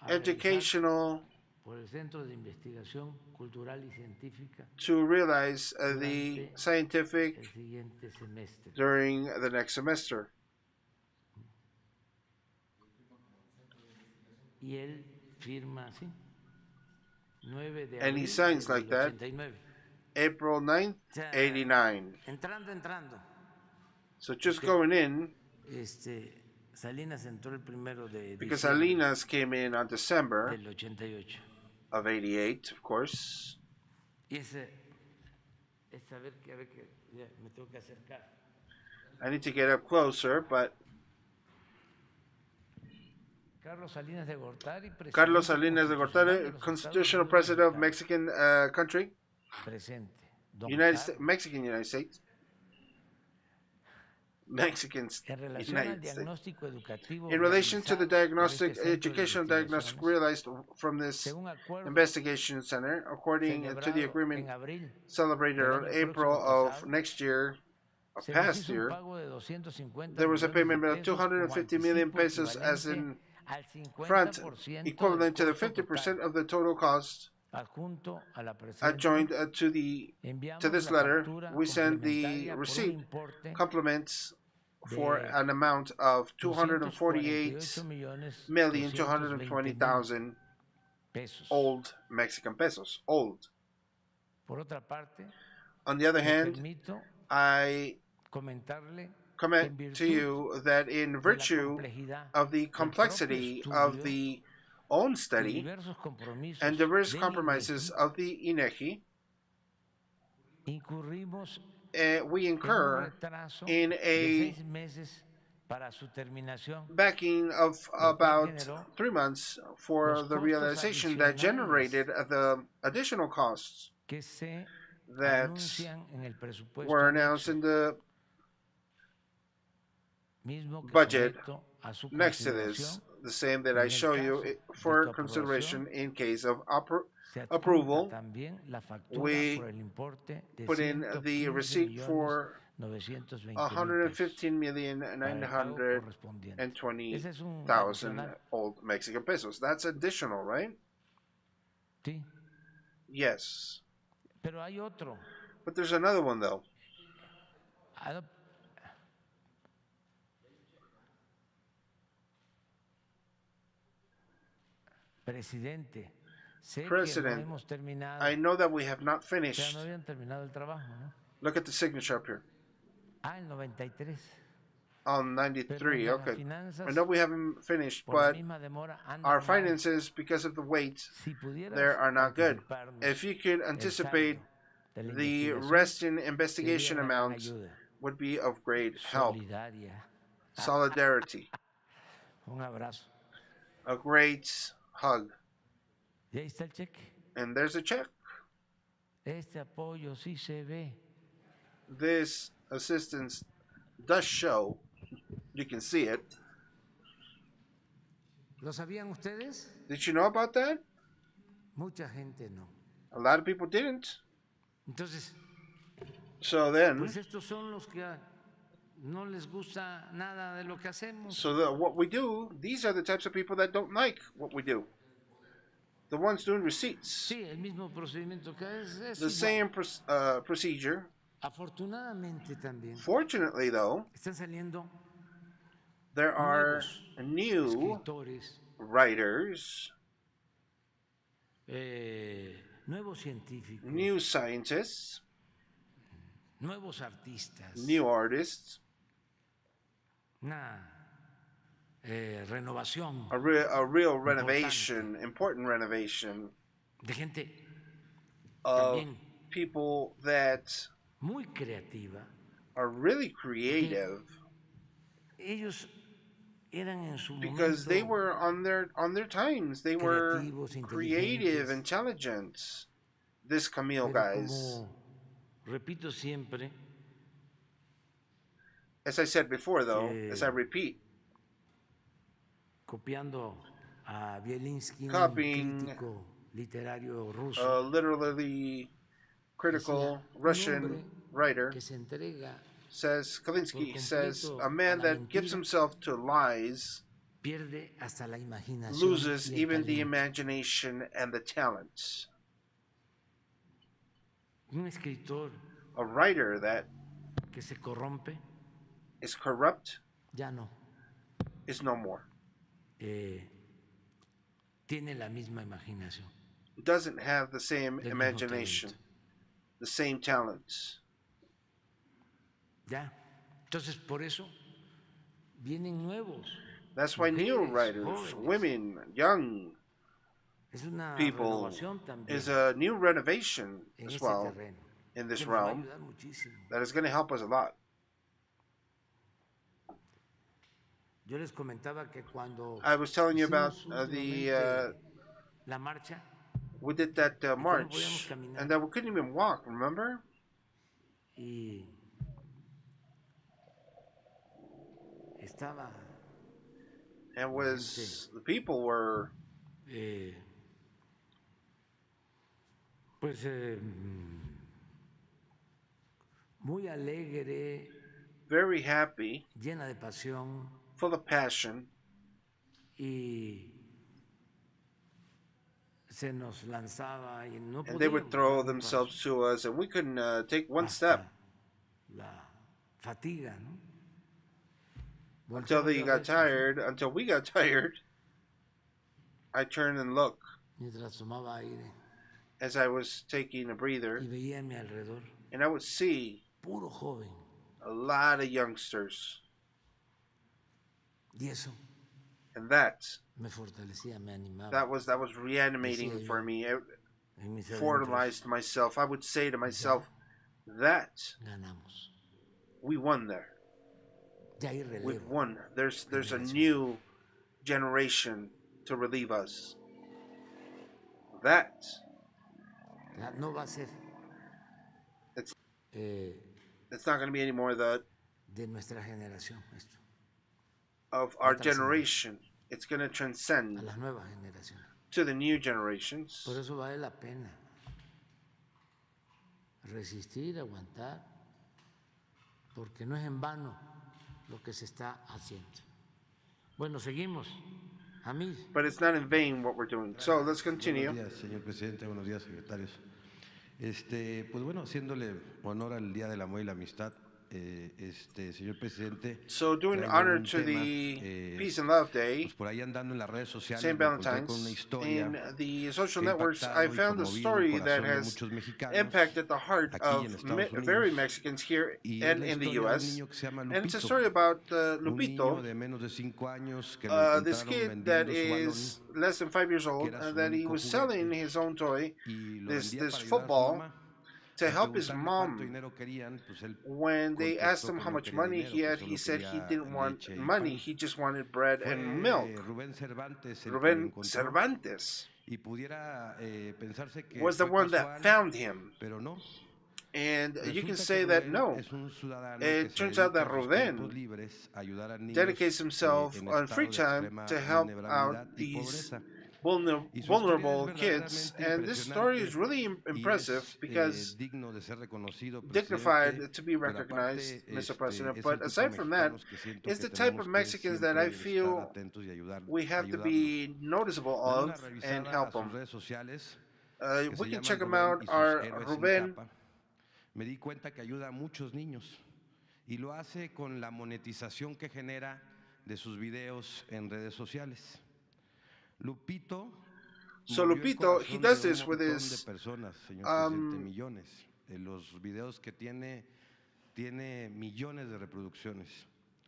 a realizar educational, por el Centro de Investigación Cultural y Científica to realize the durante el scientific siguiente semestre. during the next semester. Y él firma así, 9 de And he abril signs del like that. 89. April 9th, O sea, 89. entrando. So just Okay. going in, Salinas entró el 1 de because diciembre Salinas came in on December del 88. of 88, of course. Y ese es a ver que ya me tengo que acercar. I need to get up closer, but Carlos Salinas de Gortari, Carlos presidente Salinas de constitucional de Gortari, los constitutional Estados president Unidos of Mexican country, presente. Don United Carlos, States, Mexican United States, Mexicans en relación al United States. diagnóstico educativo In relation to the realizado por diagnostic, este centro de educational diagnostic investigaciones, realized from this según acuerdo investigation center, according to the celebrado agreement en abril celebrated del on año April próximo of pasado, next year, of se nos past hizo un year, pago de 250 there was a millones payment de of pesos como 250 million anticipo pesos as equivalente in al front, 50% equivalent to del the costo 50% total. of the total cost Adjunto a la presente, adjoined to enviamos this la letter. factura We send the complementaria por un receipt importe complements for de an amount of 248,220,000 248,220,000 pesos. old Mexican pesos. Old. Por otra parte, On the other me hand, permito I comentarle que en comment to virtud you that in de la virtue complejidad of the del propio complexity of estudio the own y study diversos compromisos and diverse del compromises INEGI, of the INEGI, incurrimos we en un incur retraso in de a 6 meses para su terminación, backing of lo cual about generó 3 months for los the costos realization that generated adicionales the additional costs que se that anuncian en el presupuesto were announced anexo, in the mismo que budget someto a su next to consideración this, the same that y I en el show you caso de for tu consideration aprobación in case of se adjunta approval. también la factura We por el importe de put in the receipt for 115,920,000 para el pago correspondiente. Ese es un 115,920,000 adicional. old Mexican pesos. That's additional, right? Sí, Yes. pero hay otro. But there's another one though. Ah, Presidente, sé que no President, hemos terminado, I know that we have not o sea, finished. no habían terminado el trabajo, ¿no? Look at the signature up here. El 93. On 93, Perdón, okay. las finanzas, I know we haven't finished, por la but misma demora, andan our mal. finances, because of the wait, Si pudieras there are not good. anticiparnos If you could el anticipate saldo de la the investigación, rest in sería investigation una gran amount ayuda. would be of great help. Solidaria. Solidarity. Un abrazo. A great hug. Y ahí está el cheque. And there's a check. Este apoyo sí se ve. This assistance does show. You can see it. ¿Lo sabían ustedes? Did you know about that? Mucha gente no. A lot of people didn't. Entonces, So then, pues estos son los que no les gusta nada de lo que hacemos. what we do, these are the types of people that don't like what we do. The ones doing receipts. Sí, el mismo procedimiento que es The igual. same procedure. Afortunadamente también Fortunately, though, están saliendo there are nuevos new escritores, writers, nuevos científicos, new scientists, nuevos artistas, new artists, una renovación a real renovation, important renovation de gente of también people that muy creativa. are really creative Ellos eran en su because they momento were on their times. They were creativos, creative, inteligentes, intelligent. This Camille pero guys. como repito siempre, As I said before, though, as I repeat, copiando a Bielinski, un Copying, crítico literario ruso, literally critical decía, un Russian hombre writer que se entrega says, Kalinsky por says, completo a man a la that gives mentira himself to lies pierde hasta la imaginación loses y el even the talento. imagination and the talent. Un escritor A writer that que se corrompe is corrupt ya no is no more. tiene la misma imaginación, Doesn't have the same del mismo imagination, talento. the same talents. Ya. Entonces, por eso vienen nuevos. That's why new Mujeres, writers, jóvenes. women, young Es una people, renovación también is a new renovation en as ese well terreno. in this que nos va a realm ayudar muchísimo. that is going to help us a lot. Yo les comentaba que cuando I was telling you about hicimos últimamente la marcha, we did that cómo podíamos march, caminar. and that we couldn't even walk, remember? Y estaba And was the people were pues muy alegre, very happy, llena de pasión, full of passion, y se nos lanzaba y no and they would podíamos throw dar un themselves paso. to us, and we couldn't take one Hasta step la fatiga, ¿no? until they Volteaba yo a got ver, tired. Until we got tired, I turned and looked mientras tomaba aire as I was taking a breather, y veía a mi alrededor and I would see puro joven, a lot of youngsters, y eso and that me fortalecía, me animaba. that was reanimating Decía for yo, me. It en mis adentros, formalized myself. I would say to myself that ganamos. we won there. Ya hay We've relevo. won. There's a new generation to relieve us. That Ya no va a ser It's- eh, it's not going to be any more de nuestra generación esto, of our trascender. generation. It's going to a transcend las nuevas generaciones. to the new generations. Por eso vale la pena resistir, aguantar, porque no es en vano lo que se está haciendo. Bueno, seguimos. A mí. But it's not in vain what we're doing. So let's continue. Buenos días, señor presidente. Buenos días, secretarios. Pues bueno, haciéndole honor al Día del Amor y la Amistad, señor presidente. So doing traigo honor un to tema, the Peace and Love Day, Pues por ahí andando en las redes sociales, St. me encontré con una Valentine's, historia in the social que ha networks, impactado I y found a conmovido el story that corazón de has muchos mexicanos impacted the heart aquí en of Estados Unidos. very Mexicans here Y and es la in the historia de un U.S. niño que se llama And it's a Lupito, story about un Lupito, niño de menos de 5 años que lo this encontraron kid that vendiendo su is balón less than 5 years old, era su that he único was juguete, selling his own toy, y lo this vendía para ayudar a su football, mamá. to Al help his preguntarle cuánto mom. dinero querían, pues él When they contestó asked him que how no much quería money dinero, he que had, solo he said he quería didn't want leche y money, pan. he just wanted bread and Fue milk. Rubén Cervantes el que lo Ruben encontró, Cervantes y pudiera pensarse que was the fue one that casual, found him. pero no. And you can Resulta say que that Rubén no. es un ciudadano It que se turns out dedica that en sus tiempos Ruben libres a ayudar a niños dedicates himself en on estado free de time extrema to help vulnerabilidad out y these pobreza. Y su historia vulnerable es kids. verdaderamente And this story is impresionante really y impressive es because digno de ser reconocido, dignified presidente, to be pero recognized, aparte Mr. President. es el But tipo de aside from that, mexicanos que siento it's que the type tenemos of que Mexicans that I siempre estar feel atentos y ayudar, we have to ayudarlos. be noticeable Dando una of and revisada help a sus them. redes sociales, que We se can check llaman them out. Rubén y sus Our héroes sin Ruben, capa, me di cuenta que ayuda a muchos niños y lo hace con la monetización que genera de sus videos en redes sociales. Lupito so movió el Lupito, he corazón does de un this with montón de his personas, señor presidente, millones. Los videos que tiene millones de reproducciones.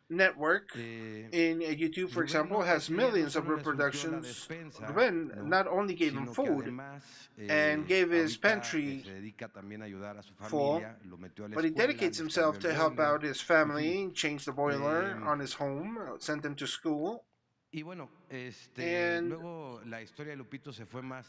network in YouTube, for Rubén example, no has ese día millions no of solo le surtió la reproductions. despensa, Ruben ¿no? not only gave him Sino que food además, and gave his ahorita, pantry se dedica también a ayudar a su full, familia, lo metió a la but he escuela, dedicates les himself cambió to el help boiler, out his en family, fin. change the boiler on his home, sent him to school. Y bueno, And luego la historia de Lupito se fue más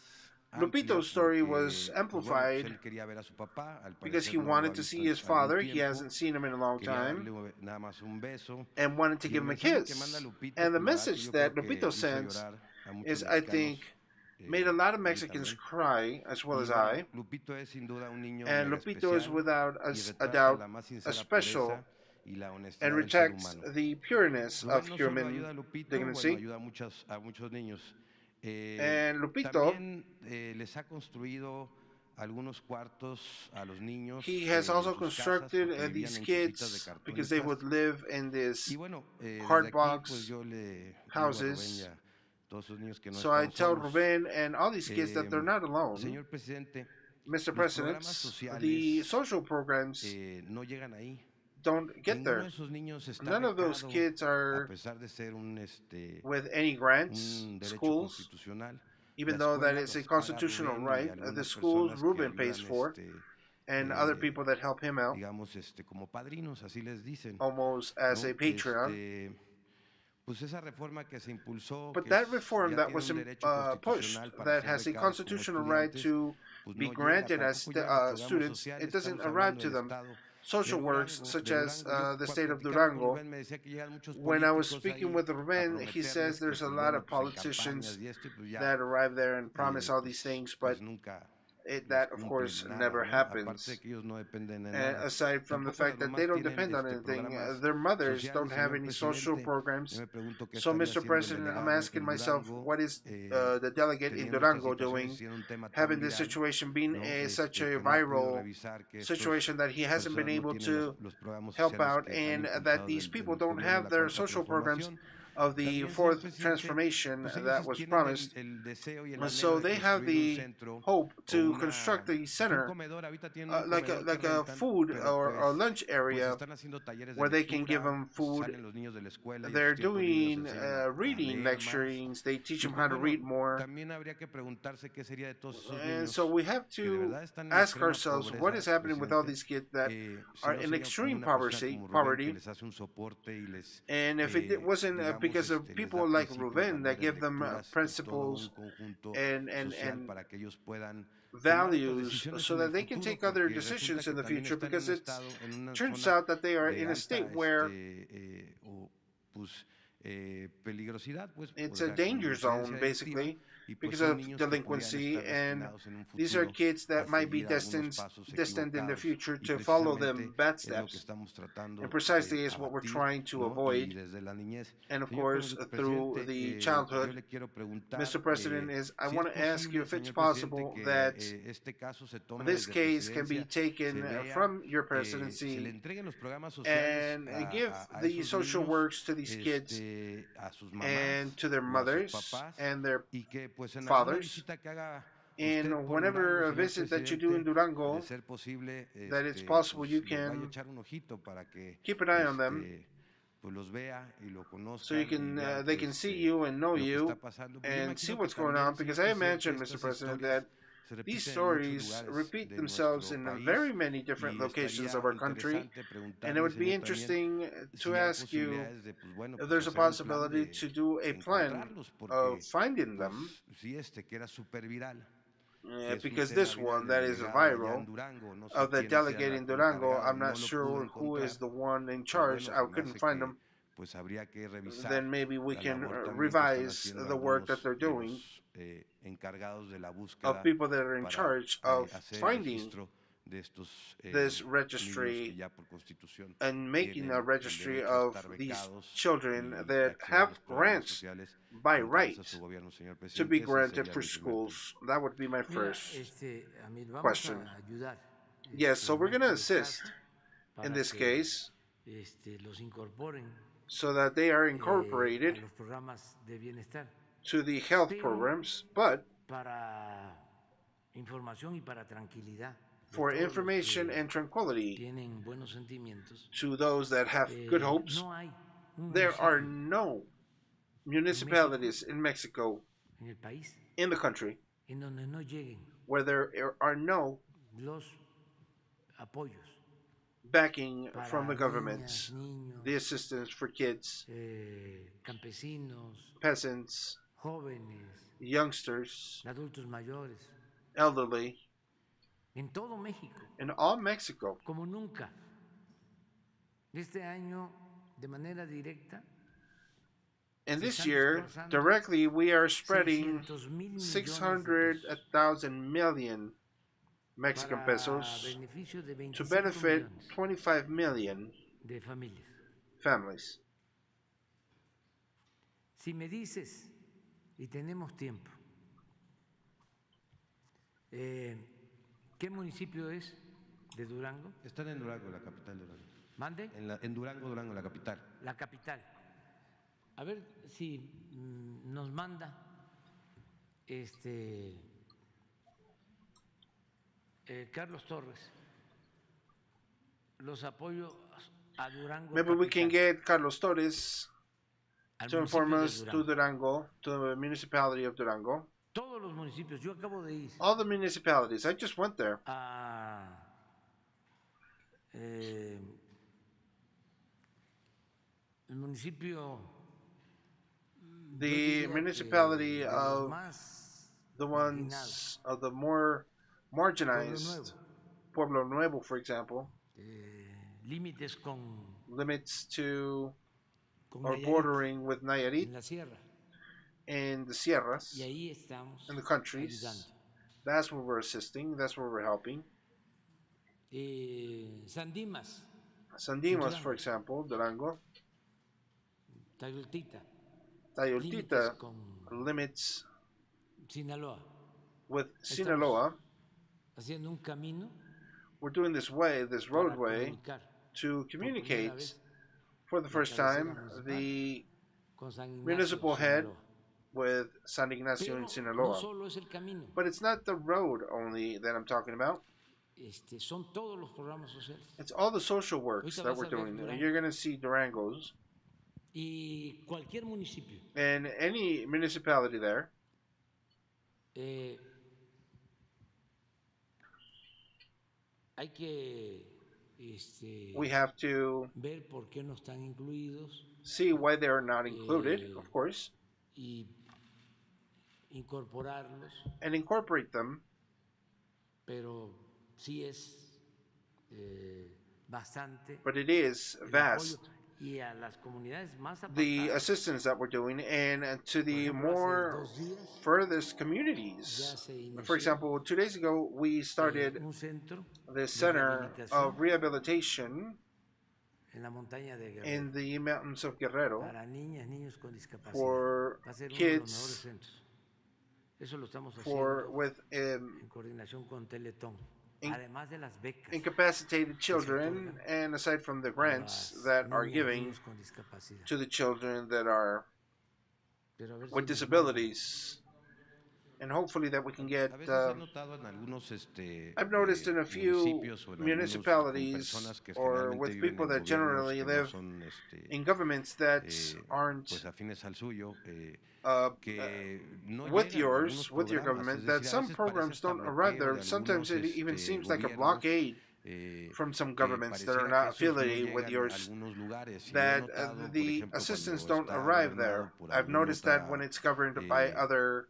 Lupito's story was porque, pues bueno, amplified él quería ver a su papá, al because parecer he no lo ha wanted to visto see en his algún father. He tiempo, hasn't seen him in a long quería time darle nada más un beso. and wanted to Y give el him a mensaje que manda kiss. Lupito, And the pues, la verdad que message yo that creo que Lupito hizo sends llorar a muchos is, I think, mexicanos, made a lot of a mí Mexicans también. cry, as well Y as bueno, I. Lupito es sin duda un niño And mega Lupito is especial without y a retrata doubt la más a sincera special pureza y la and honestidad del ser rejects humano. the pureness of Rubén no solo ayuda human a Lupito, bueno, dignity. ayuda a muchos niños. And Lupito, También les ha construido algunos cuartos a los niños he has de also sus casas constructed porque vivían these en casitas de kids cartón because y they would plástico. live in this Y bueno, desde hard aquí box pues yo le digo a Rubén houses. y a todos sus niños que no So I estamos tell solos. Ruben and all these kids that they're not alone. Señor presidente, Mr. los President, programas the sociales social programs no llegan ahí. don't get Ninguno there. de esos niños está None of those becado, kids a are pesar de ser un with any grants, derecho schools, constitucional. even La though that escuela is a los paga constitutional Rubén y right. The algunas schools personas que Ruben pays ayudan, for, and other people that help him out, digamos, como padrinos, así les dicen. almost as ¿no? a patron. Pues esa reforma que se impulsó, But que that reform ya that tiene was un derecho pushed, constitucional para that ser has a becados como constitutional right estudiantes, to pues be no llega, granted as tampoco llegan los programas students, sociales. it doesn't Estamos arrive hablando to del them. estado Social de works Durango, such de as Durango. Yo the state of platicaba con Durango. Rubén, me decía que llegan muchos When I was políticos speaking ahí with a Ruben, he says prometerles que, there's a pues, lot bueno, of pues en politicians campañas y pues ya, that arrive there and promise all these pues, things, but nunca los that, of cumplen course, nada, never ¿no? Aparte de happens. que ellos no dependen de And nada. aside from the Tampoco las fact that they mamás don't tienen depend on anything, programas their mothers sociales, don't have señor any social presidente. Yo programs. me pregunto qué So, estaría Mr. haciendo el President, I'm delegado asking en myself, Durango, what is the delegate in teniendo estas Durango situaciones, doing, siendo un tema tan having this viral, situation being ¿no? such a Que no ha podido viral revisar que estos situation that he hasn't been personas no able tienen to los programas help sociales out, que han and that impulsado these del people don't gobierno de have la their Cuarta social programs Transformación. of the También, señor fourth presidente, transformation pues that ellos was tienen promised. el deseo y el So anhelo de they have construir un the centro hope o to una, construct a pues un center, comedor. Ahorita tienen un like comedor que a rentan, food pero or lunch pues area están haciendo talleres de where they can give lectura, them food. salen los niños de la escuela y en They're sus tiempos libres les doing enseñan a reading leer más. lecturings. They teach Y them pues how to bueno, read more. también habría que preguntarse qué sería de todos esos And so niños we have que de to verdad están en ask extrema ourselves what is pobreza, happening with all presidente, these kids that si are no in sería como extreme una persona como Rubén que poverty. les hace un soporte y les, And if it wasn't digamos, because of les people da like principios, Ruben that valores, give them lecturas y todo un principles conjunto and social para que ellos puedan tomar otras values decisiones so en that el they can futuro, take other porque resulta decisions que in the también future, están en because un it estado, en una turns zona out that they are de in a alta, state where pues, peligrosidad, pues, it's o a sea, con danger incidencia zone, delictiva, basically, y pues because son of niños que podrían delinquency, estar and destinados en un these are futuro kids a that might be seguir algunos destined in the pasos future equivocados, y to follow precisamente them bad es lo que steps. estamos tratando And de precisely is what we're abatir, trying to ¿no? Y avoid. desde la niñez. And of Señor course, through presidente, the yo childhood, le quiero preguntar Mr. President, I si want es to ask you posible, if it's señor presidente, possible que that este caso se tome this desde case can be presidencia, se taken vea, from your se presidency le entreguen los programas sociales and give a the esos social niños, works to these kids a sus mamás and to their o a sus mothers papás, and their y que pues en alguna fathers. visita que haga And usted por whenever Durango, a señor visit that you do in presidente, de Durango, ser posible, that it's possible pues you les vaya a can echar un ojito para que keep an eye on them, pues los vea y lo so you conozcan y can vean they que can see you and know lo que you está pasando. Pues yo and see imagino que what's going también, on, because señor I presidente, imagine, Mr. estas President, historias that se these repiten en muchos stories lugares repeat de themselves nuestro in país, very many different y locations estaría of our country. interesante And it preguntarle, would be señor, también interesting si to hay ask you posibilidades de, pues bueno, if pues there's a hacer un plan possibility de to do a plan encontrarlos, of porque finding them, pues sí, que era súper viral, que es un because tema this viral one del that is delegado allá viral en Durango, no sé of the quién sea delegate el in Durango. encargado, I'm not no lo pude sure who encontrar, is the one in pues charge. bueno, I se me couldn't hace find que them. pues habría que revisar Then maybe we la can labor también que están revise haciendo the work that algunos they're de doing los encargados de la of búsqueda people that are in para charge of hacer el finding registro de estos this niños que registry ya por constitución and making tienen a el registry derecho a of estar these becados children y that acceder a have los programas grants sociales by con right cabeza su gobierno, señor to be presidente. Ese granted sería for mi primer punto. schools. That would be my Mira, first Amir, vamos question. a ayudar. Yes, so we're going to assist para in this que, case los incorporen so that they are a incorporated los programas de bienestar. to the health Pero programs, but para información y para tranquilidad de for todos los information que and tranquility tienen buenos sentimientos, to those that have good hopes, no hay un there are municipio no municipalities in Mexico, en el país in the country, en donde no lleguen where there are no los apoyos backing para from the niñas, governments, niños, the assistance for kids, campesinos, peasants, jóvenes, youngsters, adultos mayores, elderly, en todo México, in all Mexico. como nunca. Este año, de manera directa, And se this están year, desplazando directly, we are spreading 600,000 millones de 600,000 million Mexican para pesos beneficio de to 25 benefit millones 25 million de familias. families. Si me dices, y tenemos tiempo, ¿qué municipio es de Durango? Están en Durango, la capital de Durango. ¿Mande? En Durango, la capital. La capital. A ver si nos manda Carlos Torres los apoyos a Durango. Maybe we can capital, get Carlos Torres al to inform municipio de us to Durango, to the municipality of Durango. Todos los municipios. Yo acabo de ir All the municipalities. I just went there a el municipio, the municipality of the ones of the more marginalized, Pueblo Nuevo, for example, límites con limits to or Nayarit, bordering with Nayarit en la sierra, and the Sierras y ahí estamos and the countries. ayudando. That's where we're assisting. That's where we're helping. San Dimas, Sandimas, for example, Durango. Tayoltita, Tayoltita con limits Sinaloa, with estamos Sinaloa. haciendo un camino We're doing this roadway to communicate for the first time the municipal head with San Ignacio in Sinaloa. But it's not the road only that I'm talking about. Son todos los programas sociales. It's all the social works that we're doing. You're going to see Durangos. Y cualquier municipio. And any municipality there. Hay que we have to ver por qué no están incluidos, see why they are not included, of course, y incorporarlos. And incorporate them. Pero sí es bastante. But it is vast. Y a las comunidades más the assistance that we're doing, and to the more furthest communities. For example, 2 days ago, we started the Center of Rehabilitation in the mountains of Guerrero for kids incapacitated children, and aside from the grants that are giving to the children that are with disabilities, and hopefully that we can get I've noticed in a few municipalities or with people that generally live in governments that aren't with your government, that some programs don't arrive there. Sometimes it even seems like a blockade from some governments that are not affiliated with yours, that the assistance don't arrive there. I've noticed that when it's governed by other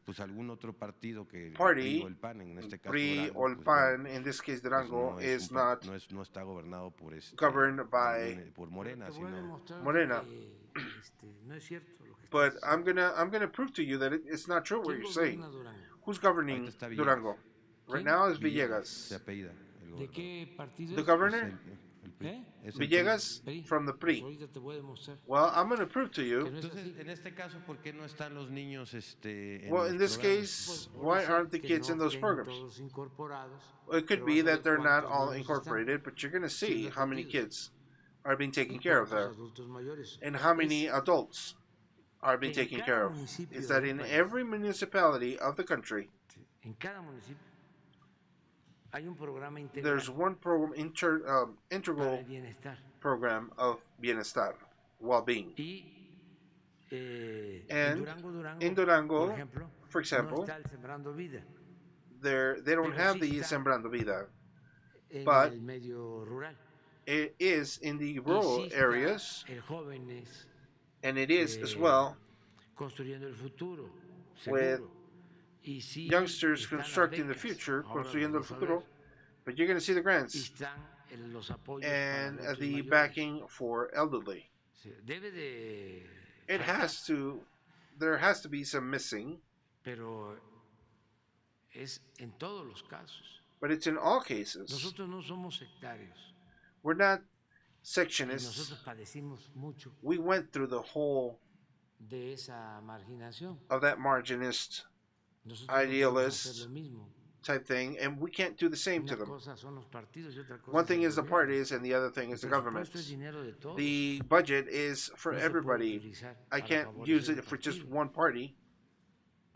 party, PRI or PAN, in this case Durango, is not governed by Morena. But I'm gonna prove to you that it's not true what you're saying. Who's governing Durango? Right now is Villegas. The governor? Villegas from the PRI. Well, I'm going to prove to you. Well, in this case, why aren't the kids in those programs? Well, it could be that they're not all incorporated, but you're going to see how many kids are being taken care of there, and how many adults are being taken care of. Is that in every municipality of the country, there's one program, integral program of bienestar, well-being. And in Durango, for example, they don't have the Sembrando Vida, but it is in the rural areas, and it is as well with youngsters constructing the future, construyendo el futuro, but you're going to see the grants and the backing for elderly. There has to be some missing, but it's in all cases. We're not sectionists. We went through the whole of that marginist, idealist type thing, and we can't do the same to them. One thing is the parties, and the other thing is the government. The budget is for everybody. I can't use it for just one party.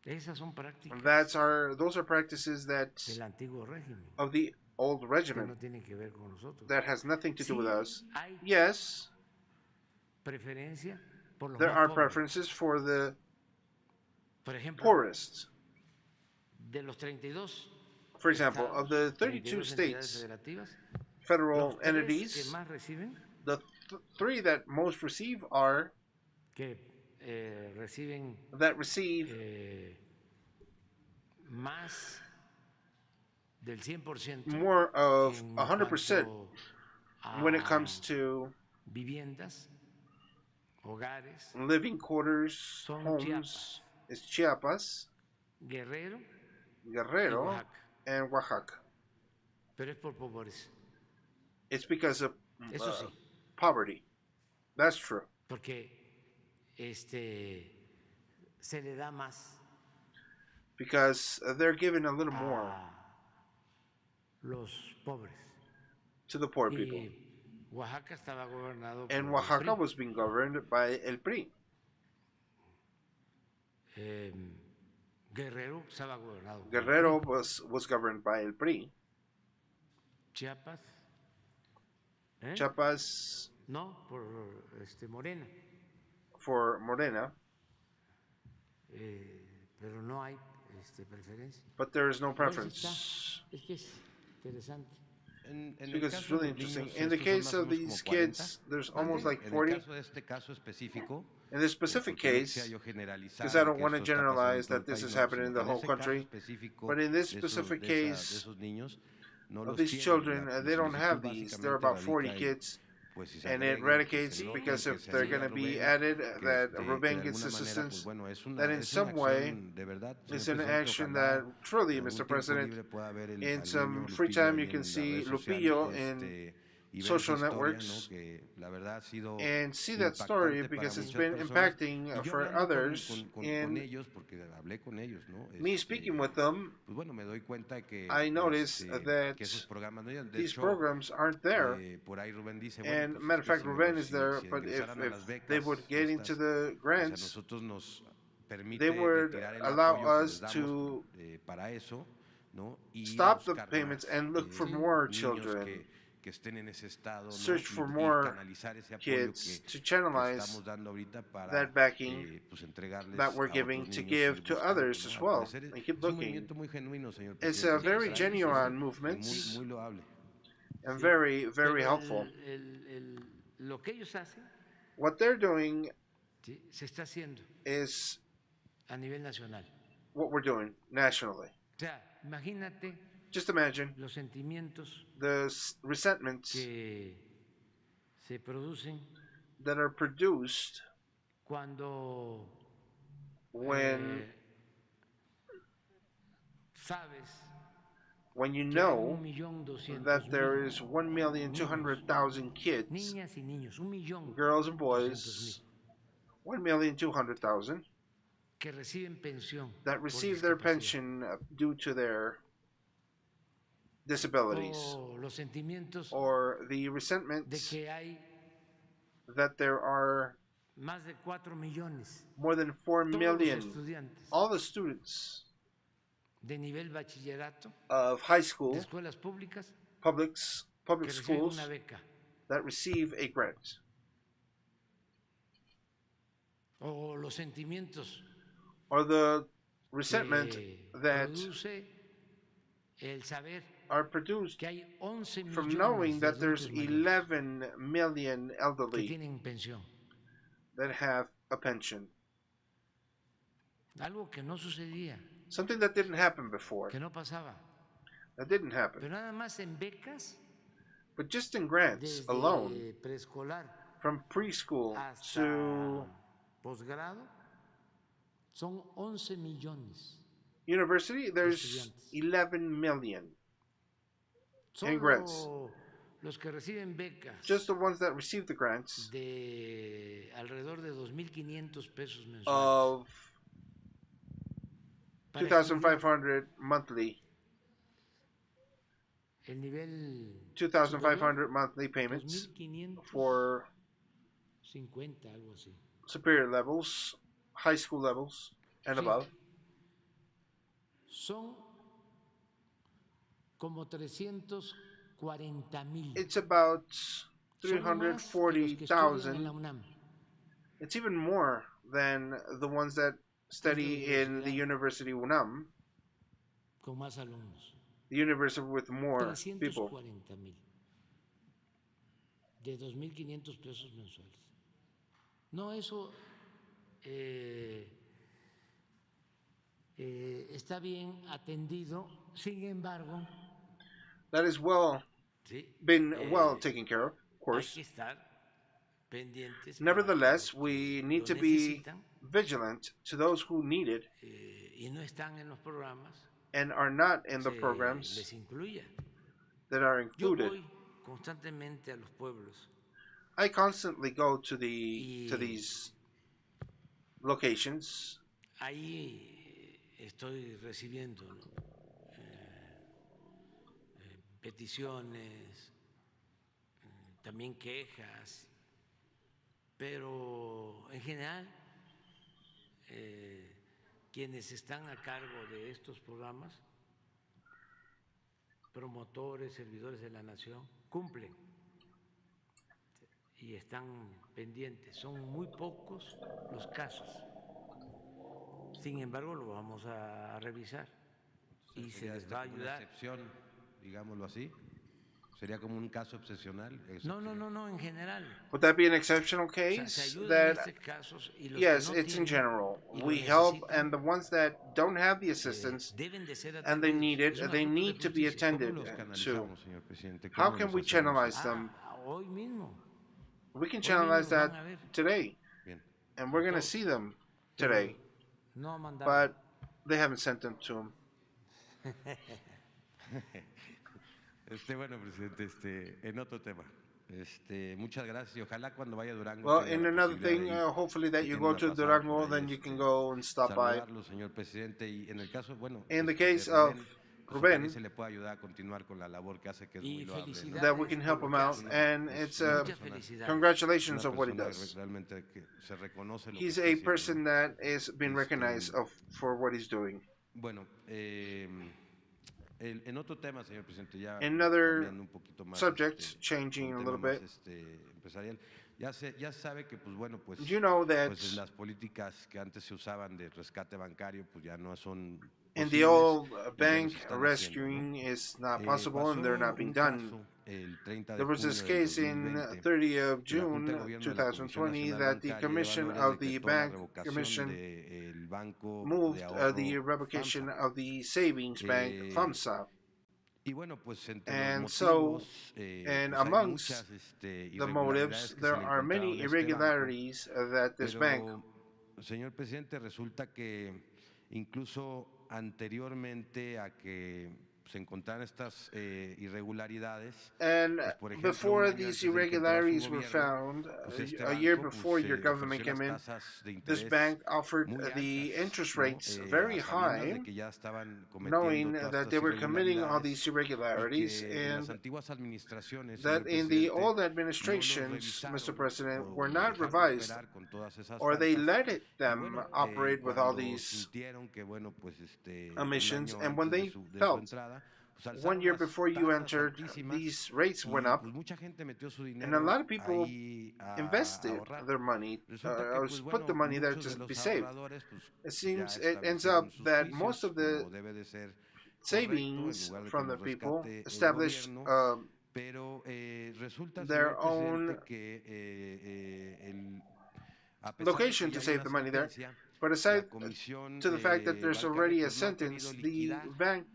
Those are practices that of the old regime that has nothing to do with us. Yes, there are preferences for the poorest. For example, of the 32 states federal Los tres que entities. más reciben, The three that most receive are que reciben that receive más del 100% more of en 100% cuanto when it a comes to viviendas, hogares, living quarters, son homes, is Chiapas, Guerrero y Guerrero, Oaxaca, and Oaxaca. pero es por pobreza. It's because of Eso sí, poverty. That's true. porque se le da más Because they're given a little more a los pobres. to the poor people. Y Oaxaca estaba gobernado And por el Oaxaca PRI. was being governed by El PRI. Guerrero estaba gobernado por Guerrero el PRI. was governed by El PRI. Chiapas. Chiapas No, por Morena. for Morena. Pero no hay preferencia. But there is no Bueno, sí preference. está. Es que es interesante. En el Because it's caso really de los interesting. niños, In the estos son case más o of menos these como 40. kids, there's almost like En el 40. caso de este caso específico, In this specific porque no case, quisiera yo generalizar because I don't que want to esto está pasando en generalize todo el that this país, is no, happening in sino the que en whole ese caso country, específico but in this de esos- specific de esa- de case esos niños, no of los these tienen. children, La they don't solicitud have these. There are básicamente about 40 radica en, kids, pues, si se and it agreguen, eradicates que se because enojen, if que se they're ayude going a to be Rubén, added, que, that que Ruben de gets alguna manera, pues assistance, bueno, es that in una some way, acción de verdad, señor it's an presidente, action ojalá that truly, en algún Mr. tiempo President, libre pueda ver in al niño some free Lupillo time, you ahí can en las see redes Lupillo sociales, in y ver esa social historia, networks ¿no? Que la verdad ha sido and see that story impactante para because it's muchas been personas. impacting Y yo for hablando others. con In ellos, porque hablé con ellos, ¿no? me speaking with them, Pues bueno, me doy cuenta que, I noticed that que esos programas no llegan. De these hecho, programs aren't there. por ahí Rubén dice, bueno, And pues matter es of que fact, si, me Ruben los, is there, si but if ingresaran a las becas they would get into estas, the pues a grants, nosotros nos permite they would retirar el allow apoyo que us les damos to para eso, ¿no? Y ir a stop the buscar payments más and look for Sí. more niños children, que estén en ese estado, ¿no? search for Y more canalizar ese apoyo kids to que channelize estamos dando ahorita para that backing pues entregarles that we're a giving otros to niños give ir to buscando, others ¿no? as Al well, parecer and keep es un looking. movimiento muy genuino, señor It's presidente. a very ¿verdad? genuine Y movement muy loable. and very, very Pero helpful. lo que ellos hacen, What they're doing ¿sí? Se está haciendo is a nivel nacional. what we're doing nationally. O sea, imagínate Just imagine los sentimientos the resentments que se producen that are produced cuando when sabes when you que hay know 1.200.000 that there is 1,200,000 kids, niñas y niños, 1.200.000 girls and boys, 1,200,000 que reciben pensión that por receive their discapacidad. pension due to their disabilities, O los sentimientos or the de resentments que hay that there are más de 4 millones more than 4 todos los million, estudiantes all the students de nivel bachillerato of high de school, escuelas públicas public que reciben schools una beca that receive a grant, o los sentimientos or the resentment que that produce el saber are produced que hay 11 from millones knowing de that there's adultos mayores 11 million que elderly tienen pensión, that have a pension. algo que no sucedía, Something that didn't happen before. que no pasaba, That didn't happen. pero nada más en becas But just in grants desde alone, preescolar from preschool hasta to posgrado son 11 millones. university, there's estudiantes. 11 million in grants. Solo los que reciben becas Just the ones that receive the grants de alrededor de 2.500 pesos mensuales of para estudiar 2,500 monthly, el nivel 2,500 monthly payments 2.550, for algo así. superior levels, high school levels and Sí. above. Son como 340,000. It's about Son más que los que estudian en la 340,000. UNAM. It's even more than the ones that study in the University UNAM, Con más alumnos. the university with more people. 340,000. de 2.500 pesos mensuales. No, eso está bien atendido, sin embargo, That is well sí, been well taken care of hay course. que estar pendientes para Nevertheless, que we need lo to be necesitan vigilant to those who need it y no están en los programas, and are not in the se programs les incluya. that are Yo included. voy constantemente a los pueblos I constantly go to y these locations. ahí estoy recibiendo, ¿no? Peticiones, también quejas, pero en general quienes están a cargo de estos programas, promotores, servidores de la nación, cumplen y están pendientes. Son muy pocos los casos. Sin embargo, lo vamos a revisar y se les va a ayudar. Una excepción, digámoslo así. Sería como un caso excepcional. No, en general. Would that be an exceptional O sea, se case? ayuda en That estos casos y los yes, que no it's in tienen general. y lo We help, necesitan, and the ones that don't have the assistance deben de ser and they atendidos. need it, Es un they asunto de need to be justicia. ¿Cómo attended los to. canalizamos, señor presidente? How ¿Cómo can los we hacemos? channelize them? Hoy mismo. We can Hoy channelize mismo that van a ver. today, Bien. and we're going to see them Pero today, no ha mandado. but they haven't sent them to him. Bueno, presidente, en otro tema. Muchas gracias y ojalá cuando vaya a Durango. Well, tenga in la another posibilidad thing, de ir. hopefully that Si you tiene go una to pasada por Durango, ahí, then you can go and stop by. saludarlo, señor presidente, y en el caso, bueno, In the de case of pues, ojalá y Ruben, se le pueda ayudar a continuar con la labor que hace, que es Y muy loable, ¿no? felicidades that we can help por him lo que out, hace. and Es it's una Muchas persona- felicidades. congratulations una of what he persona does. realmente que se reconoce lo He's que a está haciendo, person ¿no? that is being recognized for what he's doing. Bueno, en otro tema, señor presidente, ya Another cambiando un poquito más, subject, changing a un little tema más bit. empresarial. Ya sabe que, pues bueno, pues, You know that pues las políticas que antes se usaban de rescate bancario, pues ya no son in the posibles, old y ya no bank se están rescuing haciendo, ¿no? is not possible, and they're not being un done. caso el 30 de There was this junio del case in 2020, 30 of que la Junta de June Gobierno de la Comisión 2020 Nacional that the Bancaria y de commission Valores of the decretó la bank revocación commission del Banco de moved the Ahorro revocation FAMSA. of the savings bank FAMSA. Y bueno, pues entre And los so, motivos, and pues hay amongst muchas the irregularidades motives, que se there le are encontraron many a este banco, irregularities that this bank. pero, señor presidente, resulta que incluso anteriormente a que se encontraran estas irregularidades, And pues por ejemplo, un before año these antes de que entrara su irregularities were gobierno, found, pues este a year banco before pues, your government ofreció came las in, tasas de this interés bank offered muy the altas, interest ¿no? rates A very sabiendas high, de que ya estaban knowing cometiendo todas that they estas were committing all these irregularidades, irregularities, y que en las and antiguas administraciones, that señor in the presidente, old no los administrations, Mr. revisaron President, o were lo not dejaron revised, operar con todas esas or they faltas. let Y them bueno, operate with all cuando these sintieron que, bueno, pues un omissions, año and when antes they de su felt entrada, pues 1 alzaron year las before you tasas entered, altísimas, these rates went y up, pues mucha gente metió su and a dinero lot of people ahí a invested ahorrar. their money, Resulta que, pues put the bueno, money there muchos de to be los saved. ahorradores, pues It ya seems it ends establecieron up sus that most juicios, of the como debe de ser correcto, en savings lugar de que from the los people rescate el establish gobierno. Pero resulta, their señor presidente, own que a pesar de location que to ya hay save una the money there. sentencia, But la aside comisión to the fact that there's bancaria already a pues no ha querido sentence, the liquidar, bank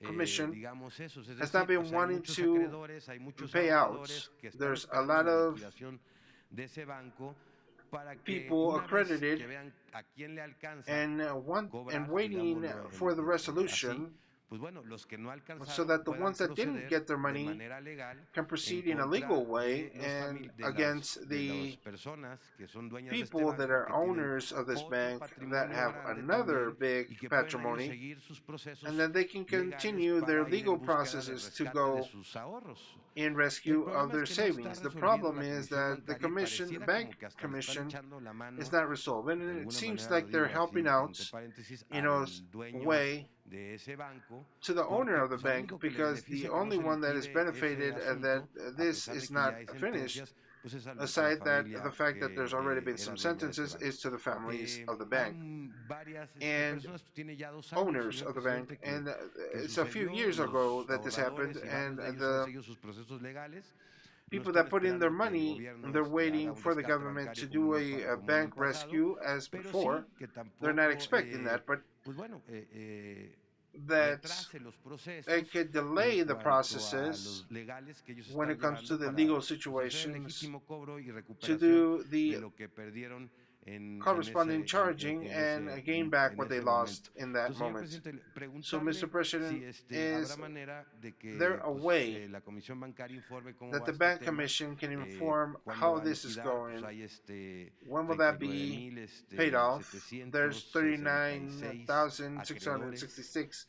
commission digamos eso, es has not decir, been pues hay wanting muchos to acreedores, hay muchos pay ahorradores outs. que están There's a esperando lot la of liquidación de ese banco para que people una vez accredited que vean a quién le alcanza and cobrar, waiting digámoslo for the así, resolution, pues bueno, los que no so alcanzaron that the puedan ones that didn't proceder get their de money manera legal can en proceed in a contra legal way de and de against las the personas que son dueñas de este people that banco, are que tienen owners of this otro bank that patrimonio have grande another también big y que pueden ellos patrimony, seguir sus and procesos then they can legales continue their para ir legal en búsqueda de processes to rescate de go sus ahorros. in El rescue of problema their es que no está savings. The resolviendo problem la is Comisión that the Bancaria y commission, pareciera bank como que hasta le están commission, echando la mano, is not resolved, and de it alguna seems manera like lo they're digo helping así, out entre paréntesis, in a al dueño way de ese banco, to the owner porque of the pues al bank, único que le because the beneficia que no only se one that is liquide benefited ese and that asunto, a this pesar de is que ya not hay finished, sentencias, pues es a la aside that familia the fact that there's already been que some era dueña de ese sentences, banco. is to the families of the Hay bank varias and personas, tiene ya 2 años, owners señor of the bank, presidente, and que it's a few sucedió, years ago los that this happened, ahorradores y and varios de ellos han the seguido sus procesos legales. people that put in their money, they're waiting for the government to do a bank rescue as before. They're not expecting that, but that it could delay the processes when it comes to the legal situations to do the corresponding charging and gain back what they lost in that moment. So, Mr. President, is there a way that the Bank Commission can inform how this is going? When will that be paid off? There's 39,666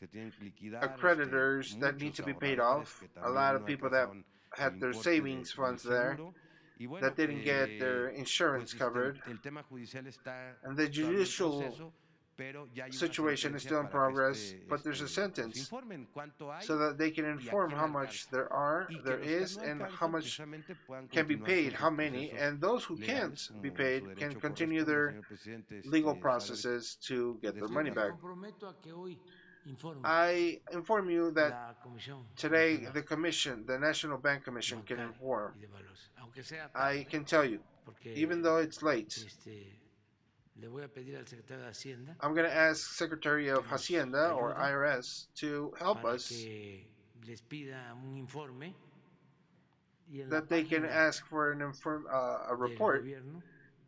creditors that need to be paid off. A lot of people that had their savings funds there that didn't get their insurance covered. And the judicial situation is still in progress, but there's a sentence so that they can inform how much there is, and how much can be paid, how many, and those who can't be paid can continue their legal processes to get their money back. I inform you that today the Commission, the National Bank Commission, can inform. I can tell you, even though it's late, I'm going to ask Secretary of Hacienda or IRS to help us, that they can ask for a report,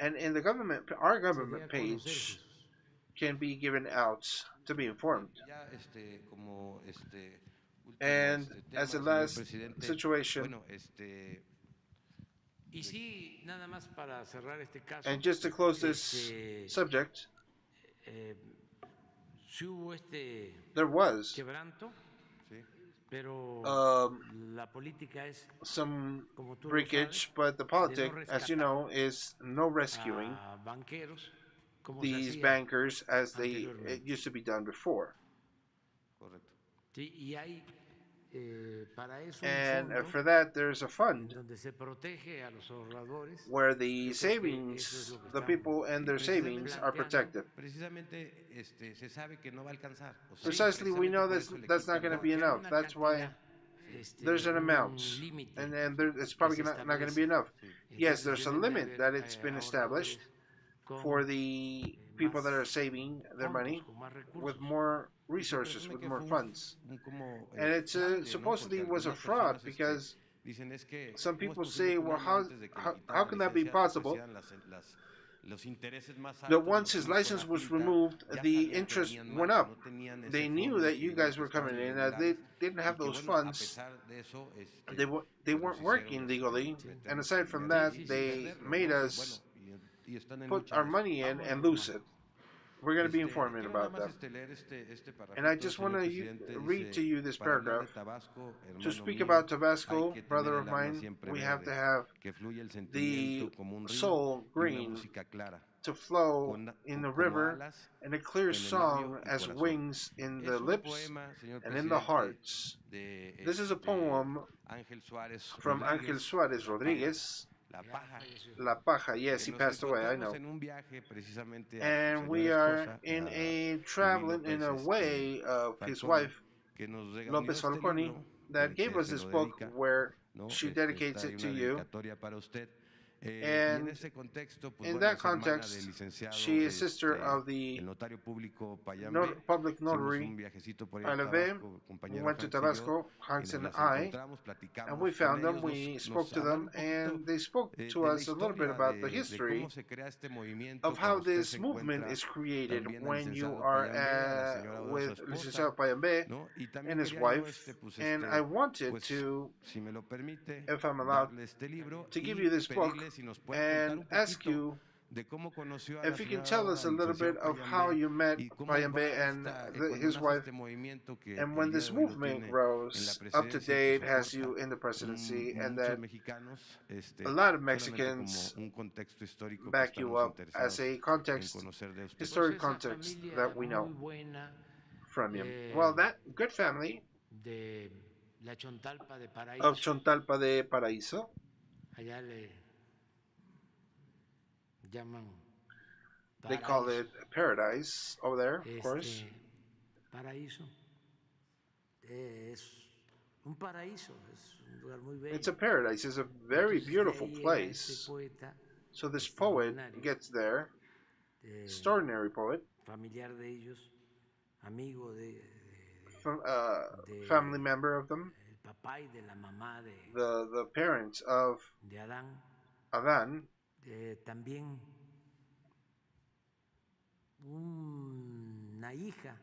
and in the government, our government page can be given out to be informed. And as a last situation, and just to close this subject, there was some breakage, but the politic, as you know, is no rescuing these bankers as it used to be done before. And for that, there's a fund where the savings, the people and their savings are protected. Precisely, we know that's not going to be enough. That's why there's an amount, and it's probably not going to be enough. Yes, there's a limit that it's been established for the people that are saving their money with more resources, with more funds. And it supposedly was a fraud, because some people say, well, how can that be possible? That once his license was removed, the interest went up. They knew that you guys were coming in, they didn't have those funds. They weren't working legally, and aside from that, they made us put our money in and lose it. We're going to be informing about that. And I just want to read to you this paragraph. To speak about Tabasco, brother of mine, we have to have the soul green to flow in the river, and a clear song as wings in the lips and in the hearts. This is a poem from Ángel Suárez Rodríguez. La Paja, yes, he passed away, I know. And we are in a way of his wife, Lopez Falconi, that gave us this book where she dedicates it to you. And in that context, she is sister of the public notary Clabe. We went to Tabasco, Hans and I, and we found them, we spoke to them, and they spoke to us a little bit about the history of how this movement is created when you are with Licenciado Payambe and his wife. And I wanted to, if I'm allowed, to give you this book and ask you if you can tell us a little bit of how you met Payambe and his wife, and when this movement rose up to date, has you in the presidency, and that a lot of Mexicans back you up as a historic context that we know from him. Well, that good family of Chontalpa de Paraíso, they call it paradise over there, of course. un paraíso, es un lugar muy bello. It's a paradise. It's a very Entonces, beautiful de ahí llega este place. poeta So this poet extraordinario, gets there, extraordinary poet, familiar de ellos, amigo de family member of them, el papá y de la mamá the parents of de Adán, Adán, también una hija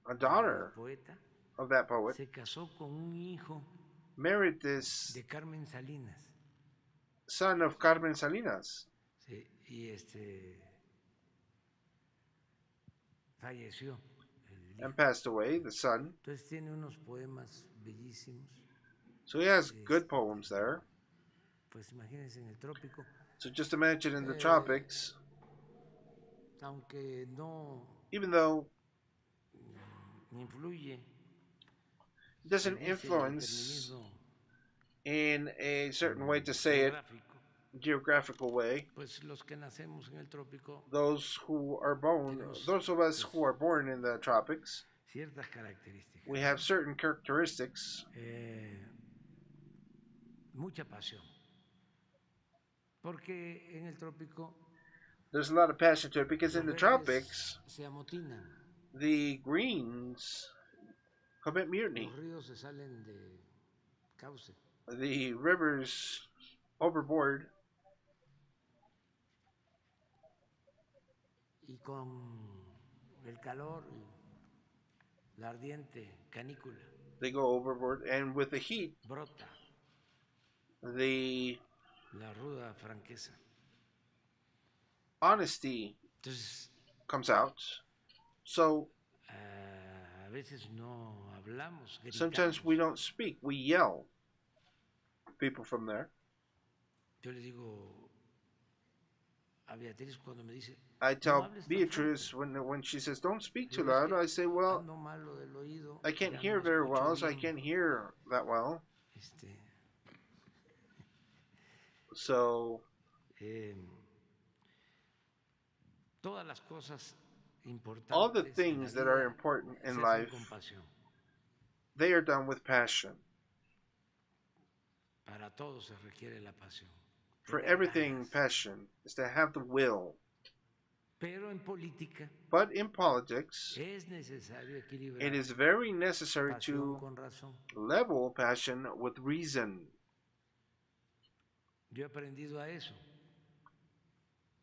a del daughter poeta, of that poet, se casó con un hijo married this de Carmen Salinas. son of Carmen Salinas, Sí, y falleció el hijo. and passed away, the son. Entonces tiene unos poemas bellísimos. So he has good poems there. Pues imagínense en el trópico, So just imagine in the tropics, aunque no even though influye it doesn't en ese influence determinismo in a certain way to say it, geográfico, geographical way, pues los que nacemos en el trópico those who are born, those of us who are born in the tropics, ciertas características, we have certain characteristics, mucha pasión, porque en el trópico there's a lot of passion to it, because in los the verdes tropics, se amotinan, the greens commit mutiny. los ríos se salen de cauce, The rivers overboard, y con el calor y la ardiente canícula they go overboard, and with the heat, brota the la ruda franqueza. honesty Entonces, comes out. So a veces no hablamos, gritamos. sometimes we don't speak, we yell. People from there. Yo le digo a Beatriz cuando me dice, I "No tell hables tan Beatrice fuerte". when she says don't speak too Digo, "Es loud," que I say, well, ando malo del oído, I can't ya hear no very escucho well, so I bien". can't hear that well. Este, So todas las cosas importantes all the en la things that are vida important se in hacen life, con pasión. they are done with passion. Para todo se requiere la pasión. For tener everything, ganas. passion is to have the will. Pero en política But in politics, es necesario equilibrar it is very necessary pasión to con razón. level passion with reason. Yo he aprendido a eso,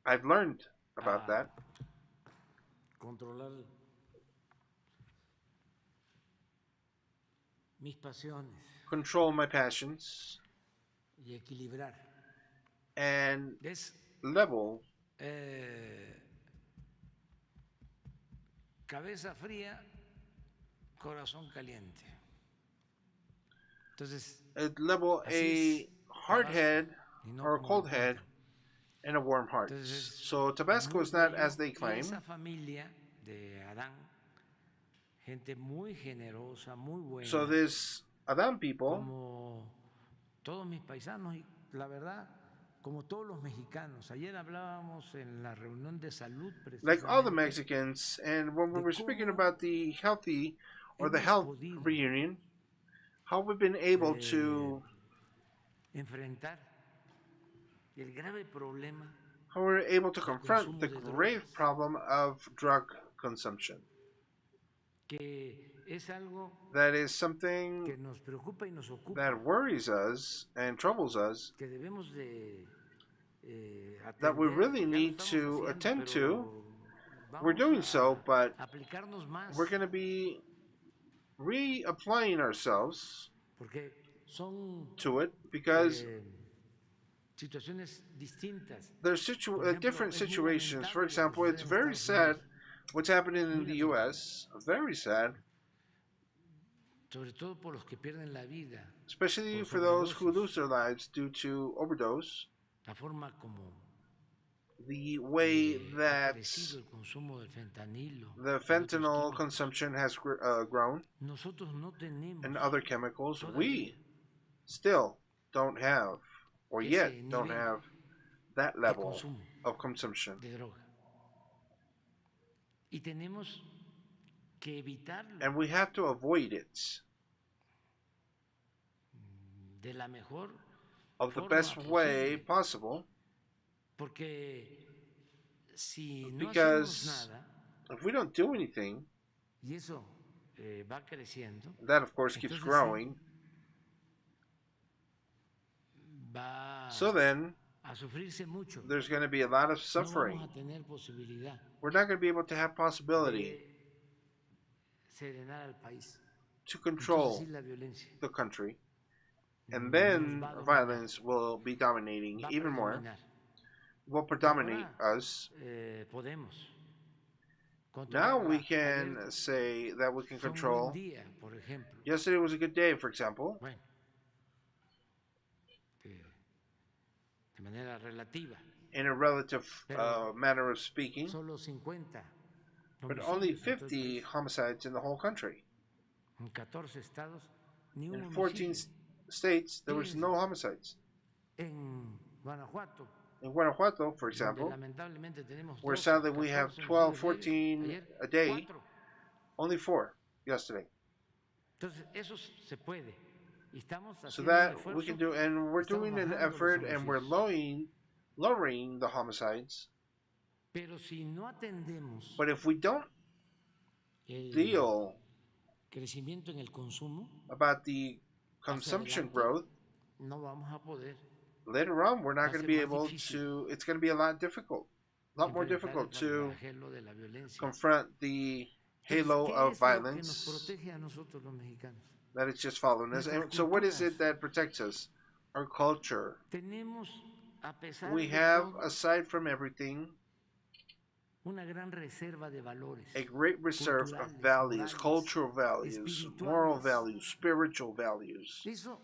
I've learned about that. controlar mis pasiones Control my passions y equilibrar. and Es level cabeza fría, corazón caliente. Entonces, level así a es hard Tabasco, head y no or a como cold lo head pintan. and a warm heart. Entonces, So Tabasco muy is not bello, as they y claim. esa familia de Adán, gente muy generosa, muy buena, So this Adam people, como todos mis paisanos y la verdad, como todos los mexicanos. Ayer hablábamos en la reunión de salud like all the precisamente Mexicans, and when we de were speaking cómo about the healthy or the hemos health podido reunion, how we've been able to, enfrentar el grave problema how we're able to del confront consumo the de grave drogas, problem of drug consumption. que es algo That is que something nos preocupa y nos ocupa, that worries us and troubles us, que debemos de that we atender. really Ya lo need estamos to haciendo, attend to. pero We're vamos doing so, but a aplicarnos más, we're going to be reapplying ourselves porque son to it, because situaciones distintas. there's Por ejemplo, different es muy situations. For lamentable lo que example, it's sucede en very Estados sad Unidos, what's happening in muy the lamentable, U.S. Very sad, sobre todo por los que pierden la vida, especially por for those who sobredosis, lose their lives due to overdose. la forma como The way ha that crecido el consumo del fentanilo the y otros fentanyl químicos. consumption has grown, Nosotros no tenemos and other chemicals, todavía we still don't have, or ese yet don't nivel have, that de level consumo of consumption. de droga. Y tenemos que evitarlo. And we have to avoid it. de la mejor of the forma best way posible. possible, Porque si no hacemos because nada, if we don't do anything, y eso va creciendo, that of course keeps entonces growing. Va So then, a sufrirse mucho. there's going to be a lot of No suffering. vamos a tener posibilidad We're not going to be able to have possibility de serenar al país. to Entonces control sí, la violencia the country, and nos then va a dominar, violence will be dominating va a even more, predominar. will Y predominate ahora us. podemos Now we controlarla. can Ayer say that we can fue un buen control. día, por ejemplo. Yesterday was a good day, for example. Bueno, de manera relativa. In a relative manner of speaking, Solo 50 but only homicidios en todo el 50 país. homicides in the whole country. En 14 estados, ni un In 14 homicidio. states, there was no homicides. En Guanajuato, In Guanajuato, for donde example, lamentablemente tenemos where 12, sadly we have 14 12, homicidios 14 ayer, a day, 4. only 4 yesterday. Entonces, eso se puede. Y estamos So haciendo that un we can esfuerzo, do, and we're estamos doing an bajando los effort, and we're homicidios. lowering the homicides. Pero si no atendemos But if we don't el deal crecimiento en el consumo, about the hacia consumption adelante, growth, no vamos a poder later on we're not Va a going to ser be más able difícil to, it's going to be a lot difficult, a lot more enfrentar difficult el to flagelo de la violencia. confront the Entonces, halo ¿qué of es lo que nos violence protege a nosotros los mexicanos? that is just following us. And so what is it that protects us? Our culture. Tenemos, a pesar We de have, todo, aside from everything, una gran reserva de valores a great reserve of culturales, values, morales, cultural values, moral espirituales. values, spiritual values. Eso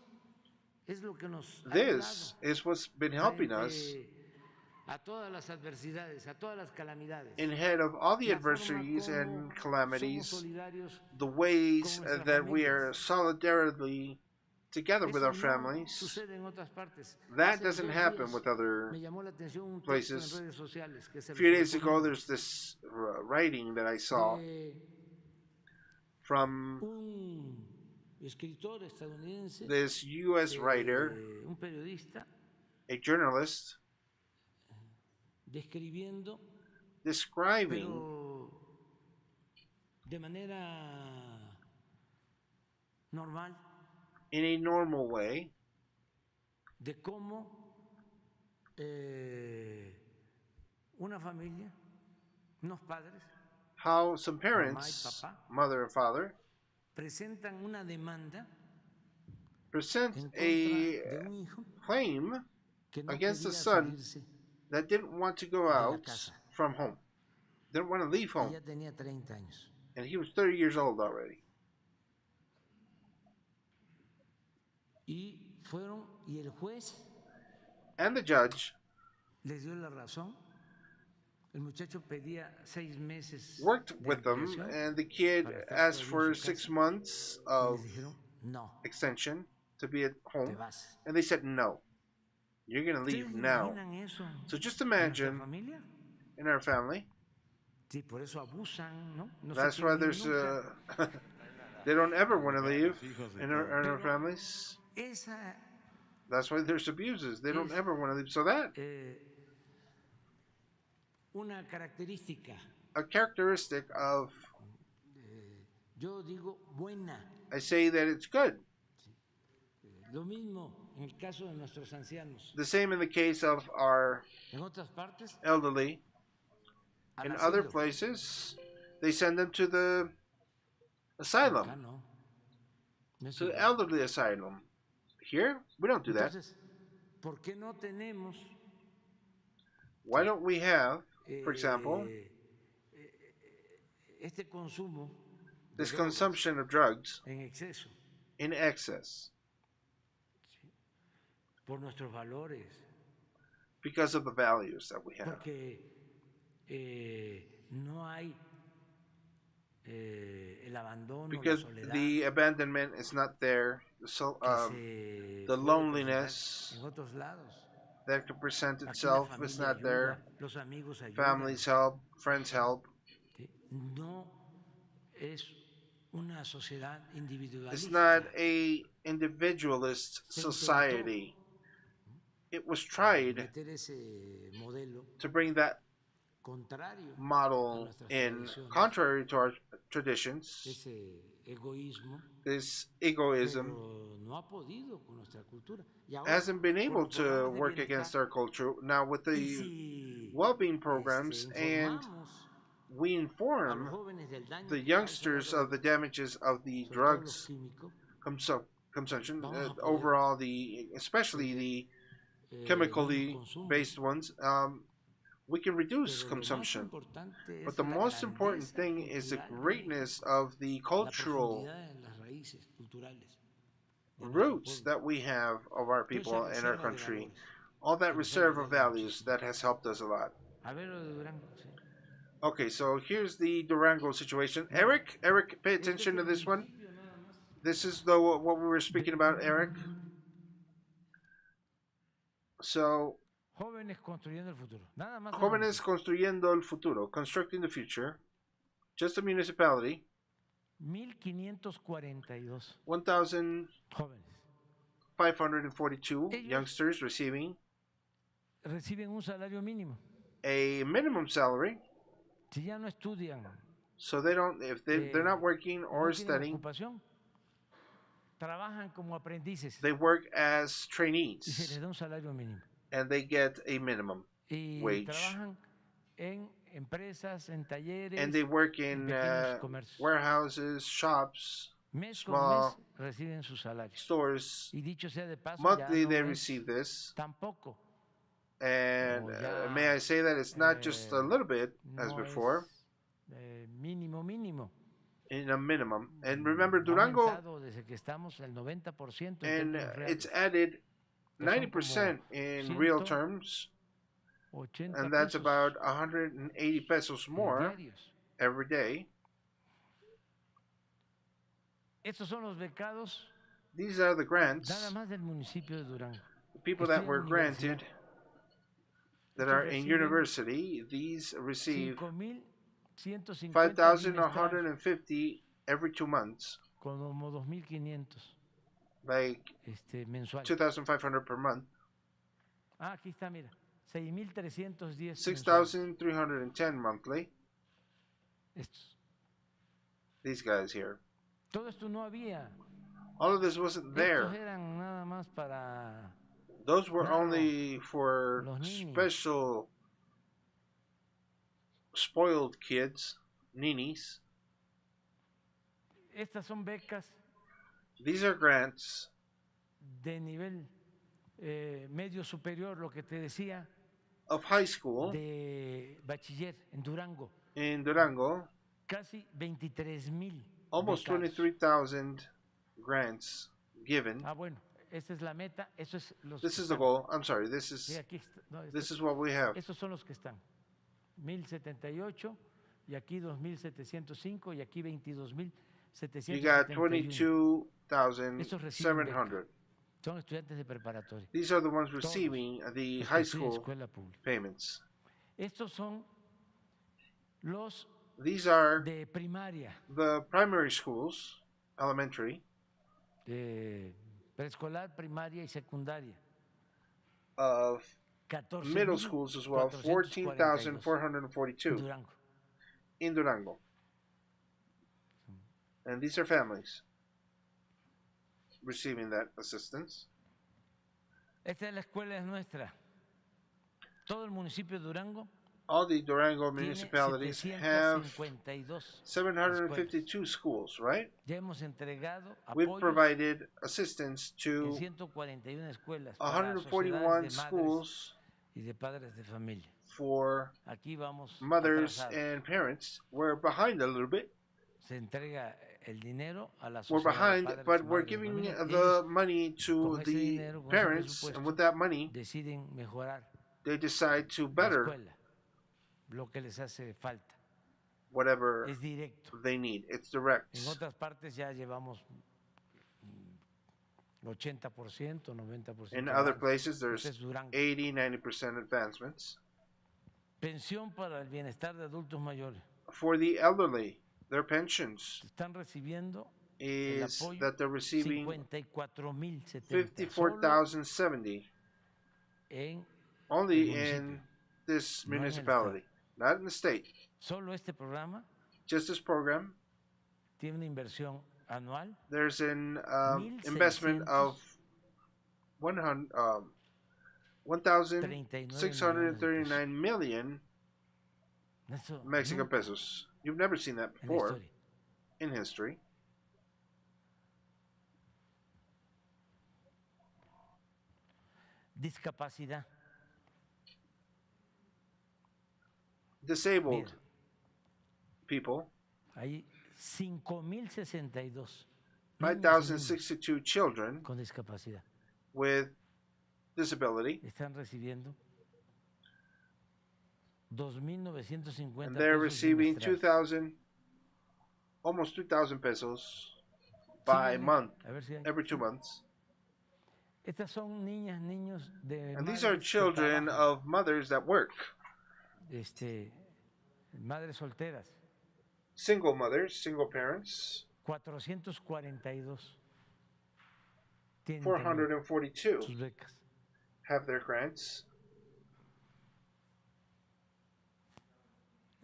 es lo que nos ha This ayudado is what's been helping us frente a todas las adversidades, a todas las calamidades. in head of all the La forma adversities como and somos calamities, solidarios the ways con nuestras that we familias. are solidarily together with Eso our no families. sucede en otras partes. That Hace doesn't 2 happen días with other me llamó la atención un texto places. en redes sociales que se A lo few estoy days ago, poniendo, there's this writing that I saw de from un escritor estadounidense, this U.S. writer, un periodista, a journalist, describiendo, describing pero de manera normal, in a normal way de cómo una familia, unos padres, how some mamá y parents, papá, mother and father, presentan una demanda present en contra a de un hijo claim que no against the quería son salirse that didn't want to go la out casa. from home, didn't want to leave y home, ya tenía 30 años. and he was 30 years old already. Y el juez And the judge les dio la razón. El muchacho pedía 6 meses worked de with them, ampliación and the kid para estar asked todavía for en su 6 casa. months Y of les dijeron, no, extension to be at te home, vas. and they said no, you're going to leave ¿Ustedes now. imaginan eso So just en nuestra imagine familia? in our family, Sí, por eso abusan, ¿no? No se that's why quieren ir there's nunca. they don't ever want to leave in our Pero families. esa That's why there's abuses. They don't es ever want to leave. So that una característica, a characteristic of, yo digo, buena. I say that it's good. Lo mismo en el caso de nuestros ancianos. The same in the case of our En otras partes, elderly. al In other asilo. places, they send them to the Acá asylum, no. No es to the igual. elderly asylum. Here, we don't do that. Entonces, ¿por qué no tenemos Why don't we have, for example, este consumo de this drogas consumption of drugs en exceso in excess por nuestros valores? because of the values that we have? Porque no hay el abandono, Because la soledad the abandonment is not there, que so, se the puede loneliness presentar en otros lados. that could present Aquí la itself is familia not there. ayuda, los amigos ayudan. Families help, friends help. ¿Sí? No es una sociedad individualista. It's not a individualist Se intentó society. It was tried meter ese modelo to bring that contrario a model nuestras in, tradiciones, contrary to our traditions, ese egoísmo, this egoism pero no ha podido con nuestra cultura. Y ahora, hasn't been con able los to programas de work bienestar, against our culture. Now, with y the si well-being programs, and informamos we a los inform jóvenes del daño the que causa la youngsters droga, of the damages of the sobre todo los drugs químicos, consumption, vamos a poder overall, especially seguir, the el chemically menos consumo. based ones, we can reduce Pero lo más consumption. importante But es the la most important grandeza thing is the cultural de greatness México, of the la cultural profundidad en las raíces culturales de nuestro roots pueblo. that we have of our Toda esa people and our reserva de country. valores All that que nos ha reserve of ayudado values muchísimo. that has helped us a lot. A ver lo de Durango, sí. Okay, so here's the Durango situation. No, Eric, pay este es attention to el this one. municipio nada más. This is the what we were speaking about, Eric. So, Jóvenes construyendo el futuro. Nada más el Jóvenes municipio. Construyendo el Futuro, Constructing the Future. Just a municipality. 1,542 1,542 jóvenes. youngsters receiving Reciben un salario mínimo. a minimum salary. Si ya no estudian, So they don't, if they're not working or no tienen studying, ocupación, trabajan como aprendices they work as y se trainees les da un salario mínimo. and they get a minimum Y wage. trabajan en empresas, en talleres, And they work en in pequeños comercios. warehouses, shops, Mes con small mes reciben su salario. stores. Y dicho sea de paso, Monthly ya they no es receive this. tampoco. And ya, may I say that it's not just a little bit as No before, es mínimo. in a minimum. And remember, Ha Durango, aumentado desde que estamos el 90% en and términos reales. it's added Ya son 90% como in real terms, 80 and that's pesos about 180 pesos more diarios. every day. Estos son los becados These are the grants, nada más del municipio de Durango. the people that Estudian were universidad. granted that Estos are in reciben university. These receive 5,150 5,150 every 2 months, como 2,500 like mensual. 2,500 per month, Ah, aquí está, mira. 6,310 mensuales. 6,310 monthly. Estos. These guys here. Todo esto no había. All of this wasn't there. Estos eran nada más para Those were Claro, only for los ninis. special spoiled kids, ninis. Estas son becas These are grants de nivel medio superior, lo que te decía, of high school de bachiller en Durango. in Durango. Casi 23,000. Almost becados. 23,000 grants given. Ah, bueno, esta es la meta. Eso es los This que is the están. goal. I'm sorry. This Sí, is aquí está. No, this is what we have. estos son los que están. 1,078 y aquí 2,705 y aquí You 22,771. got 22,700. Son estudiantes de preparatoria. These are the ones receiving the Los que high estudian school escuela pública. payments. Estos son los These are de primaria, the primary schools, elementary, de preescolar, primaria y secundaria. of 14,442 middle schools as well, 14,442 Durango. in Durango. And these are families receiving that assistance. Esta es la escuela, es nuestra. Todo el municipio de Durango All the Durango tiene municipalities have 752. 752 schools, right? Ya hemos entregado We've apoyos provided assistance en to 141 escuelas para 141 sociedades de madres schools y de padres de familia. for Aquí vamos mothers atrasados. and parents. We're behind a little bit. Se entrega el dinero a la We're sociedad de behind, padres y but we're madres de giving familia. the Ellos money to con ese the dinero, con ese parents, and with presupuesto, that money, deciden mejorar they decide to la better escuela, lo que les hace falta. whatever Es directo. they need. It's direct. En otras partes ya llevamos 80%, 90%. In other avance. places, there's Este es Durango. 80-90% advancements. Pensión para el bienestar de adultos mayores. For the elderly, their pensions están recibiendo el is apoyo that they're receiving 54,070 solo 54,070 en el only municipio, in this no en el municipality, estado. not in the state. Solo este programa Just this program, tiene una inversión anual there's an investment of 1,639 million Eso Mexican nunca pesos. You've never seen that en la before historia. in history. Discapacidad. Disabled Mira, people, hay 5,062 5,062 children con discapacidad. with disability, Están recibiendo 2,950 and they're pesos receiving bimestrales. almost 2,000 pesos by Síguele, month, a ver si hay. every 2 months. Estas son niñas, niños de And these are madres que children trabajan, of mothers that work, madres solteras. single mothers, single parents, 442 tienen también 442 sus becas. have their grants.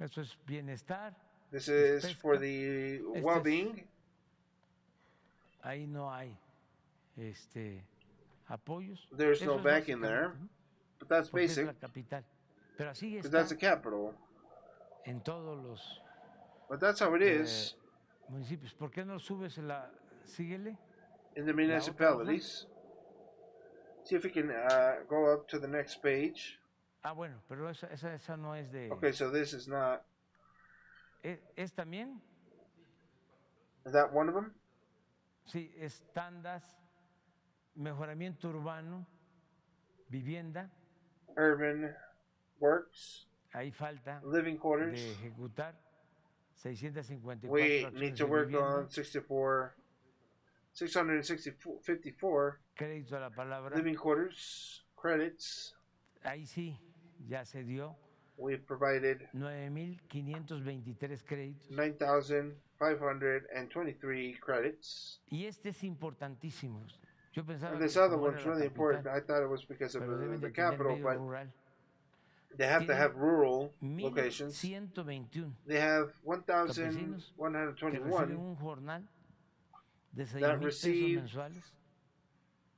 Eso es bienestar. This is pesca. for the es- well-being. Ahí no hay apoyos. There's Eso no es backing básicamente, there, ¿no? but that's Porque es basic, la capital. Pero así because está that's the capital. en todos los But that's how it is municipios. ¿Por qué no subes síguele? in the otra hoja. municipalities. See if we can go up to the next page. Ah, bueno, pero esa no es de... Okay, so this is not, ¿Es también? is that one of them? Sí, es tandas, mejoramiento urbano, vivienda. Urban works, Ahí falta living quarters. de ejecutar 654 We acciones need to de work vivienda. on 654 Crédito a la palabra. living quarters, credits. Ahí sí, ya se dio We've provided 9,523 créditos. 9,523 credits. Y este es importantísimo. Yo pensaba And que this other como era one's la really important. capital, I thought it was because of pero deben the de tener capital, medio but rural. they have to have rural Tienen locations. 1,121 They have campesinos que reciben 1,121 un jornal de that 6,000 pesos receive mensuales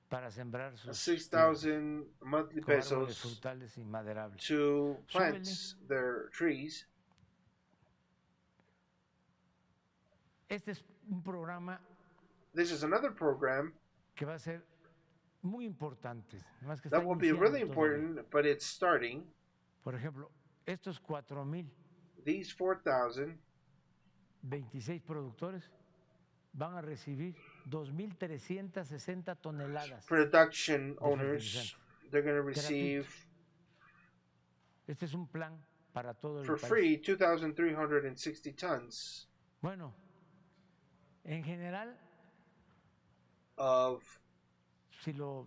para sembrar sus 6,000 monthly con árboles pesos frutales y maderables. to plant Súbele. their trees. Este es un programa This is another program que va a ser muy importante. Más que that está will be iniciando really todavía. important, but it's starting. Por ejemplo, estos 4,000 These 4,000 26 productores van a recibir 2,360 toneladas. production de owners, fertilizante. they're going to receive Este es un plan para todo el for país. free 2,360 tons Bueno, en general, of si lo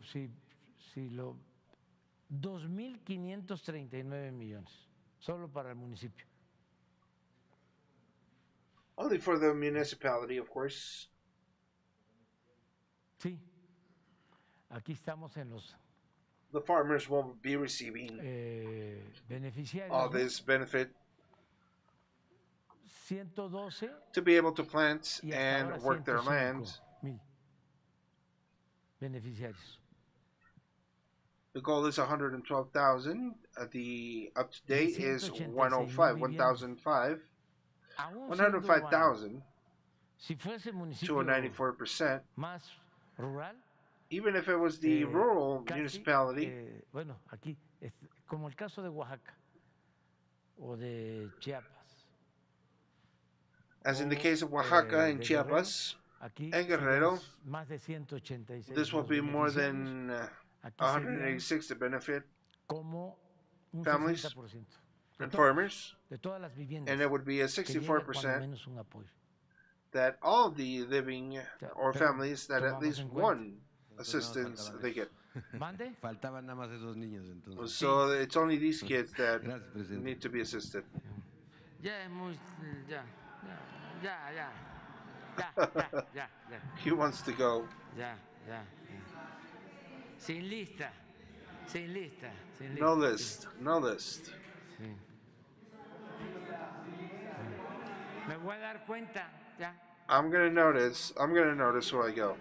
2,539 millones solo para el municipio. only for the municipality, of course. Sí. Aquí estamos en los The farmers will be receiving beneficiarios. all ¿no? this benefit 112 to be able to plant y hasta and ahora work their land. 105,000 beneficiarios. The goal is 112,000. The up to date is 186,000 105. Aún siendo urbano, 105,000 si fuese to municipio a 94%. más rural, Even if it was the rural casi, municipality, bueno, aquí, como el caso de Oaxaca o de Chiapas, as in the o, case of Oaxaca and de Chiapas, aquí en Guerrero, serían más de 186 this will los be more beneficiarios. than Aquí serían 186 to benefit como un families 60% de and todas- farmers, de todas las viviendas and it would be a que llegue cuando 64% menos un apoyo. that all the living or pero families that at tomamos least en cuenta. one assistance they get. ¿Mande? Faltaban nada más esos niños entonces. So it's only these kids that Gracias, presidente. need to be assisted. Ya es muy, ya Ya. He wants to go. Ya. Sin lista. No list. Sí. Me voy a dar cuenta, ya. I'm gonna notice where I go.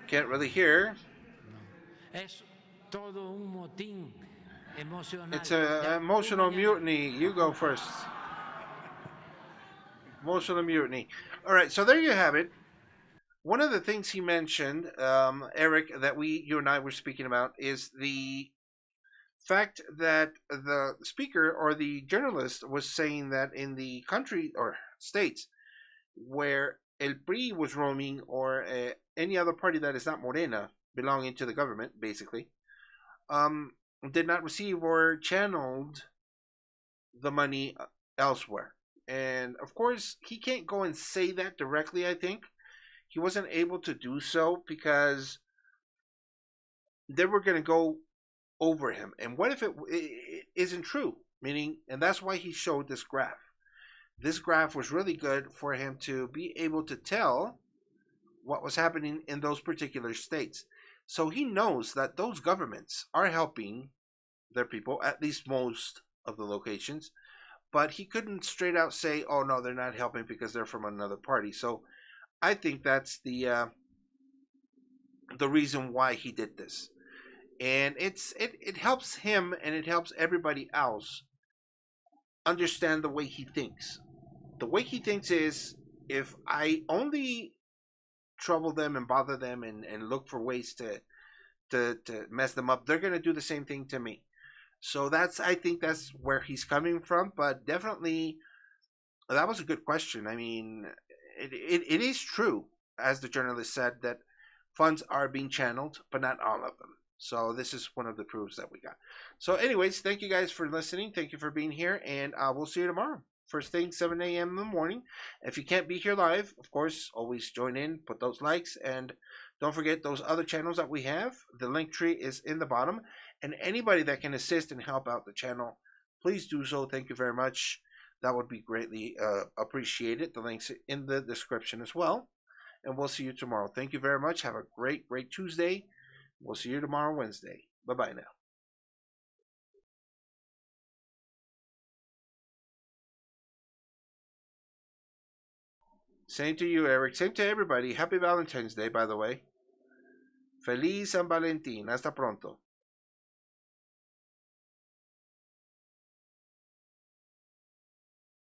Can't really hear. Es todo un motín emocional. It's an emotional mutiny. You go first. Emotional mutiny. All right, so there you have it. One of the things he mentioned, Eric, that you and I were speaking about is the fact that the speaker or the journalist was saying that in the country or states where El PRI was roaming or any other party that is not Morena belonging to the government, basically, did not receive or channeled the money elsewhere. And of course, he can't go and say that directly, I think. He wasn't able to do so because they were going to go over him. And what if it isn't true? Meaning, and that's why he showed this graph. This graph was really good for him to be able to tell what was happening in those particular states. So he knows that those governments are helping their people, at least most of the locations, but he couldn't straight out say, oh no, they're not helping because they're from another party. So I think that's the reason why he did this. And it helps him and it helps everybody else understand the way he thinks. The way he thinks is, if I only trouble them and bother them and look for ways to mess them up, they're going to do the same thing to me. So I think that's where he's coming from. But definitely, that was a good question. I mean, it is true, as the journalist said, that funds are being channeled, but not all of them. So this is one of the proofs that we got. So anyways, thank you guys for listening. Thank you for being here, and we'll see you tomorrow. First thing, 7 a.m. in the morning. If you can't be here live, of course, always join in, put those likes, and don't forget those other channels that we have. The link tree is in the bottom, and anybody that can assist and help out the channel, please do so. Thank you very much. That would be greatly appreciated. The link's in the description as well, and we'll see you tomorrow. Thank you very much. Have a great Tuesday. We'll see you tomorrow, Wednesday. Bye-bye now. Same to you, Eric. Same to everybody. Happy Valentine's Day, by the way. Feliz San Valentín. Hasta pronto.